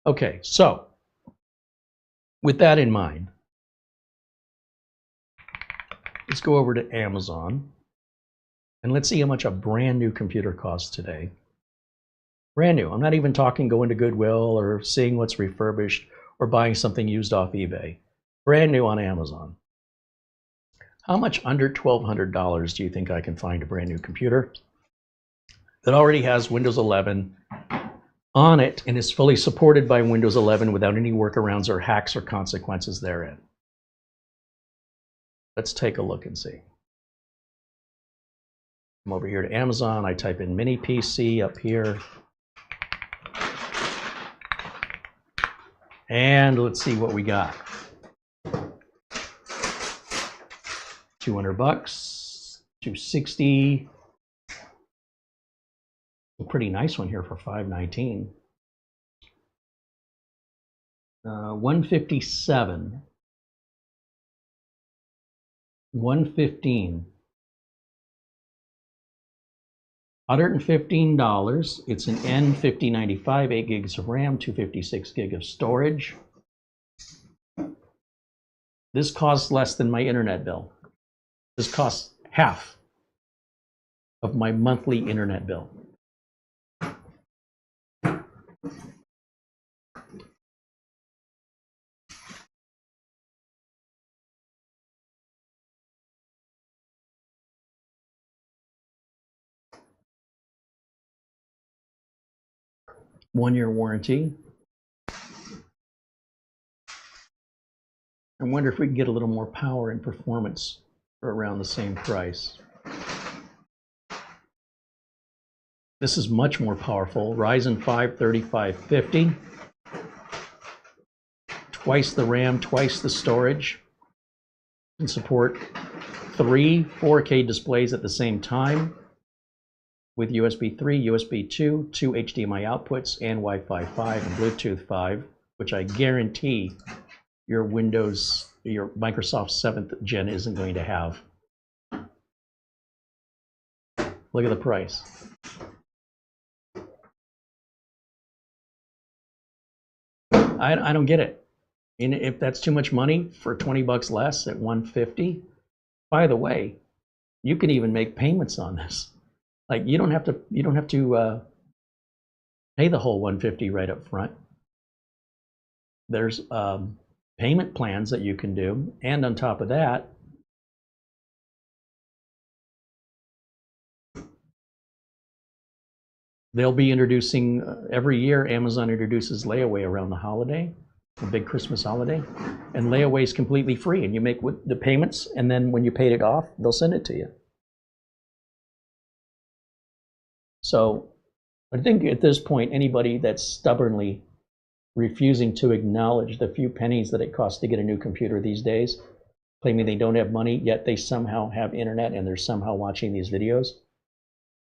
[SPEAKER 1] Okay, so with that in mind, let's go over to Amazon and let's see how much a brand new computer costs today. Brand new. I'm not even talking going to Goodwill or seeing what's refurbished or buying something used off eBay. Brand new on Amazon. How much under $1,200 do you think I can find a brand new computer that already has Windows 11 on it and is fully supported by Windows 11 without any workarounds or hacks or consequences therein? Let's take a look and see. I'm over here to Amazon. I type in mini PC up here. And let's see what we got. $200, 260. A pretty nice one here for $519. 157. 115. $115. It's an N5095, 8 gigs of RAM, 256 gig of storage. This costs less than my internet bill. This costs half of my monthly internet bill. One-year warranty. I wonder if we can get a little more power and performance for around the same price. This is much more powerful. Ryzen 5 3550. Twice the RAM, twice the storage. Can support 3 4K displays at the same time with USB 3, USB 2, 2 HDMI outputs, and Wi-Fi 5 and Bluetooth 5, which I guarantee your Microsoft 7th Gen isn't going to have. Look at the price. I don't get it. And if that's too much money for 20 bucks less at 150, by the way, you can even make payments on this. Like you don't have to pay the whole 150 right up front. There's payment plans that you can do, and on top of that, they'll be introducing every year. Amazon introduces layaway around the holiday, the big Christmas holiday, and layaway is completely free, and you make the payments, and then when you paid it off, they'll send it to you. So I think at this point, anybody that's stubbornly refusing to acknowledge the few pennies that it costs to get a new computer these days, claiming they don't have money, yet they somehow have internet and they're somehow watching these videos,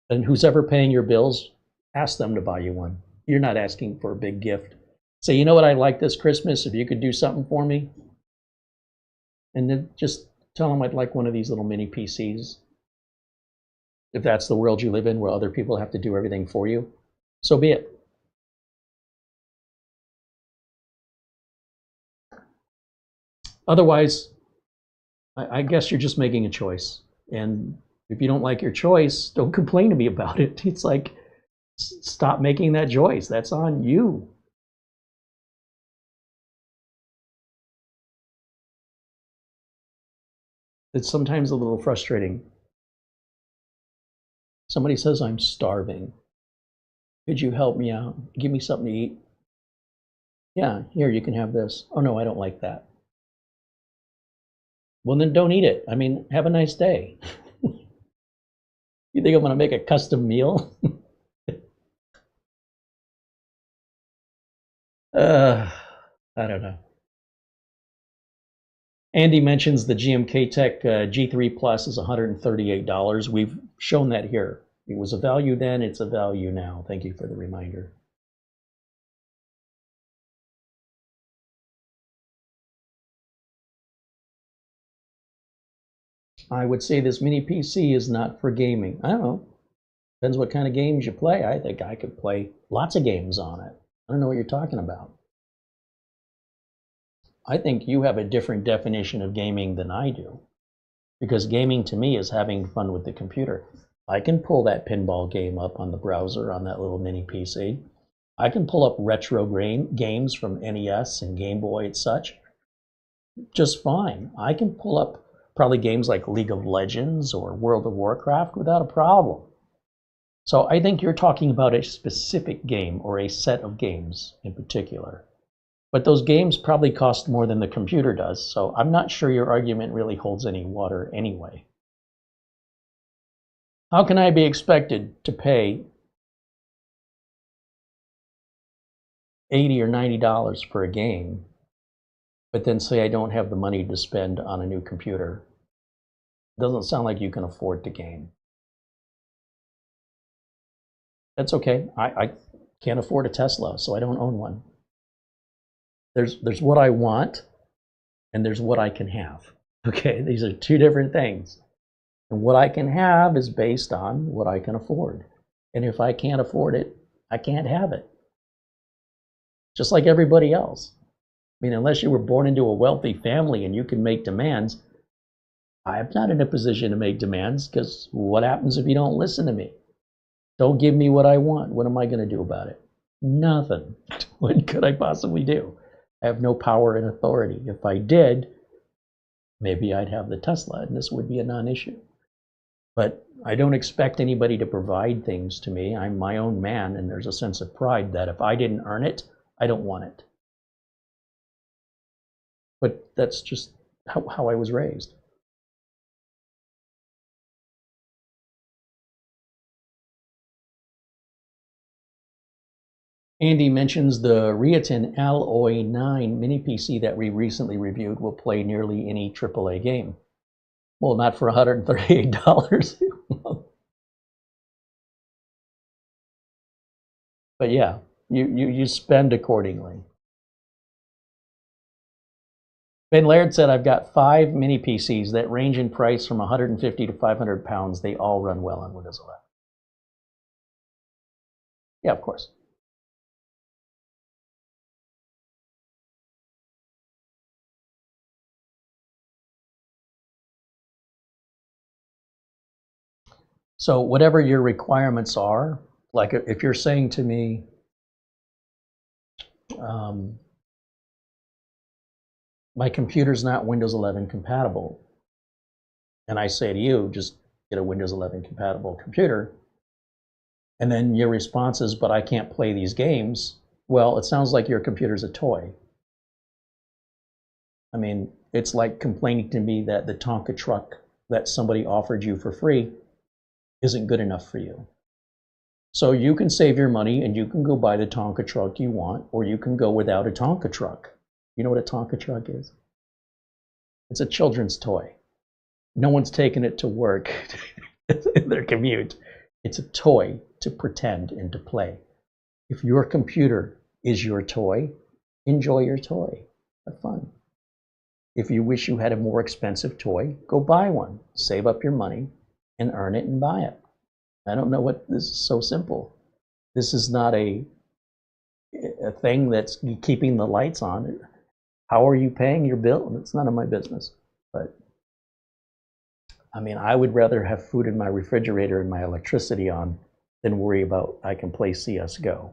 [SPEAKER 1] and who's ever paying your bills, ask them to buy you one. You're not asking for a big gift. Say, you know what I'd like this Christmas, if you could do something for me? And then just tell them I'd like one of these little mini PCs. If that's the world you live in, where other people have to do everything for you, so be it. Otherwise, I guess you're just making a choice. And if you don't like your choice, don't complain to me about it. It's like, stop making that choice. That's on you. It's sometimes a little frustrating. Somebody says, I'm starving. Could you help me out? Give me something to eat. Yeah, here, you can have this. Oh no, I don't like that. Well, then don't eat it. I mean, have a nice day. You think I'm going to make a custom meal? I don't know. Andy mentions the GMK Tech G3 Plus is $138. We've shown that here. It was a value then, it's a value now. Thank you for the reminder. I would say this mini PC is not for gaming. I don't know. Depends what kind of games you play. I think I could play lots of games on it. I don't know what you're talking about. I think you have a different definition of gaming than I do. Because gaming to me is having fun with the computer. I can pull that pinball game up on the browser on that little mini PC. I can pull up retro games from NES and Game Boy and such just fine. I can pull up probably games like League of Legends or World of Warcraft without a problem. So I think you're talking about a specific game or a set of games in particular. But those games probably cost more than the computer does, so I'm not sure your argument really holds any water anyway. How can I be expected to pay $80 or $90 for a game, but then say I don't have the money to spend on a new computer? Doesn't sound like you can afford the game. That's okay. I can't afford a Tesla, so I don't own one. There's what I want, and there's what I can have. Okay, these are two different things. And what I can have is based on what I can afford. And if I can't afford it, I can't have it. Just like everybody else. I mean, unless you were born into a wealthy family and you can make demands, I'm not in a position to make demands, because what happens if you don't listen to me? Don't give me what I want. What am I going to do about it? Nothing. What could I possibly do? I have no power and authority. If I did, maybe I'd have the Tesla and this would be a non-issue. But I don't expect anybody to provide things to me. I'm my own man, and there's a sense of pride that if I didn't earn it, I don't want it. But that's just how I was raised. Andy mentions the Riatin Alloy 9 mini PC that we recently reviewed will play nearly any AAA game. Well, not for $138. But yeah, you spend accordingly. Ben Laird said, I've got 5 mini PCs that range in price from 150 to 500 pounds. They all run well on Windows 11. Yeah, of course. So whatever your requirements are, like if you're saying to me, my computer's not Windows 11 compatible, and I say to you, just get a Windows 11 compatible computer, and then your response is, but I can't play these games, well, it sounds like your computer's a toy. I mean, it's like complaining to me that the Tonka truck that somebody offered you for free isn't good enough for you. So you can save your money and you can go buy the Tonka truck you want, or you can go without a Tonka truck. You know what a Tonka truck is? It's a children's toy. No one's taking it to work in their commute. It's a toy to pretend and to play. If your computer is your toy, enjoy your toy. Have fun. If you wish you had a more expensive toy, go buy one. Save up your money and earn it and buy it. I don't know what, this is so simple. This is not a thing that's keeping the lights on. How are you paying your bill? It's none of my business. But I mean, I would rather have food in my refrigerator and my electricity on than worry about I can play CSGO.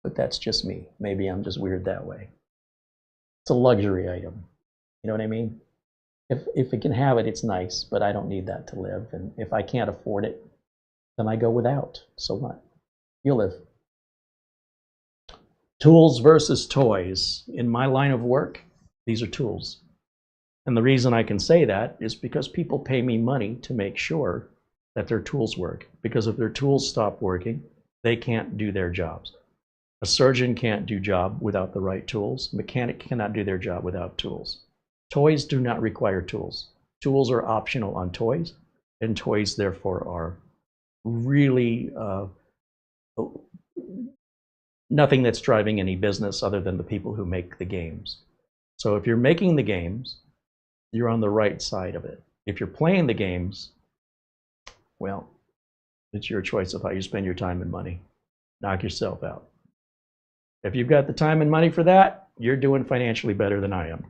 [SPEAKER 1] But that's just me. Maybe I'm just weird that way. It's a luxury item. You know what I mean? If it can have it, it's nice, but I don't need that to live. And if I can't afford it, then I go without. So what? You live. Tools versus toys. In my line of work, these are tools. And the reason I can say that is because people pay me money to make sure that their tools work. Because if their tools stop working, they can't do their jobs. A surgeon can't do job without the right tools. A mechanic cannot do their job without tools. Toys do not require tools. Tools are optional on toys, and toys therefore are really nothing that's driving any business other than the people who make the games. So if you're making the games, you're on the right side of it. If you're playing the games, well, it's your choice of how you spend your time and money. Knock yourself out. If you've got the time and money for that, you're doing financially better than I am.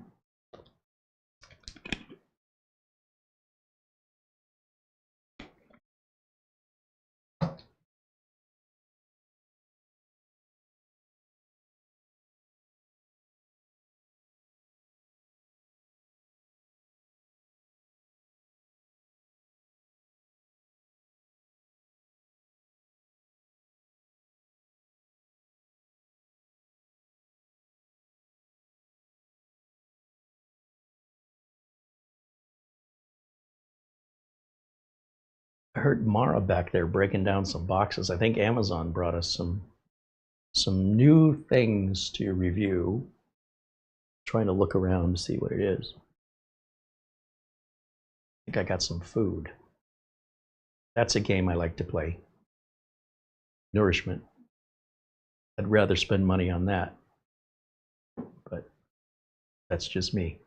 [SPEAKER 1] I heard Mara back there breaking down some boxes. I think Amazon brought us some new things to review. Trying to look around to see what it is. think I got some food. That's a game I like to play. Nourishment. I'd rather spend money on that, but that's just me.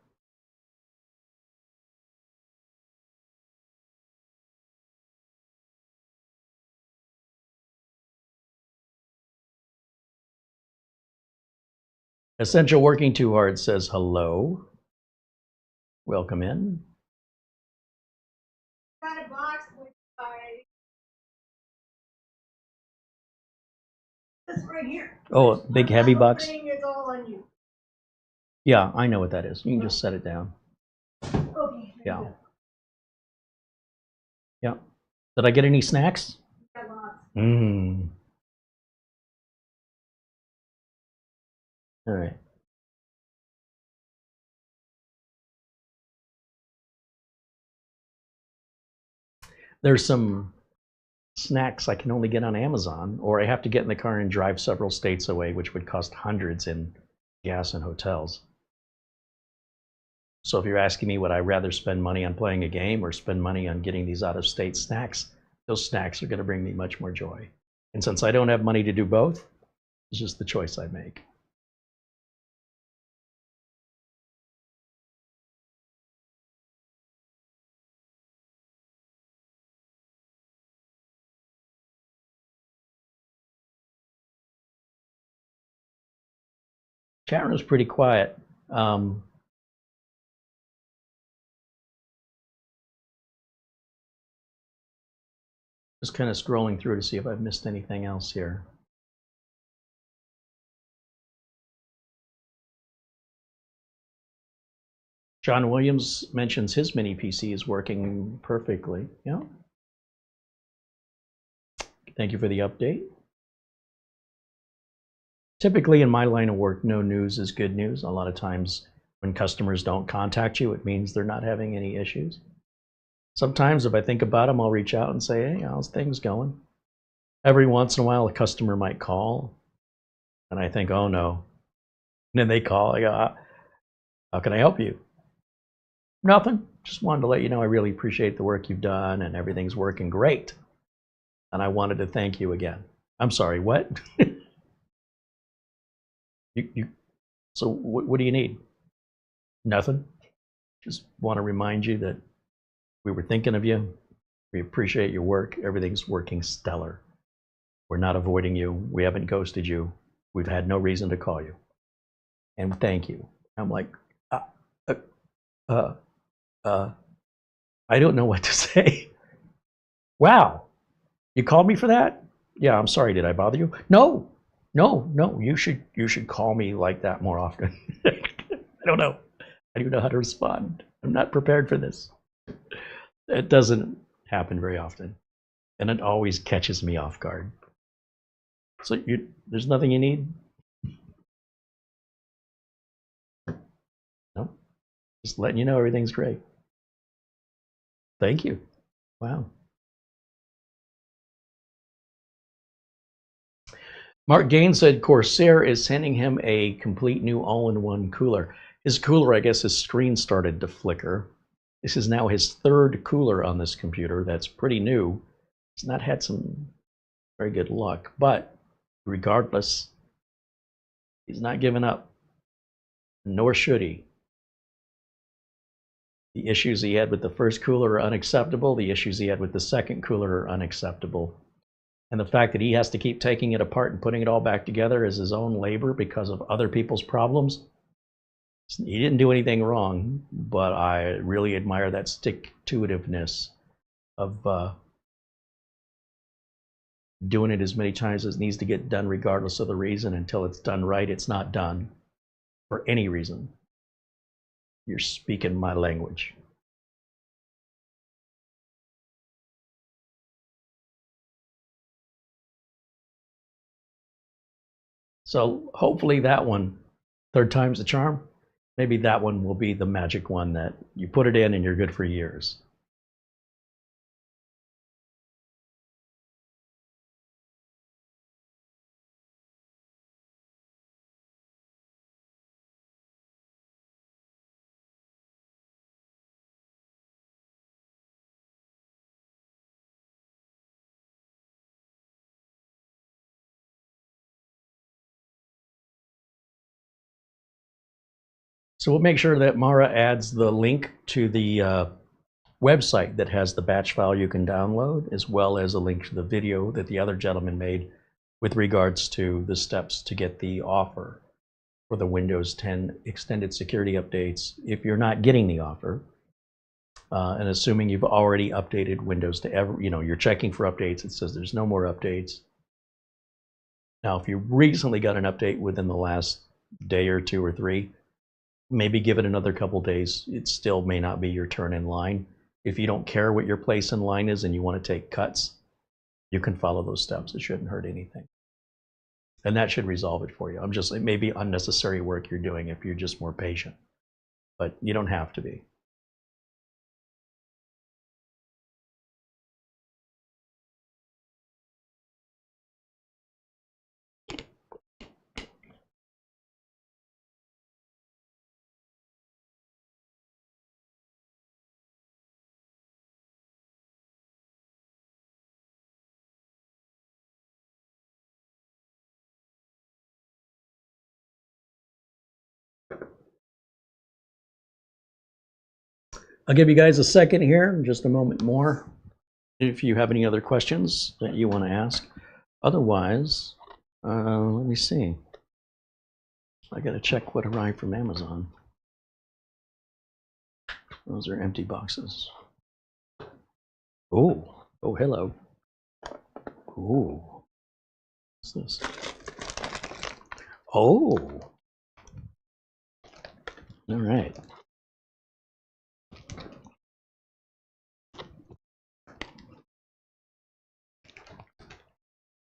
[SPEAKER 1] Essential Working Too Hard says hello. Welcome in.
[SPEAKER 2] Got a box with this right here.
[SPEAKER 1] Oh, a big heavy box?
[SPEAKER 2] It's all on you.
[SPEAKER 1] Yeah, I know what that is. You can just set it down.
[SPEAKER 2] Okay.
[SPEAKER 1] Yeah. Yeah. Did I get any snacks?
[SPEAKER 2] Got lots.
[SPEAKER 1] All right. There's some snacks I can only get on Amazon, or I have to get in the car and drive several states away, which would cost hundreds in gas and hotels. So if you're asking me, would I rather spend money on playing a game or spend money on getting these out-of-state snacks, those snacks are going to bring me much more joy. And since I don't have money to do both, it's just the choice I make. Chat room's pretty quiet. Just kind of scrolling through to see if I've missed anything else here. John Williams mentions his mini PC is working perfectly. Yeah. Thank you for the update. Typically in my line of work, no news is good news. A lot of times when customers don't contact you, it means they're not having any issues. Sometimes if I think about them, I'll reach out and say, hey, how's things going? Every once in a while, a customer might call, and I think, oh no. And then they call, I go, how can I help you? Nothing. Just wanted to let you know I really appreciate the work you've done and everything's working great. And I wanted to thank you again. I'm sorry, what? So what do you need? Nothing. Just want to remind you that we were thinking of you. We appreciate your work. Everything's working stellar. We're not avoiding you. We haven't ghosted you. We've had no reason to call you. And thank you. I'm like, I don't know what to say. Wow, you called me for that? Yeah, I'm sorry. Did I bother you? No. You should call me like that more often. I don't know. I don't even know how to respond. I'm not prepared for this. It doesn't happen very often, and it always catches me off guard. So there's nothing you need? No, just letting you know everything's great. Thank you. Wow. Mark Gaines said Corsair is sending him a complete new all-in-one cooler. His cooler, I guess his screen started to flicker. This is now his third cooler on this computer. That's pretty new. He's not had some very good luck, but regardless, he's not giving up, nor should he. The issues he had with the first cooler are unacceptable. The issues he had with the second cooler are unacceptable. And the fact that he has to keep taking it apart and putting it all back together as his own labor because of other people's problems, he didn't do anything wrong, but I really admire that stick-to-itiveness of doing it as many times as it needs to get done regardless of the reason. Until it's done right, it's not done for any reason. You're speaking my language. So hopefully that one, third time's the charm, maybe that one will be the magic one that you put it in and you're good for years. So we'll make sure that Mara adds the link to the website that has the batch file you can download, as well as a link to the video that the other gentleman made with regards to the steps to get the offer for the Windows 10 extended security updates if you're not getting the offer. And assuming you've already updated Windows to ever, you're checking for updates, it says there's no more updates. Now, if you recently got an update within the last day or 2 or 3, maybe give it another couple days. It still may not be your turn in line. If you don't care what your place in line is and you want to take cuts, you can follow those steps. It shouldn't hurt anything. And that should resolve it for you. It may be unnecessary work you're doing if you're just more patient, but you don't have to be. I'll give you guys a second here, just a moment more, if you have any other questions that you want to ask. Otherwise, let me see. I got to check what arrived from Amazon. Those are empty boxes. Oh, hello. Oh, what's this? Oh, all right.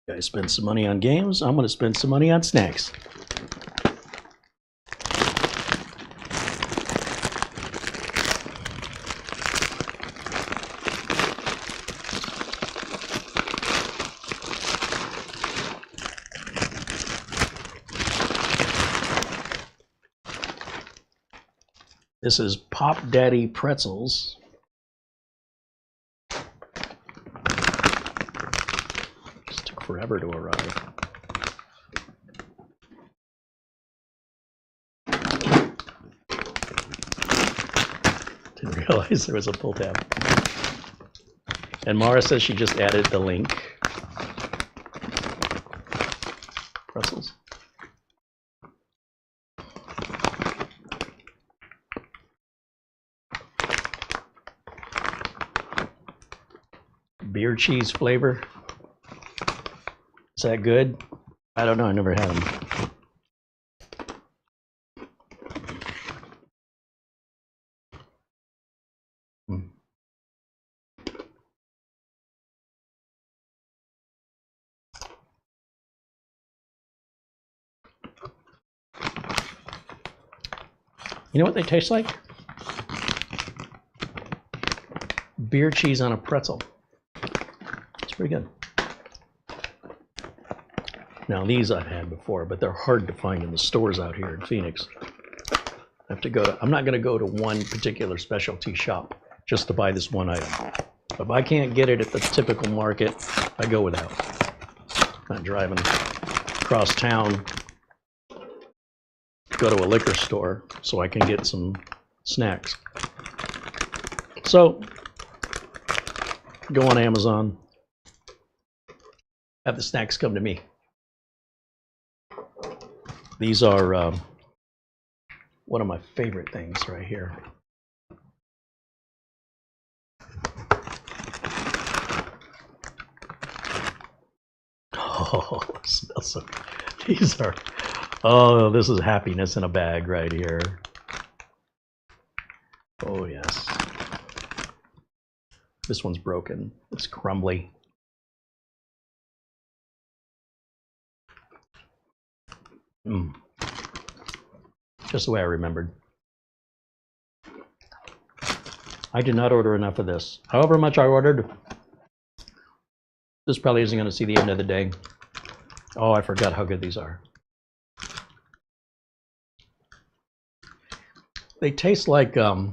[SPEAKER 1] You guys spend some money on games. I'm going to spend some money on snacks. This is Pop Daddy pretzels. Just took forever to arrive. Didn't realize there was a pull tab. And Mara says she just added the link. Pretzels. Beer cheese flavor. Is that good? I don't know. I never had them. You know what they taste like? Beer cheese on a pretzel. It's pretty good. Now these I've had before, but they're hard to find in the stores out here in Phoenix. I have to go to, I'm not going to go to one particular specialty shop just to buy this one item. If I can't get it at the typical market, I go without. I'm not driving across town to go to a liquor store so I can get some snacks. So go on Amazon, have the snacks come to me. These are one of my favorite things right here. Oh, it smells so good. These are, oh, this is happiness in a bag right here. Oh, yes. This one's broken. It's crumbly. Just the way I remembered. I did not order enough of this. However much I ordered, this probably isn't going to see the end of the day. Oh, I forgot how good these are. They taste like a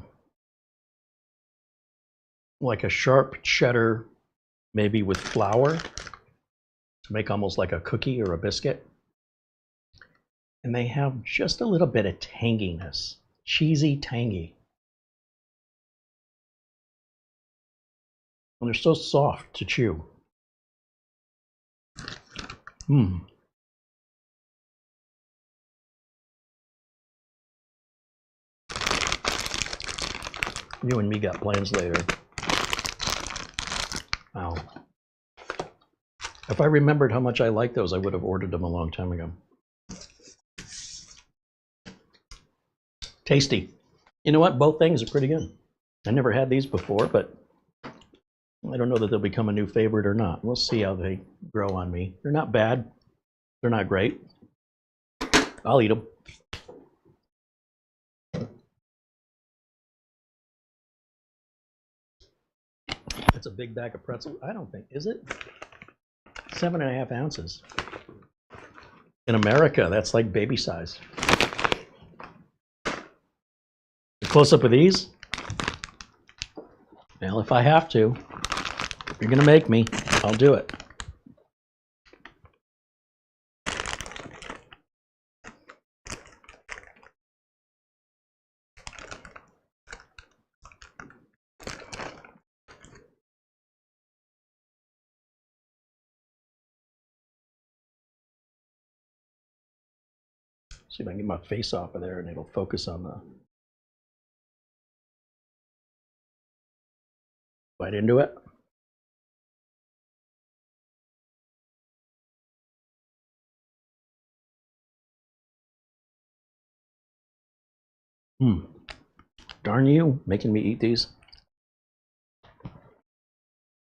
[SPEAKER 1] sharp cheddar, maybe with flour, to make almost like a cookie or a biscuit. And they have just a little bit of tanginess cheesy, tangy. And they're so soft to chew. Mmm. You and me got plans later. Wow. If I remembered how much I like those, I would have ordered them a long time ago. Tasty. You know what? Both things are pretty good. I never had these before, but I don't know that they'll become a new favorite or not. We'll see how they grow on me. They're not bad. They're not great. I'll eat them. It's a big bag of pretzels. I don't think, is it? 7.5 ounces. In America, that's like baby size. A close-up of these? Well, if I have to, if you're gonna make me, I'll do it. See if I can get my face off of there and it'll focus on the bite into it. Darn you, making me eat these.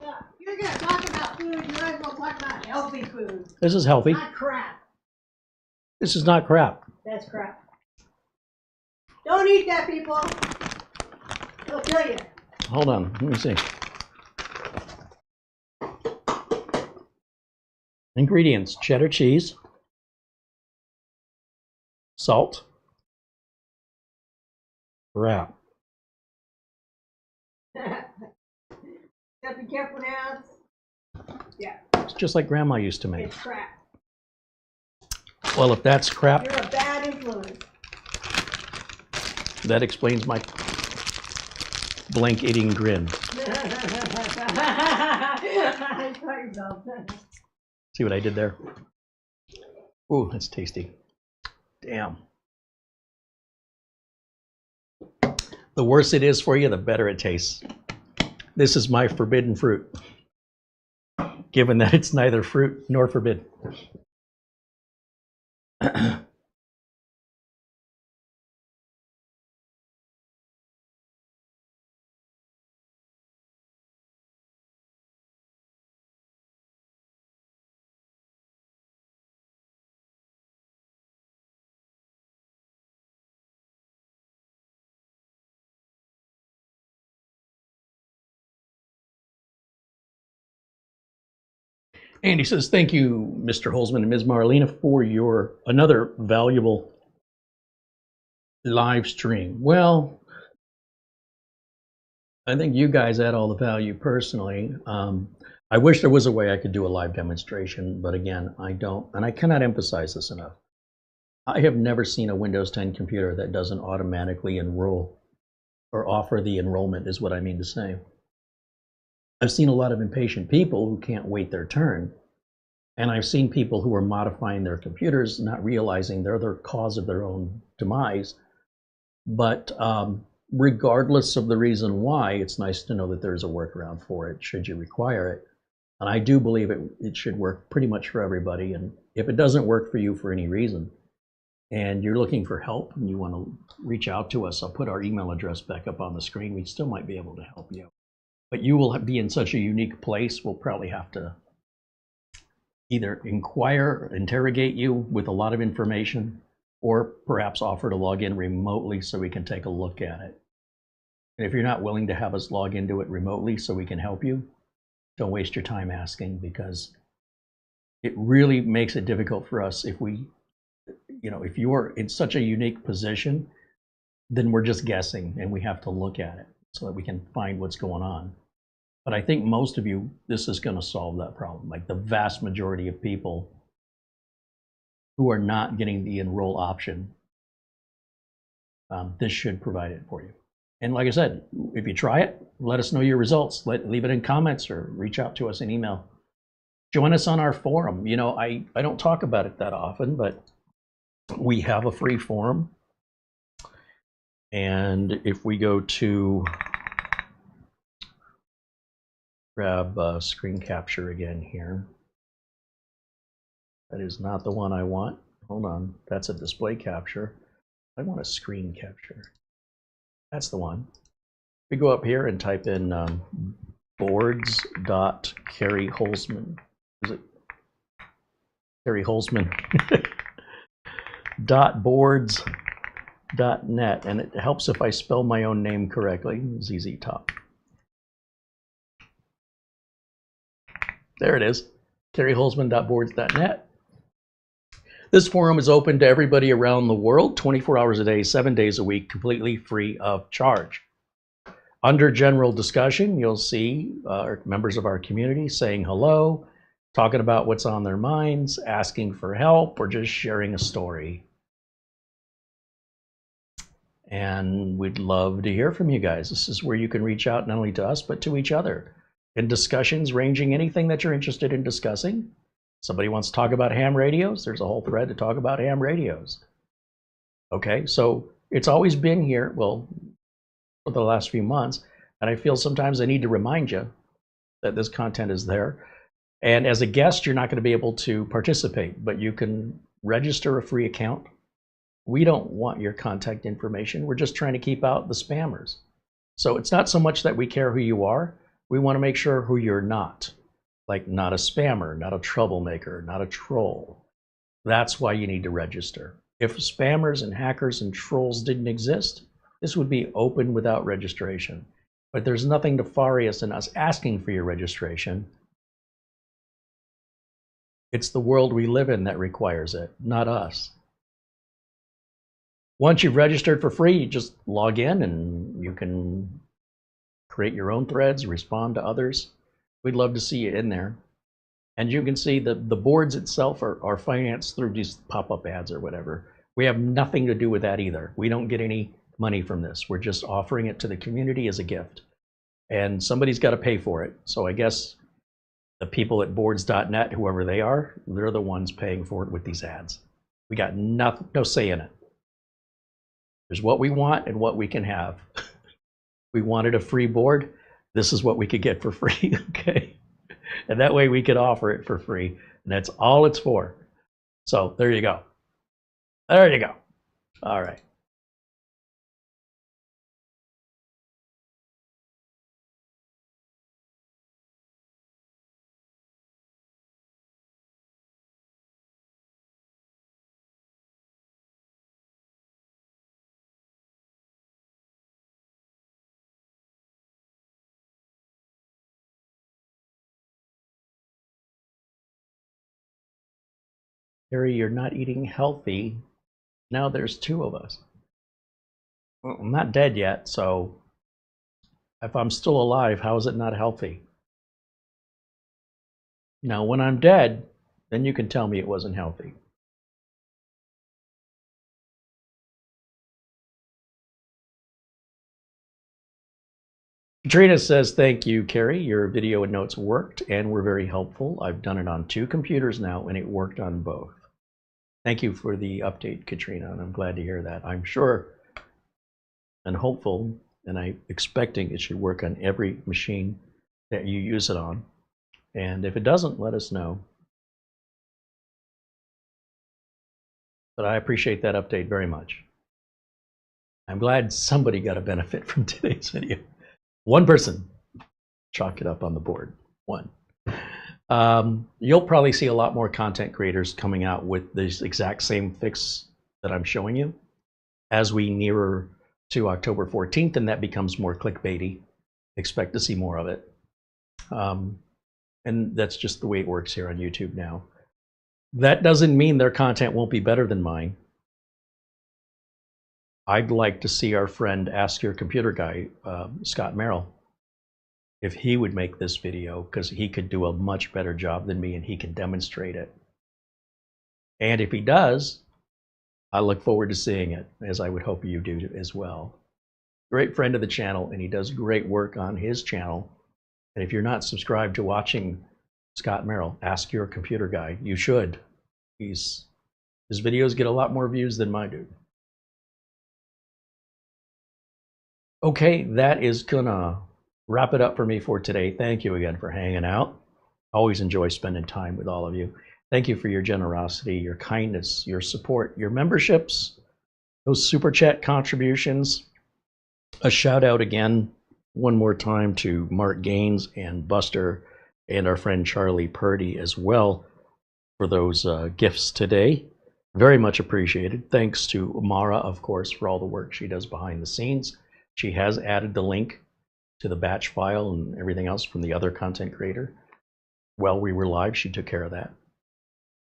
[SPEAKER 2] Yeah, you're going to talk about food, you might as well talk about healthy food.
[SPEAKER 1] This is healthy.
[SPEAKER 2] Not crap.
[SPEAKER 1] This is not crap.
[SPEAKER 2] That's crap. Don't eat that, people. It'll kill you.
[SPEAKER 1] Hold on, let me see. Ingredients: cheddar cheese, salt, wrap.
[SPEAKER 2] Gotta be careful now. Yeah,
[SPEAKER 1] It's just like Grandma used to make.
[SPEAKER 2] it's crap.
[SPEAKER 1] Well, if that's crap,
[SPEAKER 2] You're a bad influence.
[SPEAKER 1] that explains my blank eating grin.
[SPEAKER 2] I caught yourself.
[SPEAKER 1] See what I did there? Ooh, that's tasty. Damn. The worse it is for you, the better it tastes. This is my forbidden fruit, given that it's neither fruit nor forbidden. Andy says, thank you, Mr. Holzman and Ms. Marlena, for your another valuable live stream. Well, I think you guys add all the value personally. I wish there was a way I could do a live demonstration, but again, I don't, and I cannot emphasize this enough. I have never seen a Windows 10 computer that doesn't automatically enroll or offer the enrollment, is what I mean to say. I've seen a lot of impatient people who can't wait their turn. And I've seen people who are modifying their computers, not realizing they're the cause of their own demise. But regardless of the reason why, it's nice to know that there's a workaround for it, should you require it. And I do believe it should work pretty much for everybody. And if it doesn't work for you for any reason, and you're looking for help and you want to reach out to us, I'll put our email address back up on the screen. We still might be able to help you. But you will be in such a unique place, we'll probably have to either interrogate you with a lot of information, or perhaps offer to log in remotely so we can take a look at it. And if you're not willing to have us log into it remotely so we can help you, don't waste your time asking, because it really makes it difficult for us if we, if you're in such a unique position, then we're just guessing and we have to look at it so that we can find what's going on. But I think most of you, this is going to solve that problem. Like the vast majority of people who are not getting the enroll option this should provide it for you. And like I said, if you try it, let us know your results. Leave it in comments or reach out to us in email. Join us on our forum. You know, I don't talk about it that often, but we have a free forum. And if we go to grab screen capture again here. That is not the one I want. Hold on, that's a display capture. I want a screen capture. That's the one. We go up here and type in boards.CareyHolzman. Is it CareyHolzman? .boards.net, and it helps if I spell my own name correctly. ZZ Top. There it is. CareyHolzman.boards.net. This forum is open to everybody around the world, 24 hours a day, 7 days a week, completely free of charge. Under general discussion, you'll see members of our community saying hello, talking about what's on their minds, asking for help, or just sharing a story. And we'd love to hear from you guys. This is where you can reach out not only to us, but to each other in discussions ranging anything that you're interested in discussing. Somebody wants to talk about ham radios, there's a whole thread to talk about ham radios. Okay, so it's always been here, well, for the last few months, and I feel sometimes I need to remind you that this content is there. And as a guest, you're not going to be able to participate, but you can register a free account. We don't want your contact information. We're just trying to keep out the spammers. So it's not so much that we care who you are. We want to make sure who you're not. Like not a spammer, not a troublemaker, not a troll. That's why you need to register. If spammers and hackers and trolls didn't exist, this would be open without registration. But there's nothing nefarious in us asking for your registration. It's the world we live in that requires it, not us. Once you've registered for free, you just log in and you can create your own threads, respond to others. We'd love to see you in there. And you can see the boards itself are financed through these pop-up ads or whatever. We have nothing to do with that either. We don't get any money from this. We're just offering it to the community as a gift. And somebody's got to pay for it. So I guess the people at boards.net, whoever they are, they're the ones paying for it with these ads. We got no say in it. There's what we want and what we can have. We wanted a free board. This is what we could get for free, okay? And that way we could offer it for free, and that's all it's for. So there you go. There you go. All right. Harry, you're not eating healthy. Now there's two of us. Well, I'm not dead yet, so if I'm still alive, how is it not healthy? Now, when I'm dead, then you can tell me it wasn't healthy. Katrina says, thank you, Carey. Your video and notes worked and were very helpful. I've done it on 2 computers now, and it worked on both. Thank you for the update, Katrina, and I'm glad to hear that. I'm sure and hopeful, and I'm expecting it should work on every machine that you use it on. And if it doesn't, let us know. But I appreciate that update very much. I'm glad somebody got a benefit from today's video. One person. Chalk it up on the board. One. You'll probably see a lot more content creators coming out with this exact same fix that I'm showing you as we nearer to October 14th, and that becomes more clickbaity. Expect to see more of it. And that's just the way it works here on YouTube now. That doesn't mean their content won't be better than mine. I'd like to see our friend Ask Your Computer guy, Scott Merrill, if he would make this video, because he could do a much better job than me and he can demonstrate it. And if he does, I look forward to seeing it, as I would hope you do as well. Great friend of the channel, and he does great work on his channel. And if you're not subscribed to watching Scott Merrill, Ask Your Computer Guy, you should. His videos get a lot more views than mine do. Okay, that is gonna wrap it up for me for today. Thank you again for hanging out. Always enjoy spending time with all of you. Thank you for your generosity, your kindness, your support, your memberships, those super chat contributions. A shout out again, one more time, to Mark Gaines and Buster and our friend Charlie Purdy as well for those gifts today. Very much appreciated. Thanks to Mara, of course, for all the work she does behind the scenes. She has added the link to the batch file and everything else from the other content creator. While we were live, she took care of that.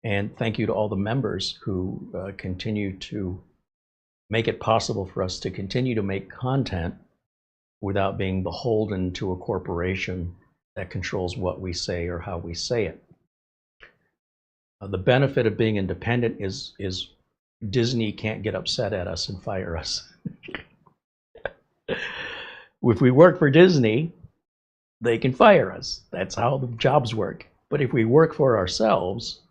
[SPEAKER 1] And thank you to all the members who continue to make it possible for us to continue to make content without being beholden to a corporation that controls what we say or how we say it. The benefit of being independent is Disney can't get upset at us and fire us. If we work for Disney, they can fire us. That's how the jobs work. But if we work for ourselves,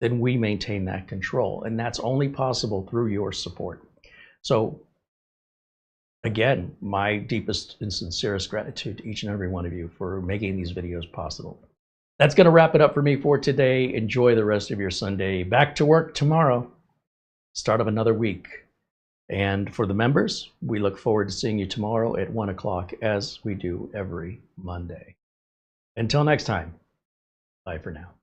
[SPEAKER 1] then we maintain that control. And that's only possible through your support. So again, my deepest and sincerest gratitude to each and every one of you for making these videos possible. That's going to wrap it up for me for today. Enjoy the rest of your Sunday. Back to work tomorrow, start of another week. And for the members, we look forward to seeing you tomorrow at 1 o'clock, as we do every Monday. Until next time, bye for now.